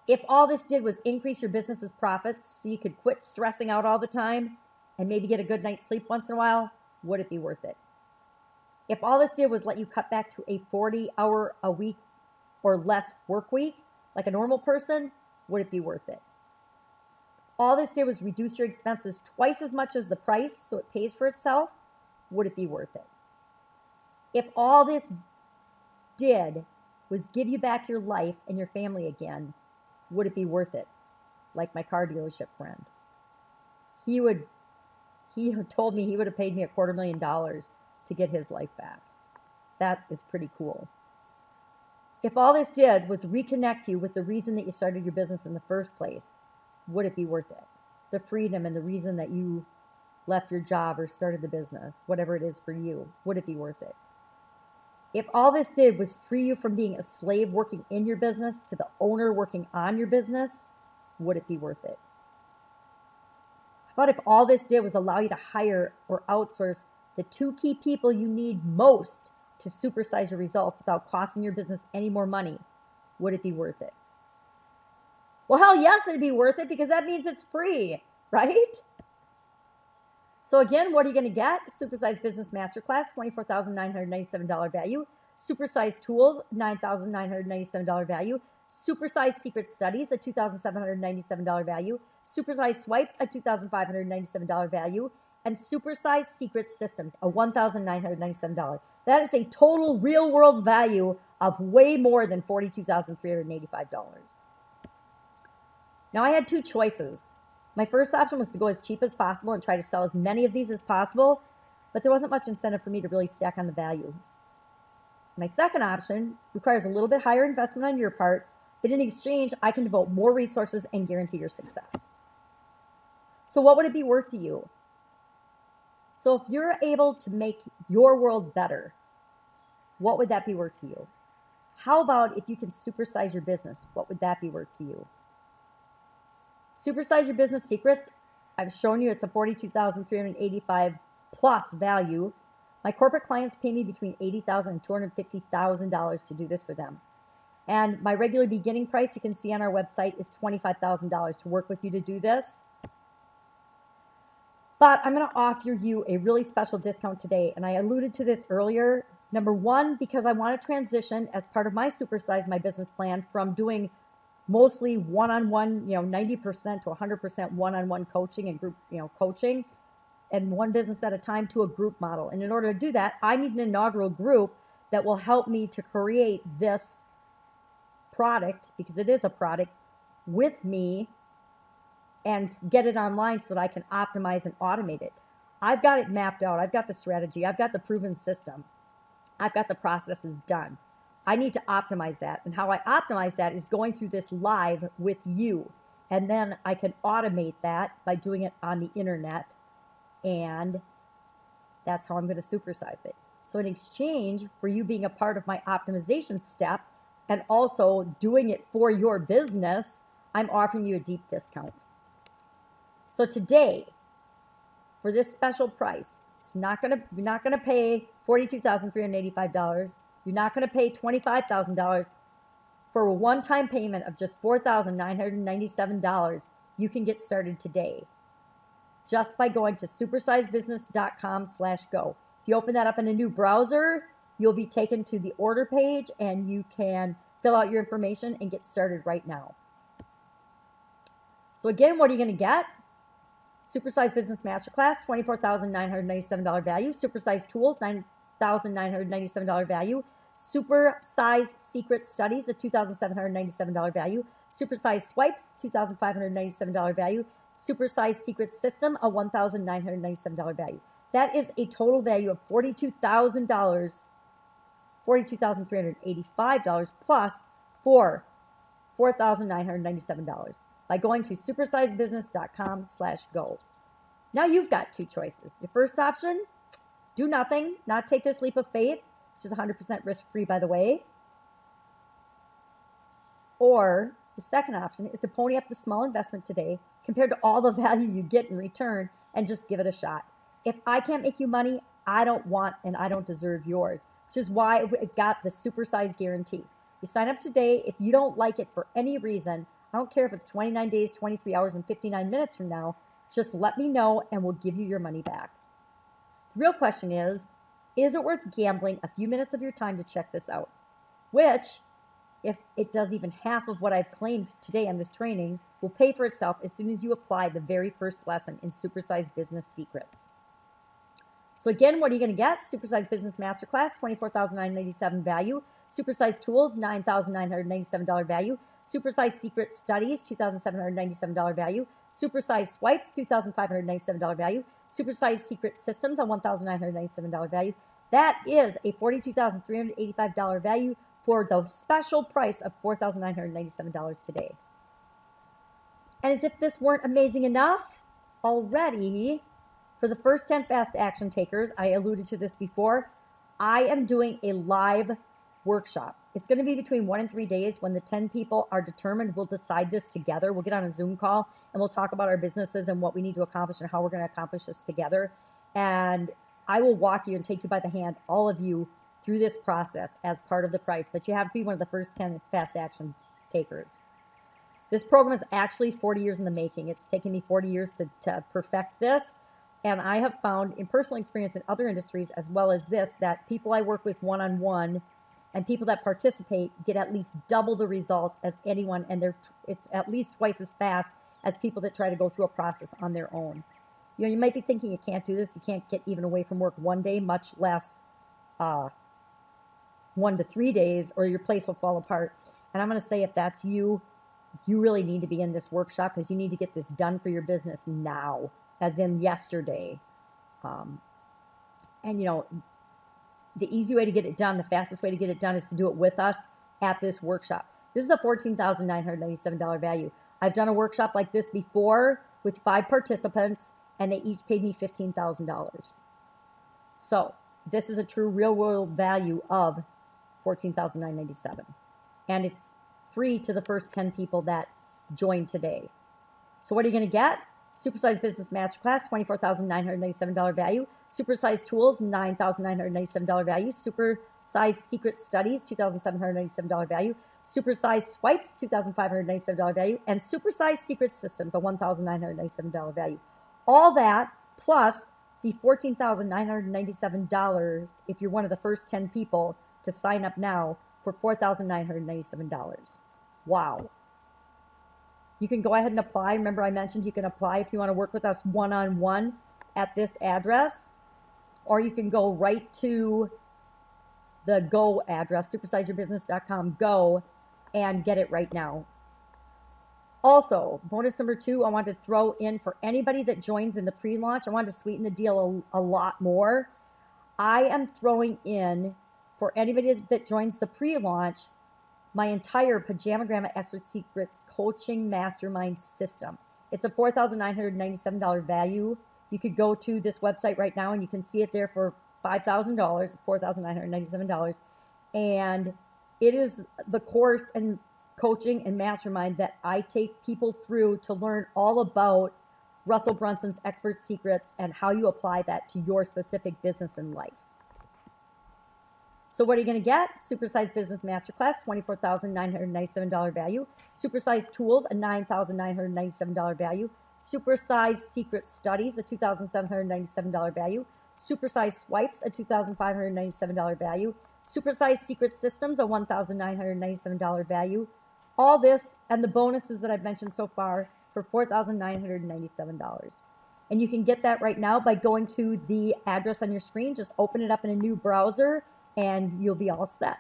If all this did was increase your business's profits so you could quit stressing out all the time and maybe get a good night's sleep once in a while, would it be worth it? If all this did was let you cut back to a 40-hour-a-week or less work week, like a normal person, would it be worth it? All this did was reduce your expenses twice as much as the price so it pays for itself, would it be worth it? If all this did was give you back your life and your family again, would it be worth it? Like my car dealership friend. He told me he would have paid me $250,000 to get his life back. That is pretty cool. If all this did was reconnect you with the reason that you started your business in the first place, would it be worth it? The freedom and the reason that you left your job or started the business, whatever it is for you, would it be worth it? If all this did was free you from being a slave working in your business to the owner working on your business, would it be worth it? How about if all this did was allow you to hire or outsource the 2 key people you need most to supersize your results without costing your business any more money? Would it be worth it? Well, hell yes, it'd be worth it, because that means it's free, right? So again, what are you going to get? Supersize Business Masterclass, $24,997 value. Supersize Tools, $9,997 value. Supersize Secret Studies, a $2,797 value. Supersize Swipes, a $2,597 value. And Supersize Secret Systems, a $1,997. That is a total real-world value of way more than $42,385. Now, I had 2 choices. My first option was to go as cheap as possible and try to sell as many of these as possible, but there wasn't much incentive for me to really stack on the value. My second option requires a little bit higher investment on your part, but in exchange, I can devote more resources and guarantee your success. So what would it be worth to you? So if you're able to make your world better, what would that be worth to you? How about if you can supersize your business? What would that be worth to you? Supersize Your Business Secrets. I've shown you it's a $42,385 plus value. My corporate clients pay me between $80,000 and $250,000 to do this for them. And my regular beginning price, you can see on our website, is $25,000 to work with you to do this. But I'm going to offer you a really special discount today, and I alluded to this earlier. Number one, because I want to transition as part of my Supersize My Business plan from doing mostly one-on-one, 90% to 100% one-on-one coaching and group, coaching, and one business at a time, to a group model. And in order to do that, I need an inaugural group that will help me to create this product, because it is a product, with me, and get it online so that I can optimize and automate it. I've got it mapped out. I've got the strategy. I've got the proven system. I've got the processes done. I need to optimize that. And how I optimize that is going through this live with you. And then I can automate that by doing it on the internet. And that's how I'm going to supersize it. So in exchange for you being a part of my optimization step and also doing it for your business, I'm offering you a deep discount. So today, for this special price, you're not gonna pay $42,385. You're not gonna pay $25,000. For a one-time payment of just $4,997, you can get started today just by going to supersizebusiness.com/go. If you open that up in a new browser, you'll be taken to the order page and you can fill out your information and get started right now. So again, what are you going to get? Supersize Business Masterclass, $24,997 value. Supersize Tools, $9,997 value. Supersize Secret Studies, a $2,797 value. Supersize Swipes, $2,597 value. Supersize Secret System, a $1,997 value. That is a total value of $42,000, $42,385 plus for $4,997 by going to supersizebusiness.com/go. Now you've got two choices. Your first option, do nothing, not take this leap of faith, which is 100% risk-free, by the way. Or the second option is to pony up the small investment today compared to all the value you get in return and just give it a shot. If I can't make you money, I don't want and I don't deserve yours, which is why we've got the Supersize guarantee. You sign up today. If you don't like it for any reason, I don't care if it's 29 days, 23 hours, and 59 minutes from now, just let me know and we'll give you your money back. The real question is it worth gambling a few minutes of your time to check this out? Which, if it does even half of what I've claimed today on this training, will pay for itself as soon as you apply the very first lesson in Supersize Business Secrets. So again, what are you going to get? Supersize Business Masterclass, $24,997 value. Supersize Tools, $9,997 value. Supersize Secret Studies, $2,797 value. Supersize Swipes, $2,597 value. Supersize Secret Systems, a $1,997 value. That is a $42,385 value for the special price of $4,997 today. And as if this weren't amazing enough, already, for the first 10 fast action takers, I alluded to this before, I am doing a live workshop. It's going to be between 1 and 3 days. When the 10 people are determined, we'll decide this together. We'll get on a Zoom call and we'll talk about our businesses and what we need to accomplish and how we're going to accomplish this together. And I will walk you and take you by the hand, all of you, through this process as part of the price. But you have to be one of the first 10 fast action takers. This program is actually 40 years in the making. It's taken me 40 years to perfect this. And I have found in personal experience in other industries as well as this, that people I work with one-on-one and people that participate get at least double the results as anyone, and it's at least twice as fast as people that try to go through a process on their own. You know, you might be thinking you can't do this, you can't get even away from work one day, much less 1 to 3 days, or your place will fall apart. And I'm going to say, if that's you, you really need to be in this workshop because you need to get this done for your business now, as in yesterday. And you know, the easy way to get it done, the fastest way to get it done is to do it with us at this workshop. This is a $14,997 value. I've done a workshop like this before with 5 participants, and they each paid me $15,000. So this is a true real-world value of $14,997. And it's free to the first 10 people that join today. So what are you going to get? Supersize Business Masterclass, $24,997 value. Supersize Tools, $9,997 value. Supersize Secret Studies, $2,797 value. Supersize Swipes, $2,597 value. And Supersize Secret Systems, a $1,997 value. All that plus the $14,997 if you're one of the first 10 people to sign up now for $4,997. Wow. You can go ahead and apply. Remember, I mentioned you can apply if you want to work with us one-on-one at this address, or you can go right to the Go address, supersizeyourbusiness.com, Go, and get it right now. Also, bonus number 2, I want to throw in for anybody that joins in the pre-launch. I want to sweeten the deal a lot more. I am throwing in for anybody that joins the pre-launch my entire Pajama Gramma Expert Secrets Coaching Mastermind System. It's a $4,997 value. You could go to this website right now and you can see it there for $5,000, $4,997, and it is the course and coaching and mastermind that I take people through to learn all about Russell Brunson's expert secrets and how you apply that to your specific business and life. So what are you going to get? Supersize Business Masterclass, $24,997 value. Supersize Tools, a $9,997 value. Supersize Secret Studies, a $2,797 value. Supersize Swipes, a $2,597 value. Supersize Secret Systems, a $1,997 value. All this and the bonuses that I've mentioned so far for $4,997. And you can get that right now by going to the address on your screen. Just open it up in a new browser and you'll be all set.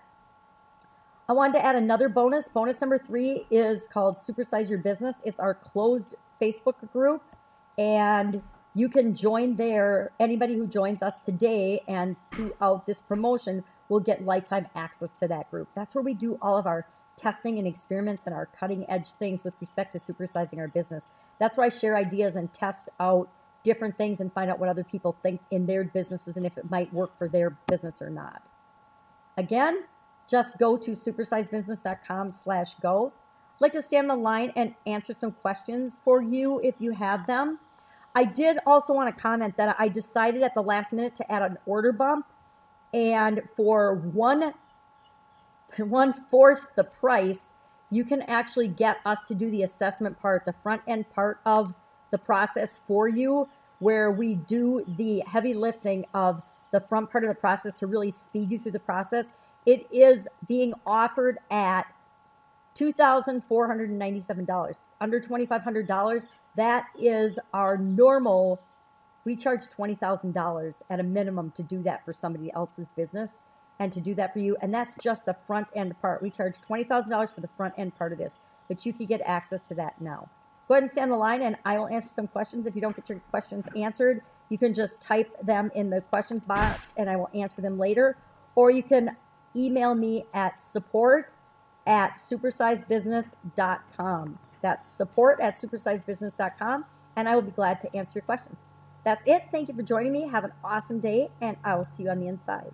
I wanted to add another bonus. Bonus number 3 is called Supersize Your Business. It's our closed Facebook group, and you can join there. Anybody who joins us today and throughout this promotion will get lifetime access to that group. That's where we do all of our testing and experiments and our cutting edge things with respect to supersizing our business. That's where I share ideas and test out different things and find out what other people think in their businesses and if it might work for their business or not. Again, just go to supersizebusiness.com/go. I'd like to stay on the line and answer some questions for you if you have them. I did also want to comment that I decided at the last minute to add an order bump, and for 1/4 the price, you can actually get us to do the assessment part, the front end part of the process for you, where we do the heavy lifting of the front part of the process to really speed you through the process. It is being offered at $2,497, under $2,500. That is our normal. We charge $20,000 at a minimum to do that for somebody else's business and to do that for you. And that's just the front end part. We charge $20,000 for the front end part of this, but you can get access to that now. Go ahead and stay on the line and I will answer some questions. If you don't get your questions answered, you can just type them in the questions box and I will answer them later. Or you can email me at support@supersizebusiness.com. That's support@supersizebusiness.com, and I will be glad to answer your questions. That's it. Thank you for joining me. Have an awesome day, and I will see you on the inside.